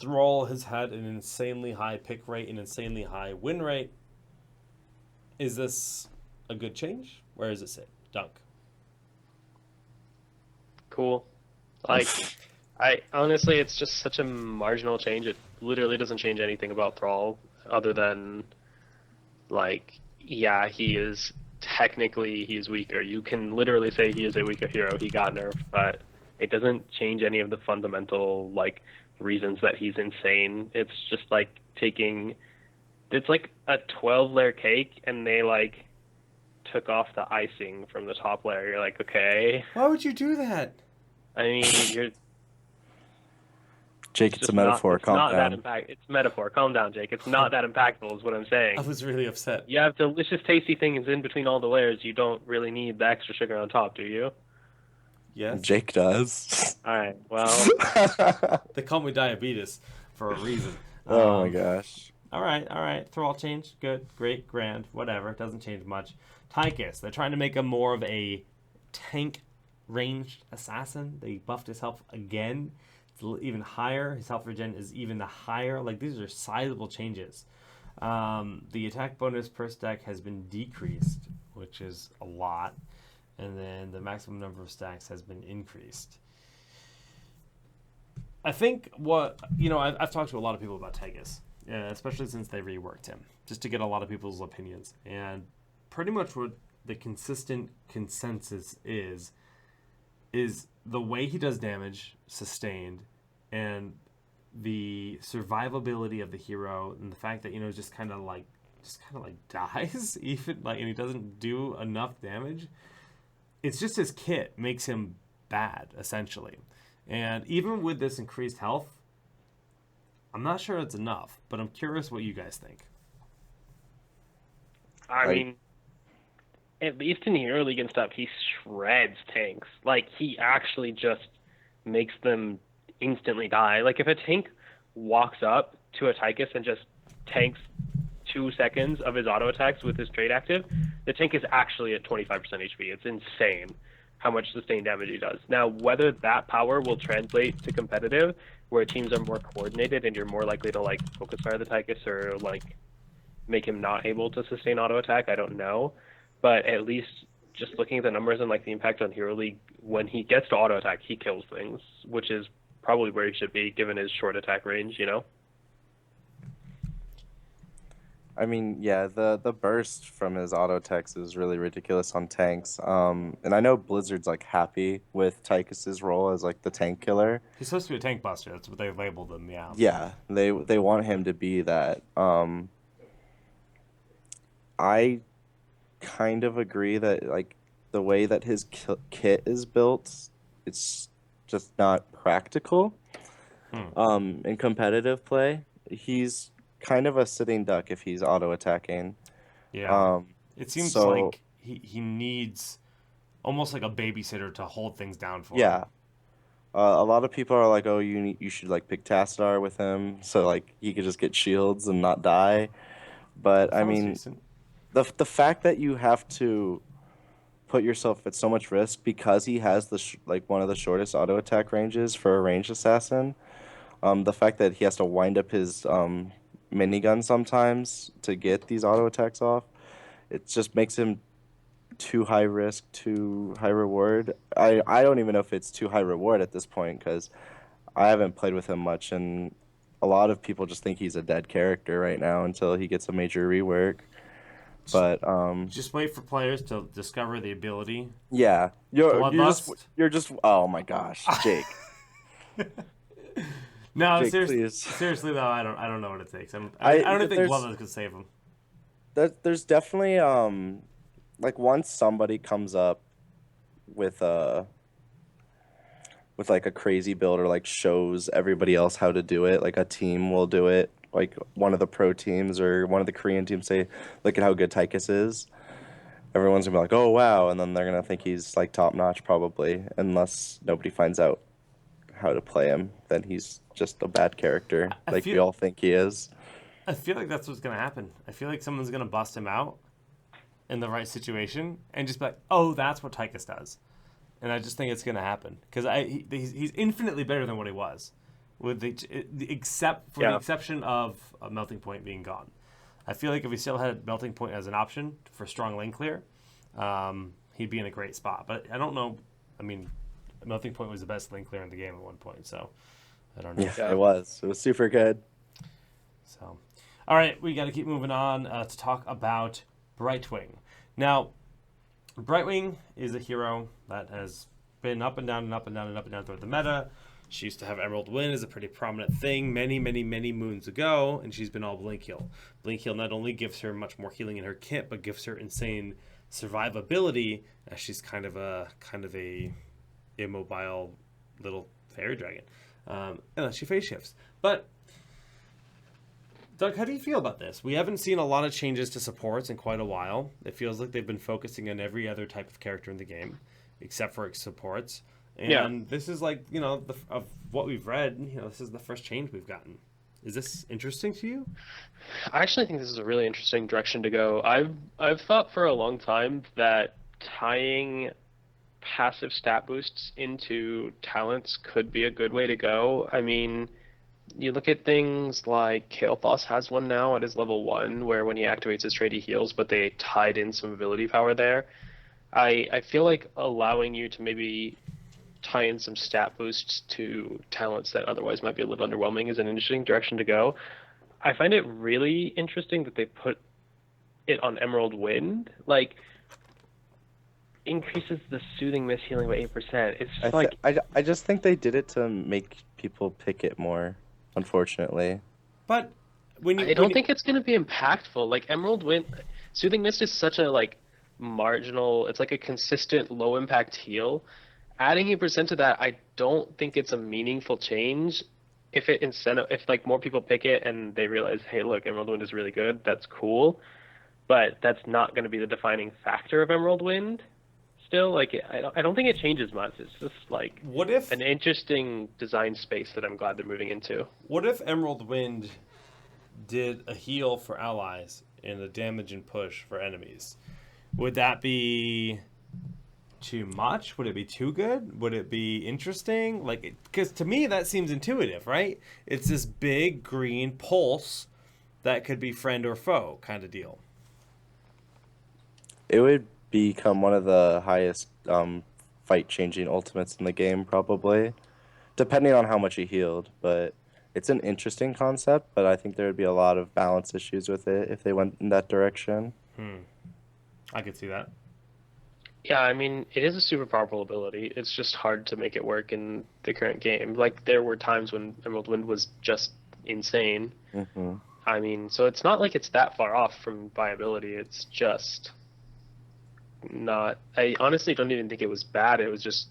A: Thrall has had an insanely high pick rate, an insanely high win rate. Is this a good change? Where does it sit? Dunk.
B: Cool. Like I honestly, it's just such a marginal change. It literally doesn't change anything about Thrall, other than like, yeah, he's weaker. You can literally say he is a weaker hero. He got nerfed, but it doesn't change any of the fundamental like reasons that he's insane. It's just like it's like a 12-layer cake, and they like took off the icing from the top layer. You're like, okay.
A: Why would you do that?
B: I mean, you're
C: Jake,
B: It's
C: it's a
B: just not.
C: metaphor.
B: It's
C: Calm
B: not that
C: down.
B: impact. It's metaphor. Calm down, Jake. It's not that impactful, is what I'm
A: I
B: saying.
A: was really upset.
B: You have delicious, tasty things in between all the layers. You don't really need the extra sugar on top, do you?
A: Yes.
C: Jake does.
B: All right. Well,
A: They call me diabetes for a reason.
C: Oh my gosh.
A: All right. Thrall change. Good, great, grand, whatever. It doesn't change much. Tychus. They're trying to make him more of a tank ranged assassin. They buffed his health again. It's even higher. His health regen is even higher. Like, these are sizable changes. The attack bonus per stack has been decreased, which is a lot. And then the maximum number of stacks has been increased. I think I've talked to a lot of people about Tychus, especially since they reworked him, just to get a lot of people's opinions. And pretty much what the consistent consensus is the way he does damage sustained, and the survivability of the hero, and the fact that just kind of like just kind of like dies, even like, and he doesn't do enough damage. It's just his kit makes him bad, essentially. And even with this increased health, I'm not sure it's enough, but I'm curious what you guys think.
D: I
C: Like-
D: mean, at least in Hero League and stuff, he shreds tanks. Like, he actually just makes them instantly die. Like, if a tank walks up to a Tychus and just tanks 2 seconds of his auto attacks with his trade active, the tank is actually at 25% HP. It's insane how much sustained damage he does. Now, whether that power will translate to competitive, where teams are more coordinated and you're more likely to like focus fire the Tychus or like make him not able to sustain auto attack, I don't know. But at least just looking at the numbers and like the impact on Hero League, when he gets to auto attack, he kills things, which is probably where he should be given his short attack range, you know?
C: I mean, yeah, the burst from his auto attacks is really ridiculous on tanks. And I know Blizzard's like happy with Tychus's role as like the tank killer.
A: He's supposed to be a tank buster. That's what they labeled him. Yeah.
C: Yeah, they want him to be that. I kind of agree that like the way that his kit is built, it's just not practical. In competitive play, he's kind of a sitting duck if he's auto attacking.
A: Yeah. It seems
C: so-
A: like he needs almost like a babysitter to hold things down for
C: Yeah.
A: him.
C: A lot of people are like, oh, you should like pick Tassadar with him, so like he could just get shields and not die. But I
A: Sounds
C: mean,
A: decent.
C: the fact that you have to put yourself at so much risk because he has the like one of the shortest auto attack ranges for a ranged assassin. The fact that he has to wind up his minigun sometimes to get these auto attacks off, it just makes him too high risk, too high reward. I don't even know if it's too high reward at this point because I haven't played with him much, and a lot of people just think he's a dead character right now until he gets a major rework. But
A: Just wait for players to discover the ability.
C: yeah,
A: Bloodlust?
C: you're just oh my gosh, Jake.
A: No,
C: Jake,
A: seriously,
C: please.
A: seriously though, I don't know what it takes. I
C: I-
A: don't even think
C: there's-
A: Bloodlust could save him.
C: There's definitely like once somebody comes up with like a crazy build or like shows everybody else how to do it, like a team will do it, like one of the pro teams or one of the Korean teams say, look at how good Tychus is. Everyone's gonna be like, oh wow, and then they're gonna think he's like top notch probably, unless nobody finds out how to play him, then he's just a bad character,
A: I
C: like we
A: feel-
C: all think he is.
A: I feel like that's what's gonna happen. I feel like someone's gonna bust him out in the right situation and just be like, "Oh, that's what Tychus does," and I just think it's gonna happen because he's infinitely better than what he was, with the except for the
D: Yeah.
A: exception of a Melting Point being gone. I feel like if he still had Melting Point as an option for strong lane clear, he'd be in a great spot. But I don't know. I mean, Melting Point was the best lane clear in the game at one point, so I don't know.
C: Yeah,
D: Yeah.
C: it was super good.
A: So, all right, we got to keep moving on to talk about Brightwing. Now, Brightwing is a hero that has been up and down and up and down and up and down throughout the meta. She used to have Emerald Wind as a pretty prominent thing many, many, many moons ago, and she's been all Blink Heal. Blink Heal not only gives her much more healing in her kit, but gives her insane survivability, as she's kind of a immobile little fairy dragon. And she phase shifts. But Doug, how do you feel about this? We haven't seen a lot of changes to supports in quite a while. It feels like they've been focusing on every other type of character in the game, except for supports. And
D: Yeah.
A: this is like, of what we've read, this is the first change we've gotten. Is this interesting to you?
D: I actually think this is a really interesting direction to go. I've thought for a long time that tying passive stat boosts into talents could be a good way to go. I mean, you look at things like Kael'thas has one now at his level 1, where when he activates his trait he heals, but they tied in some ability power there. I feel like allowing you to maybe tie in some stat boosts to talents that otherwise might be a little underwhelming is an interesting direction to go. I find it really interesting that they put it on Emerald Wind. Like, increases the soothing mist healing by 8%. It's just like,
C: I just think they did it to make people pick it more, unfortunately.
A: But
B: I don't think it's going to be impactful. Like Emerald Wind, Soothing Mist is such a like marginal. It's like a consistent low impact heal. Adding 8% to that, I don't think it's a meaningful change. If like more people pick it and they realize, hey, look, Emerald Wind is really good, that's cool. But that's not going to be the defining factor of Emerald Wind. Still, like I don't think it changes much. It's just like
A: What if
B: an interesting design space that I'm glad they're moving into.
A: What if Emerald Wind did a heal for allies and a damage and push for enemies? Would that be too much? Would it be too good? Would it be interesting? Like, because to me that seems intuitive, right? It's this big green pulse that could be friend or foe kind of deal.
C: It would become one of the highest fight-changing ultimates in the game, probably, depending on how much he healed. But it's an interesting concept, but I think there would be a lot of balance issues with it if they went in that direction.
A: I could see that.
B: Yeah, I mean, it is a super powerful ability. It's just hard to make it work in the current game. Like, there were times when Emerald Wind was just insane.
C: Mm-hmm.
B: I mean, so it's not like it's that far off from viability. It's just not. I honestly don't even think it was bad. It was just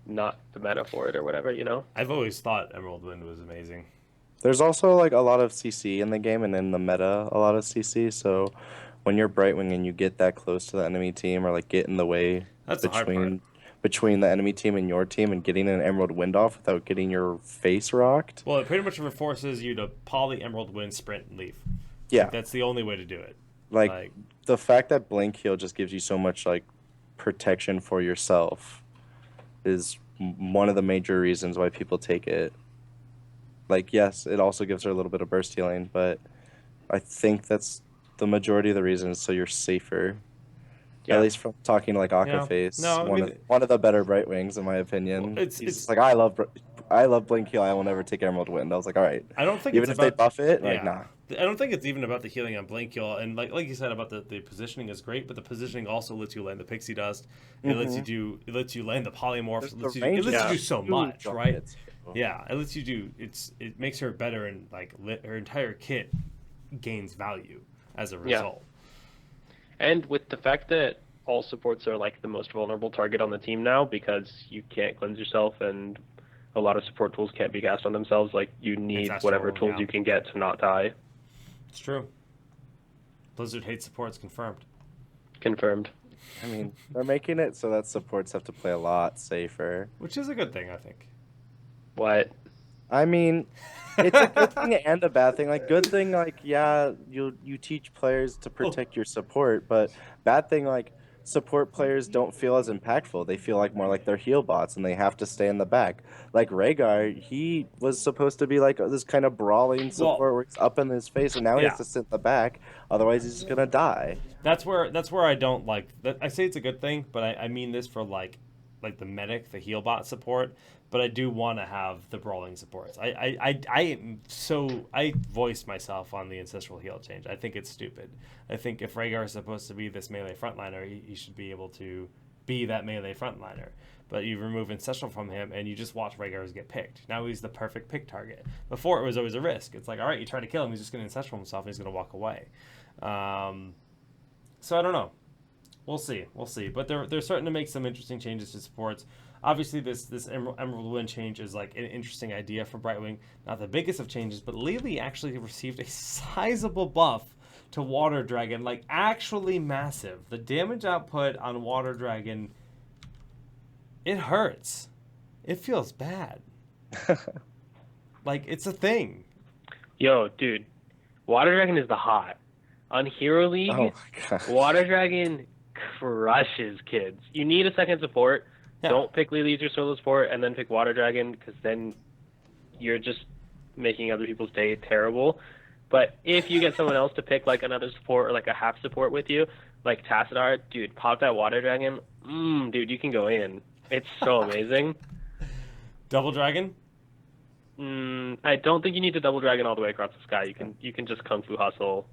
B: not the meta for it or whatever, you know?
A: I've always thought Emerald Wind was amazing.
C: There's also like a lot of CC in the game, and in the meta, a lot of CC. So when you're Brightwing and you get that close to the enemy team, or like get in the way
A: That's the hard part.
C: between the enemy team and your team, and getting an Emerald Wind off without getting your face rocked.
A: Well, it pretty much forces you to poly Emerald Wind, sprint, and leave.
C: Yeah,
A: Like, that's the only way to do it.
C: like the fact that Blink Heal just gives you so much like protection for yourself is one of the major reasons why people take it. Like, yes, it also gives her a little bit of burst healing, but I think that's the majority of the reasons, so you're safer.
B: Yeah.
C: At least from talking to like
A: Yeah.
C: Aquaface,
A: No, I mean,
C: one of the better Brightwings in my opinion.
A: Well,
C: He's
A: it's-
C: just like, I love Blink Heal. I will never take Emerald Wind. I was like, all right.
A: I don't think
C: Even
A: it's
C: if they
A: about
C: buff it, like, nah.
A: I don't think it's even about the healing on Blink Heal, and like you said about the positioning is great, but the positioning also lets you land the Pixie Dust. It lets you land the Polymorph. It lets you do so much, right? Yeah, it lets you do. It makes her better, and like her entire kit gains value as a result.
B: And with the fact that all supports are like the most vulnerable target on the team now, because you can't cleanse yourself and a lot of support tools can't be cast on themselves, like you need whatever tools you can get to not die.
A: It's true. Blizzard hates supports, confirmed.
B: Confirmed.
C: I mean, they're making it so that supports have to play a lot safer.
A: Which is a good thing, I think.
B: What?
C: I mean, it's a good thing and a bad thing. Like, good thing, like, yeah, you teach players to protect your support, but bad thing, like, support players don't feel as impactful. They feel like more like they're heal bots, and they have to stay in the back. Like Rhaegar, he was supposed to be like this kind of brawling support where he's up in his face, and now he has to sit in the back. Otherwise, he's just gonna die.
A: That's where I don't like that. I say it's a good thing, but I mean this for like the medic, the heal bot support. But I do want to have the brawling supports. I voiced myself on the ancestral heal change. I think it's stupid. I think if Rhaegar is supposed to be this melee frontliner, he should be able to be that melee frontliner. But you remove ancestral from him, and you just watch Rhaegar get picked. Now he's the perfect pick target. Before it was always a risk. It's like, all right, you try to kill him, he's just going to ancestral himself, and he's going to walk away. So I don't know. We'll see. But they're starting to make some interesting changes to supports. Obviously, this Emerald Wind change is like an interesting idea for Brightwing. Not the biggest of changes, but Lily actually received a sizable buff to Water Dragon, like actually massive. The damage output on Water Dragon, it hurts. It feels bad. Like, it's a thing.
D: Yo, dude, Water Dragon is the hot. On Hero League,
C: Oh my gosh.
D: Water Dragon crushes kids. You need a second support.
A: Yeah.
D: Don't pick Lily as your solo support and then pick Water Dragon, because then you're just making other people's day terrible. But if you get someone else to pick like another support or like a half support with you, like Tassadar, dude, pop that Water Dragon. Dude, you can go in. It's so amazing.
A: Double Dragon?
D: I don't think you need to double dragon all the way across the sky. You can just kung fu hustle.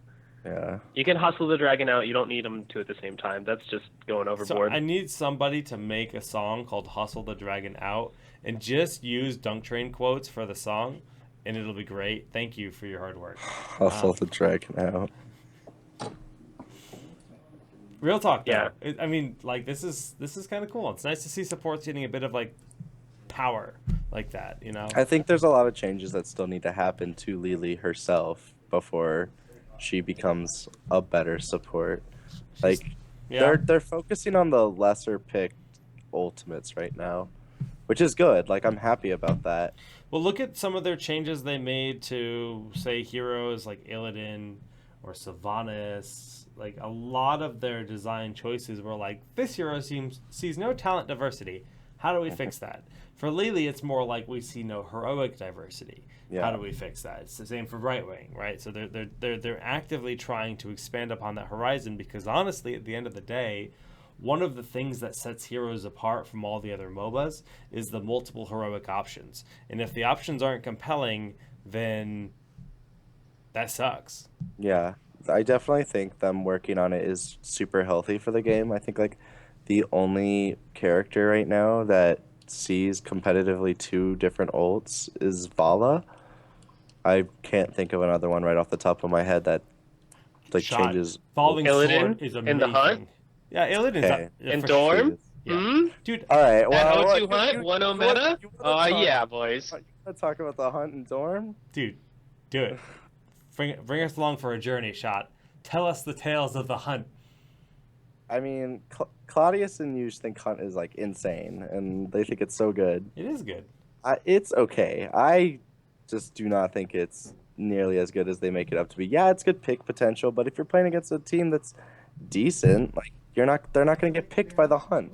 C: Yeah.
D: You can hustle the dragon out. You don't need them to at the same time. That's just going overboard.
A: So I need somebody to make a song called Hustle the Dragon Out and just use Dunk Train quotes for the song and it'll be great. Thank you for your hard work.
C: I'll sell the dragon out.
A: Real talk, though.
D: Yeah.
A: I mean, like this is kind of cool. It's nice to see supports getting a bit of like power like that. You know.
C: I think there's a lot of changes that still need to happen to Lily herself before she becomes a better support. Like
A: Yeah.
C: they're focusing on the lesser picked ultimates right now, which is good. Like I'm happy about that.
A: Well, look at some of their changes they made to, say, heroes like Illidan or Sylvanas. Like, a lot of their design choices were like, this hero sees no talent diversity. How do we fix that? For Lily, it's more like we see no heroic diversity.
C: Yeah.
A: How do we fix that? It's the same for Brightwing, right? So they're actively trying to expand upon that horizon because, honestly, at the end of the day, one of the things that sets heroes apart from all the other MOBAs is the multiple heroic options. And if the options aren't compelling, then that sucks.
C: Yeah. I definitely think them working on it is super healthy for the game. I think like the only character right now that sees competitively two different ults is Vala. I can't think of another one right off the top of my head that like
A: Shot.
C: changes.
A: Following
B: Illidan
A: Sword is amazing.
B: in the hunt?
A: Yeah, Illidan's
C: Okay.
B: In
A: for
B: Dorm?
A: sure. Yeah.
B: Hmm?
A: Dude,
C: All right.
B: At
C: Well,
B: O2 Hunt? 1-0 meta? Oh, yeah, boys.
C: You want to talk about the hunt and Dorm?
A: dude, do it. Bring us along for a journey, Shot. Tell us the tales of the hunt.
C: I mean, Claudius and Yush think hunt is like insane, and they think it's so good.
A: It is good.
C: It's okay. I just do not think it's nearly as good as they make it up to be. Yeah, it's good pick potential, but if you're playing against a team that's decent, like they're not going to get picked by the hunt.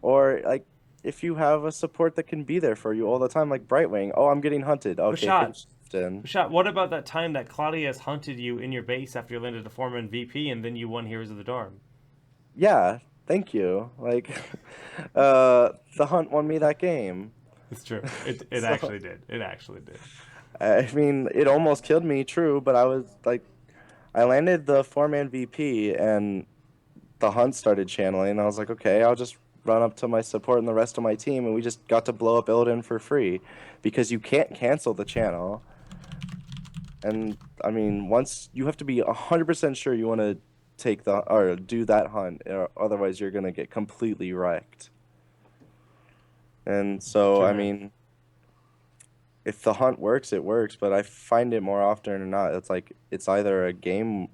C: Or like if you have a support that can be there for you all the time, like Brightwing. Oh, I'm getting hunted. Okay,
A: Rashad.
C: in.
A: Shot, what about that time that Claudius hunted you in your base after you landed a Foreman VP and then you won Heroes of the Dorm?
C: Yeah, thank you. Like, the hunt won me that game.
A: It's true. It
C: So-
A: actually did. It actually did.
C: I mean, it almost killed me, true, but I was like, I landed the 4-man VP and the hunt started channeling. And I was like, okay, I'll just run up to my support and the rest of my team, and we just got to blow up Illidan for free because you can't cancel the channel. And I mean, once you have to be 100% sure you want to take the or do that hunt, or otherwise you're gonna get completely wrecked. And so,
A: Sure.
C: I mean, if the hunt works, it works. But I find it more often than not, it's like it's either a game.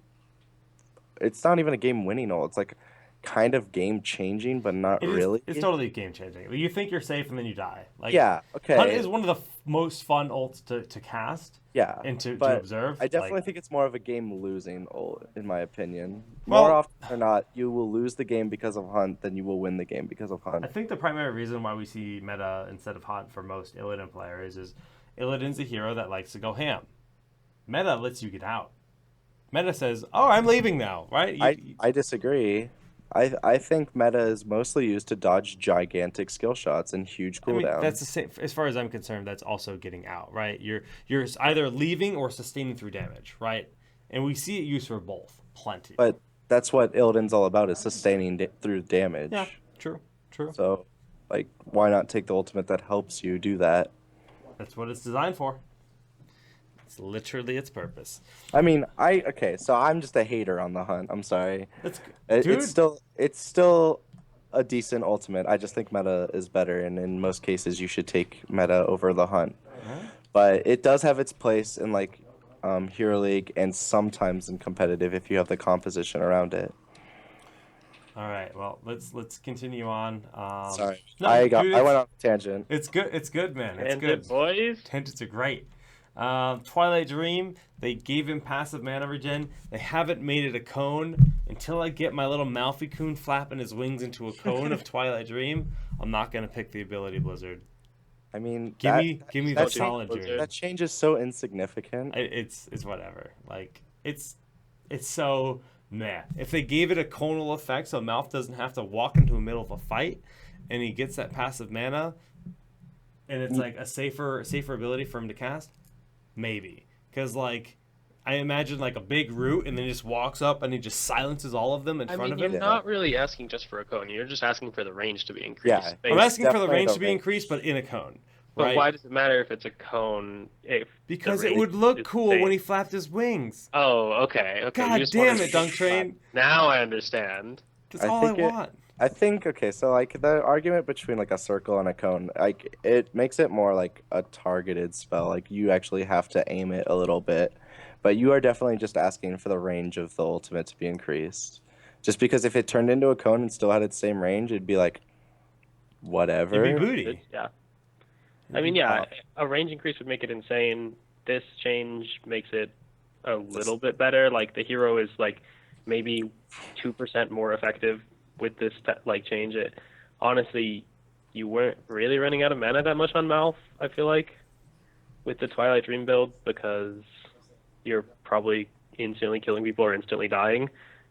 C: It's not even a game winning ult. It's like kind of game changing, but not
A: It is,
C: really.
A: It's totally game changing. You think you're safe and then you die. Like,
C: Yeah. Okay.
A: Hunt is one of the most fun ults to cast
C: Yeah.
A: and to
C: but
A: observe.
C: I definitely
A: Like,
C: think it's more of a game losing ult, in my opinion.
A: Well-
C: More often than not, you will lose the game because of Hunt than you will win the game because of Hunt.
A: I think the primary reason why we see meta instead of Hunt for most Illidan players is Illidan's a hero that likes to go ham. Meta lets you get out. Meta says, "Oh, I'm leaving now," right?
C: I disagree. I think meta is mostly used to dodge gigantic skill shots and huge
A: I mean,
C: cooldowns.
A: that's the same. As far as I'm concerned, that's also getting out, right? You're either leaving or sustaining through damage, right? And we see it used for both, plenty.
C: But that's what Illidan's all about, is sustaining through damage.
A: Yeah, true.
C: So, like, why not take the ultimate that helps you do that?
A: That's what it's designed for. It's literally its purpose.
C: I mean, okay, so I'm just a hater on the Hunt. I'm sorry.
A: That's dude.
C: It's still a decent ultimate. I just think meta is better, and in most cases, you should take meta over the Hunt. But it does have its place in like Hero League and sometimes in competitive if you have the composition around it.
A: All right. Well, let's continue on.
C: Sorry,
A: no,
C: I
A: dude,
C: went off a tangent.
A: It's good. It's good, man. It's
B: And
A: good.
B: the boys.
A: Tangents are great. Twilight Dream, they gave him passive mana regen. They haven't made it a cone. Until I get my little Malphite-kun flapping his wings into a cone of Twilight Dream, I'm not going to pick the ability Blizzard.
C: I mean,
A: Give me the
C: that
A: solid
B: change-
A: Dream.
C: that change is so insignificant.
A: It's whatever. Like, it's so meh. If they gave it a conal effect so Malf doesn't have to walk into the middle of a fight and he gets that passive mana and it's like a safer ability for him to cast, maybe. Because, like, I imagine, like, a big root, and then he just walks up, and he just silences all of them in front of
B: You're
A: him.
B: not really asking just for a cone. You're just asking for the range to be increased.
C: Yeah.
A: I'm asking for the
C: definitely
A: range
C: the
A: to be
C: range.
A: increased, but in a cone.
D: But
A: right?
D: why does it matter if it's a cone? If the
A: Because it
D: range
A: would look
D: is
A: cool
D: the
A: when
D: same?
A: he flapped his wings.
D: Oh, okay, okay. You
A: God
D: just
A: damn
D: wanted
A: it,
D: to
A: Dunk Train.
D: Now I understand.
A: That's
C: I
A: all I
C: think
A: want.
C: I think okay, so like the argument between like a circle and a cone, like it makes it more like a targeted spell. Like you actually have to aim it a little bit, but you are definitely just asking for the range of the ultimate to be increased. Just because if it turned into a cone and still had its same range, it'd be like
A: It'd be
C: whatever.
A: booty.
D: Yeah. I
A: It'd
D: mean,
A: be-
D: yeah, a range increase would make it insane. This change makes it a little bit better. Like the hero is like maybe 2% more effective with this like change. It honestly, you weren't really running out of mana that much on Malf, I feel like, with the Twilight Dream build because you're probably instantly killing people or instantly dying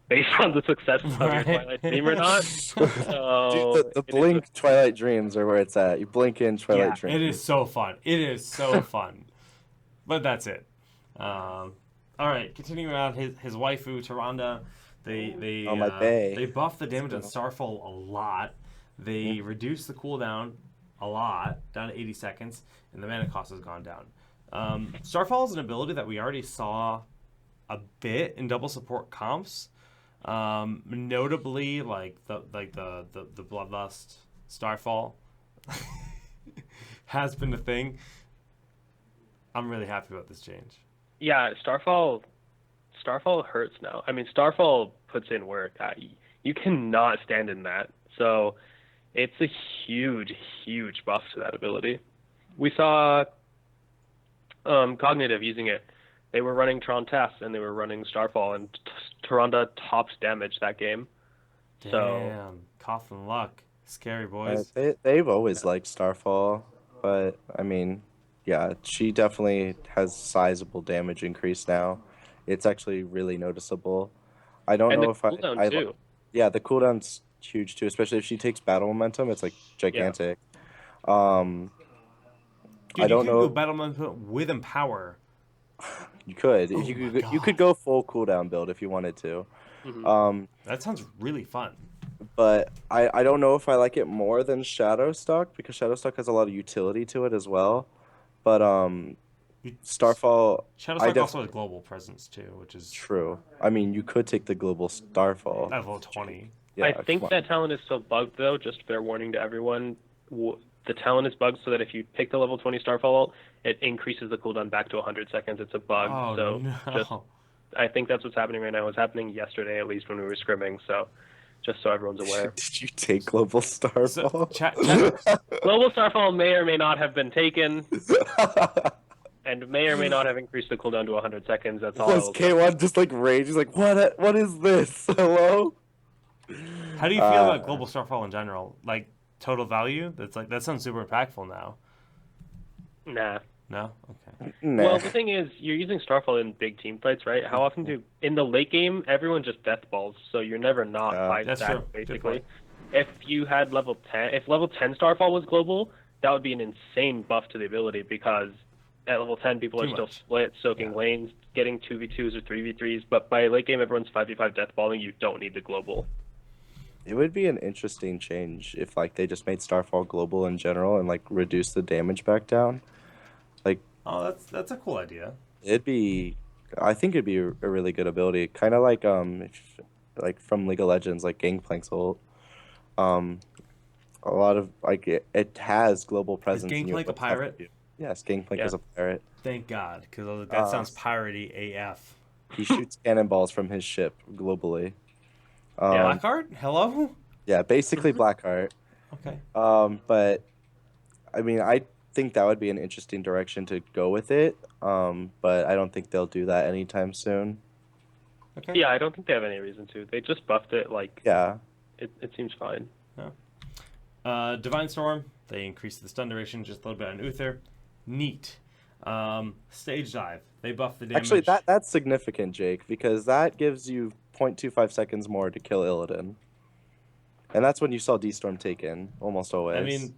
D: based on the success of your
A: Right.
D: Twilight Dream or not.
C: Dude,
D: So
C: the
D: it is
C: blink Twilight Dreams are where it's at. You blink in Twilight
A: Yeah,
C: Dreams.
A: it is so fun. It is so fun. But that's it. All right, continuing on his waifu Tyrande, they
C: Oh, my bae.
A: they buff the damage on
C: go.
A: Starfall a lot. They reduce the cooldown a lot, down to 80 seconds, and the mana cost has gone down. Starfall is an ability that we already saw a bit in double support comps. Notably, like the Bloodlust Starfall has been a thing. I'm really happy about this change.
D: Yeah, Starfall hurts now. I mean, Starfall puts in work. You cannot stand in that. So it's a huge, huge buff to that ability. We saw Cognitive using it. They were running Tron Test and they were running Starfall, and Tyrande tops damage that game. So
A: Damn, Coughlin Luck, scary boys.
C: They've always liked Starfall, but I mean, yeah, she definitely has sizable damage increase now. It's actually really noticeable. I don't
D: and
C: know
D: the
C: if
D: cooldown too.
C: yeah, the cooldown's huge too, especially if she takes battle momentum. It's like gigantic. Um,
A: Dude,
C: I
A: you
C: don't
A: can go
C: know.
A: battle momentum with Empower.
C: You could
A: Oh
C: if you
A: my
C: could you could
A: God.
C: go full cooldown build if you wanted to.
D: Mhm.
A: That sounds really fun.
C: But I don't know if I like it more than Shadowstock because Shadowstock has a lot of utility to it as well. But Starfall, I
A: Shadowstock also
C: definitely
A: has global presence too, which is
C: true. I mean, you could take the global Starfall.
A: level 20.
C: Yeah,
D: I
C: come
D: think
C: on.
D: that talent is still bugged though. Just fair warning to everyone. The talent is bugged so that if you pick the level 20 Starfall ult, it increases the cooldown back to 100 seconds. It's a bug.
A: Oh
D: So
A: no.
D: just I think that's what's happening right now. It was happening yesterday at least when we were scrimming. So just so everyone's aware.
C: Did you take global Starfall?
A: chat,
D: Global Starfall may or may not have been taken and may or may not have increased the cooldown to 100 seconds. That's all. I
C: Was
D: will say.
C: K1 just like rage? He's like, what? What is this? Hello?
A: How do you feel about global Starfall in general? Like total value? That's like that sounds super impactful now.
D: Nah.
A: No? Okay.
C: Nah.
D: Well, the thing is, you're using Starfall in big team fights, right? How often do in the late game everyone just death balls, so you're never not
C: Yeah.
D: five
A: That's
D: stack
A: true. Good
D: basically.
A: point.
D: If you had level 10, if level 10 Starfall was global, that would be an insane buff to the ability because at level 10 people
A: Too
D: are still
A: much.
D: split, soaking lanes, getting 2v2s or 3v3s, but by late game everyone's 5v5 death balling, you don't need the global.
C: It would be an interesting change if like they just made Starfall global in general and like reduce the damage back down. Like
A: Oh, that's a cool idea.
C: it'd be, I think it'd be a really good ability, kind of like like from League of Legends, like Gangplank's ult. Um, a lot of like it has global presence. in your
A: Gangplank a
C: ult stuff
A: pirate?
C: too. Yes, Gangplank
D: Yeah.
C: is a pirate.
A: Thank God, because that sounds
C: Uh,
A: piratey AF.
C: He shoots cannonballs from his ship globally.
D: Yeah.
A: Blackheart? Hello?
C: Yeah, basically Blackheart.
A: Okay.
C: But I mean, I think that would be an interesting direction to go with it. But I don't think they'll do that anytime soon.
A: Okay.
D: Yeah, I don't think they have any reason to. They just buffed it, like,
C: Yeah.
D: it seems fine.
A: Divine Storm, they increased the stun duration just a little bit on Uther. Neat. Stage Dive, they buffed the damage.
C: Actually, that's significant, Jake, because that gives you 0.25 seconds more to kill Illidan. And that's when you saw D-Storm taken, almost always.
A: I mean,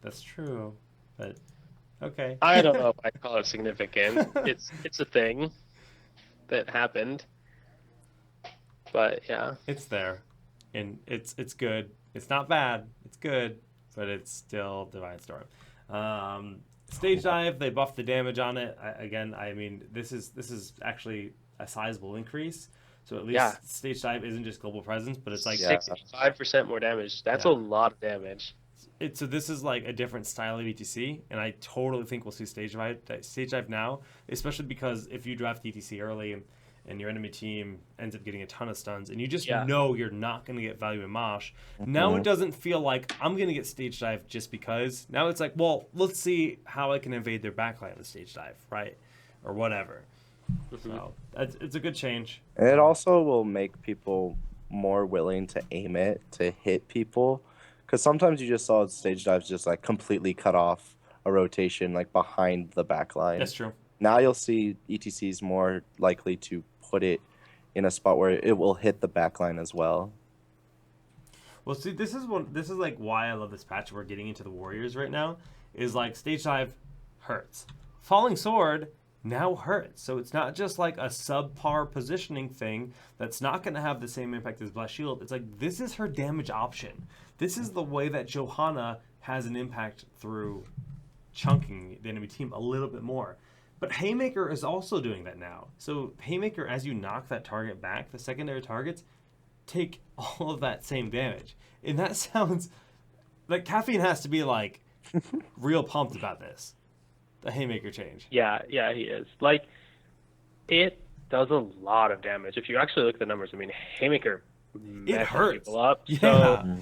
A: that's true, but okay.
D: I don't know if I call it significant. It's a thing that happened. But yeah.
A: It's there, and it's good. It's not bad. It's good, but it's still Divine Storm. Stage dive, they buffed the damage on it. I mean, this is actually a sizable increase. So at least
B: Yeah.
A: stage dive isn't just global presence, but it's like
C: Yeah.
B: 65% more damage. That's
A: Yeah.
B: a lot of damage.
A: So this is like a different style of ETC, and I totally think we'll see stage dive now, especially because if you draft ETC early and your enemy team ends up getting a ton of stuns, and you just
B: Yeah.
A: know you're not going to get value in Mosh. Now it doesn't feel like I'm going to get stage dive just because. Now it's like, well, let's see how I can invade their backline with stage dive, right, or whatever. So it's a good change.
C: And it also will make people more willing to aim it to hit people, because sometimes you just saw stage dives just like completely cut off a rotation like behind the back line.
A: That's true.
C: Now you'll see ETCs more likely to put it in a spot where it will hit the back line as well.
A: Well, see, this is like why I love this patch. We're getting into the Warriors right now. Is like stage dive hurts, falling sword now hurts. So it's not just like a subpar positioning thing that's not going to have the same impact as Blast Shield. It's like this is her damage option. This is the way that Johanna has an impact through chunking the enemy team a little bit more. But Haymaker is also doing that now. So Haymaker, as you knock that target back, the secondary targets take all of that same damage. And that sounds like Caffeine has to be like real pumped about this. The Haymaker change.
D: Yeah, he is. Like, it does a lot of damage. If you actually look at the numbers, I mean, Haymaker messes
A: hurts.
D: people up.
A: Yeah.
D: So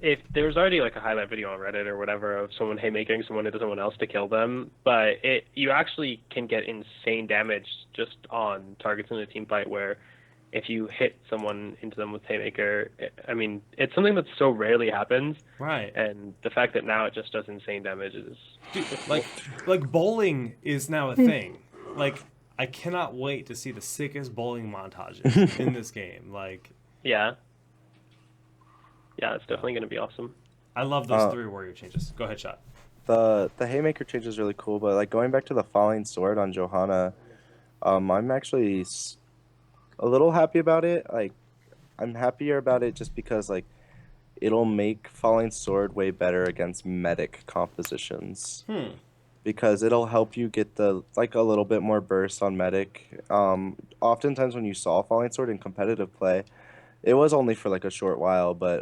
D: if there was already like a highlight video on Reddit or whatever of someone haymaking someone into someone else to kill them, but you actually can get insane damage just on targets in a team fight where if you hit someone into them with haymaker, I mean, it's something that so rarely happens.
A: Right.
D: And the fact that now it just does insane damage is
A: Dude, like bowling is now a thing. Like I cannot wait to see the sickest bowling montages in this game. Like
D: yeah, it's definitely going to be awesome.
A: I love those 3 warrior changes. Go ahead, Shot.
C: The Haymaker change is really cool, but like going back to the falling sword on Johanna, I'm actually a little happy about it. Like, I'm happier about it just because like it'll make falling sword way better against medic compositions. Because it'll help you get the like a little bit more burst on medic. Oftentimes when you saw falling sword in competitive play, it was only for like a short while, but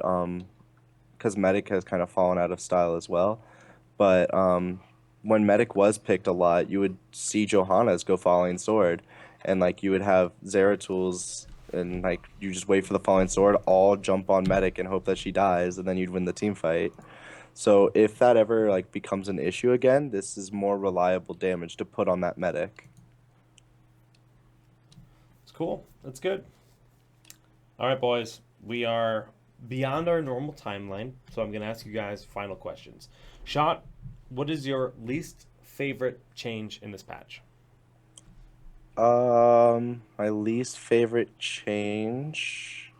C: because medic has kind of fallen out of style as well. But when medic was picked a lot, you would see Johanna's go falling sword. And like you would have Zeratul and like you just wait for the falling sword, all jump on medic and hope that she dies, and then you'd win the team fight. So if that ever like becomes an issue again, this is more reliable damage to put on that medic.
A: It's cool. That's good. All right, boys. We are beyond our normal timeline, so I'm going to ask you guys final questions. Shot, what is your least favorite change in this patch?
C: My least favorite change.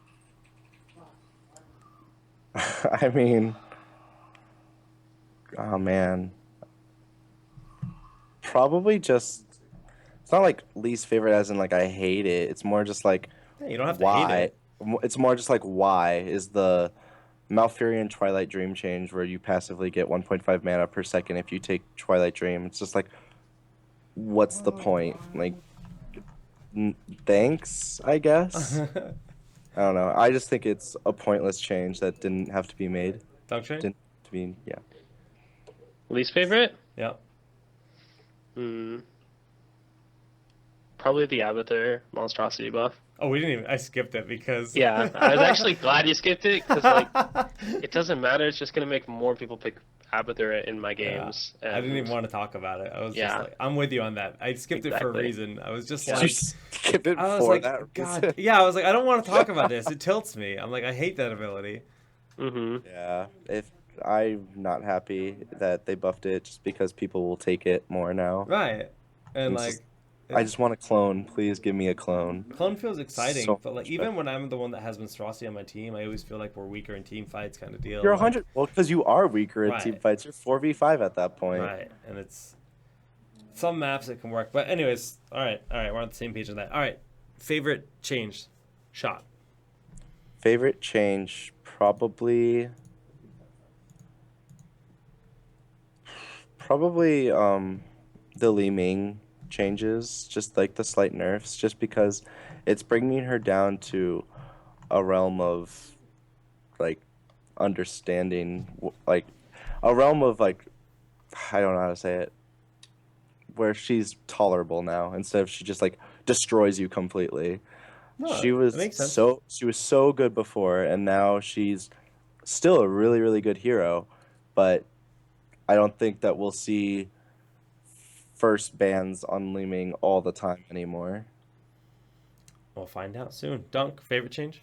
C: I mean, oh man. Probably just, it's not like least favorite as in like I hate it. It's more just like
A: Hey, you don't have to
C: why.
A: hate it.
C: It's more just like why is the Malfurion Twilight Dream change where you passively get 1.5 mana per second if you take Twilight Dream. It's just like, what's the point? Like, thanks, I guess. I don't know. I just think it's a pointless change that didn't have to be made.
A: Dog train?
C: Didn't have to be, yeah.
B: Least favorite?
A: Yeah.
B: Probably the Abathur monstrosity buff.
A: Oh, we didn't even. I skipped it because.
B: Yeah, I was actually glad you skipped it because like it doesn't matter. It's just gonna make more people pick Abathur in my games.
A: I didn't even want to talk about it. I was just
B: Yeah.
A: like, I'm with you on that. I skipped it for a
B: Exactly.
A: reason. I was just
B: Yeah.
A: like,
C: You skip it
A: I was
C: for
A: like,
C: that
A: God,
C: reason.
A: yeah. I was like, I don't want to talk about this. It tilts me. I'm like, I hate that ability.
B: Mm-hmm.
C: Yeah, if I'm not happy that they buffed it just because people will take it more now.
A: Right. And
C: It's
A: like,
C: just- I just want a clone. Please give me a clone.
A: clone feels exciting,
C: So
A: but like
C: much
A: even
C: better.
A: when I'm the one that has monstrosity on my team, I always feel like we're weaker in team fights, kind of deal.
C: You're
A: like,
C: 100. Well, because you are weaker in team
A: Right.
C: fights. You're 4v5 at that point.
A: Right, and it's some maps it can work, but anyways, all right, we're on the same page on that. All right, favorite change, Shot.
C: Favorite change, probably Probably the Li Ming changes, just like the slight nerfs, just because it's bringing her down to a realm of like understanding, like a realm of like I don't know how to say it, where she's tolerable now instead of she just like destroys you completely.
A: No,
C: She
A: that
C: was
A: makes sense.
C: so good before, and now she's still a really really good hero, but I don't think that we'll see first bans on Leeming all the time anymore.
A: We'll find out soon. Dunk, favorite change?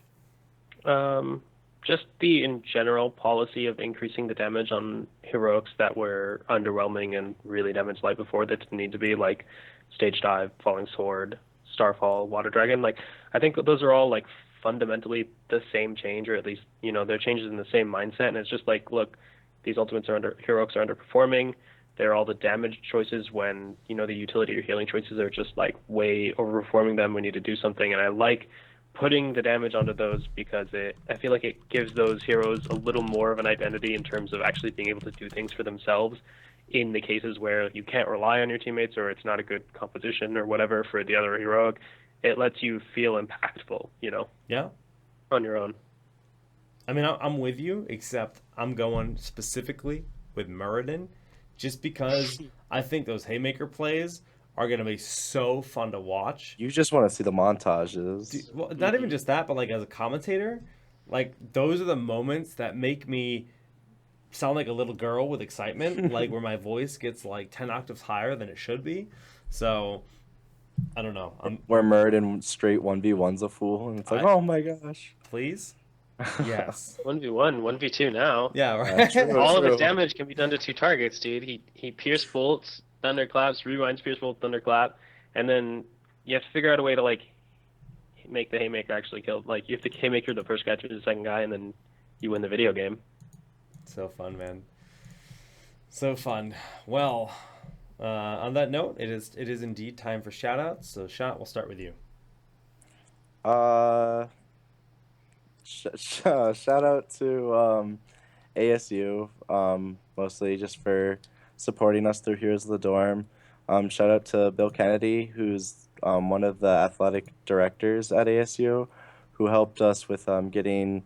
D: Um, just the in general policy of increasing the damage on heroics that were underwhelming and really damaged light before that didn't need to be, like Stage Dive, Falling Sword, Starfall, Water Dragon. Like I think those are all like fundamentally the same change, or at least they're changes in the same mindset. And it's just like, look, these ultimates are heroics are underperforming. They're all the damage choices when the utility or healing choices are just like way overperforming them. We need to do something, and I like putting the damage onto those because I feel like it gives those heroes a little more of an identity in terms of actually being able to do things for themselves in the cases where you can't rely on your teammates or it's not a good composition or whatever for the other heroic. It lets you feel impactful,
A: Yeah.
D: on your own.
A: I mean, I'm with you, except I'm going specifically with Muradin, just because I think those Haymaker plays are going to be so fun to watch.
C: You just want to see the montages.
A: Well, not even just that, but like as a commentator, like those are the moments that make me sound like a little girl with excitement, like where my voice gets like 10 octaves higher than it should be. So I don't know.
C: Where Muradin straight 1v1's a fool, and it's like,
A: I
C: oh my gosh.
A: please. Yes.
D: 1v1, 1v2 now.
A: Yeah. Right.
C: True.
D: All of his damage can be done to two targets, dude. He pierce bolts, thunderclaps, rewinds, pierce bolt, thunderclap, and then you have to figure out a way to like make the haymaker actually kill. Like you have to haymaker the first guy to the second guy, and then you win the video game.
A: So fun, man. So fun. Well, on that note, it is indeed time for shoutouts. So, Shot, we'll start with you.
C: Uh, shout out to ASU, mostly just for supporting us through Heroes of the Dorm. Shout out to Bill Kennedy, who's one of the athletic directors at ASU, who helped us with getting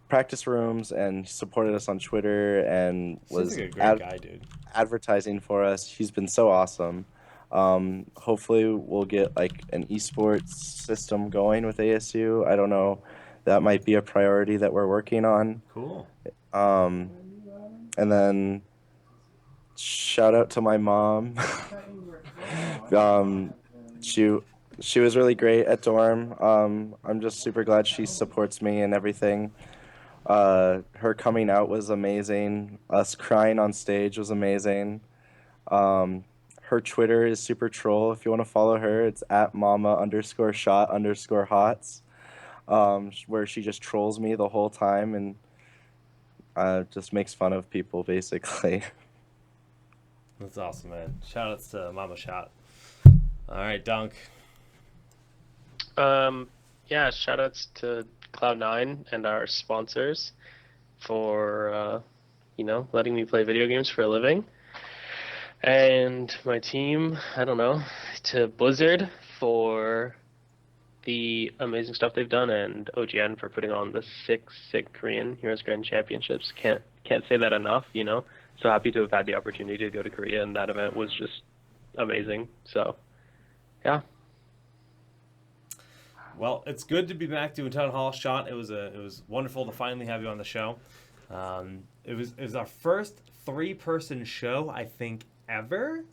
C: practice rooms and supported us on Twitter and
A: Seems
C: was
A: like a great guy, dude.
C: advertising for us. He's been so awesome. Hopefully we'll get like an esports system going with ASU. I don't know. That might be a priority that we're working on.
A: Cool.
C: And then shout out to my mom. She was really great at dorm. I'm just super glad she supports me and everything. Her coming out was amazing. Us crying on stage was amazing. Her Twitter is super troll. If you want to follow her, it's at mama_shot_hots, where she just trolls me the whole time and just makes fun of people, basically.
A: That's awesome, man. Shout outs to Mama Shot. All right, Dunk.
D: Yeah, shout outs to Cloud9 and our sponsors for letting me play video games for a living. And my team, I don't know, to Blizzard for the amazing stuff they've done, and OGN for putting on the sick Korean Heroes Grand Championships. Can't say that enough, So happy to have had the opportunity to go to Korea, and that event was just amazing. So, yeah.
A: Well, it's good to be back doing TownHall. Shot. It was wonderful to finally have you on the show. It was our first 3-person show, I think, ever,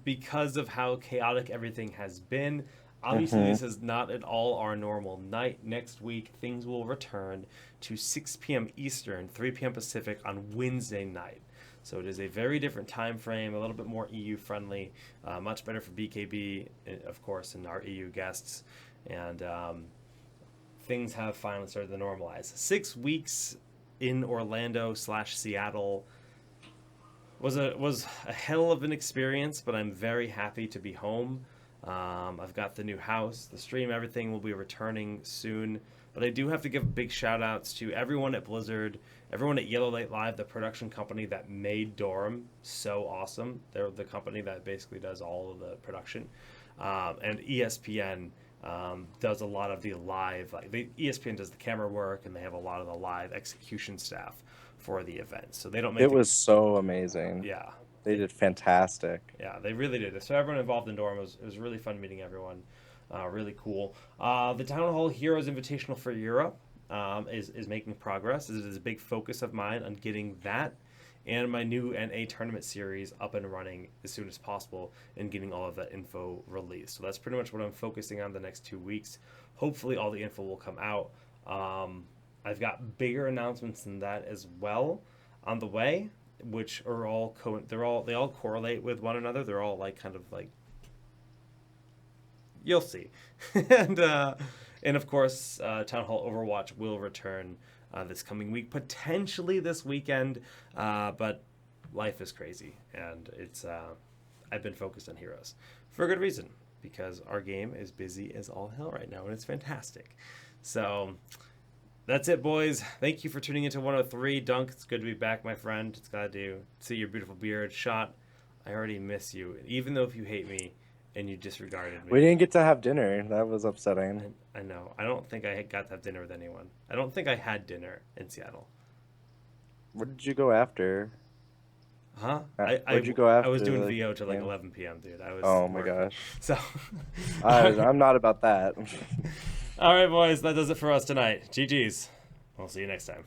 A: because of how chaotic everything has been. Obviously, This is not at all our normal night. Next week, things will return to 6 p.m. Eastern, 3 p.m. Pacific on Wednesday night. So it is a very different time frame, a little bit more EU friendly, much better for BKB, of course, and our EU guests. And things have finally started to normalize. 6 weeks in Orlando/Seattle was a hell of an experience, but I'm very happy to be home. I've got the new house, the stream, everything will be returning soon. But I do have to give big shout outs to everyone at Blizzard Everyone at Yellow Light Live, the production company that made Dorm so awesome. They're the company that basically does all of the production. And ESPN does a lot of the live, ESPN does the camera work, and they have a lot of the live execution staff for the event. So they don't make
C: It was so amazing.
A: Yeah.
C: They did fantastic.
A: Yeah, they really did. So everyone involved in Dorm, it was really fun meeting everyone. Really cool. The Town Hall Heroes Invitational for Europe is making progress. It is a big focus of mine on getting that and my new NA tournament series up and running as soon as possible and getting all of that info released. So that's pretty much what I'm focusing on the next 2 weeks. Hopefully all the info will come out. I've got bigger announcements than that as well on the way, which are all they all correlate with one another. They're all kind of you'll see. and of course, Town Hall Overwatch will return this coming week, potentially this weekend, but life is crazy, and it's I've been focused on Heroes for a good reason, because our game is busy as all hell right now, and it's fantastic. So that's it, boys. Thank you for tuning into 103. Dunk, it's good to be back, my friend. It's glad to see your beautiful beard. Shot, I already miss you, even though if you hate me and you disregarded me.
C: We didn't get to have dinner. That was upsetting.
A: I know. I don't think I got to have dinner with anyone. I don't think I had dinner in Seattle.
C: Where did you go after?
A: Huh?
C: Where'd you go after?
A: I was doing
C: the
A: VO till
C: game?
A: 11 p.m., dude. I was.
C: Oh my
A: working.
C: gosh.
A: So.
C: I'm not about that.
A: All right, boys. That does it for us tonight. GG's. We'll see you next time.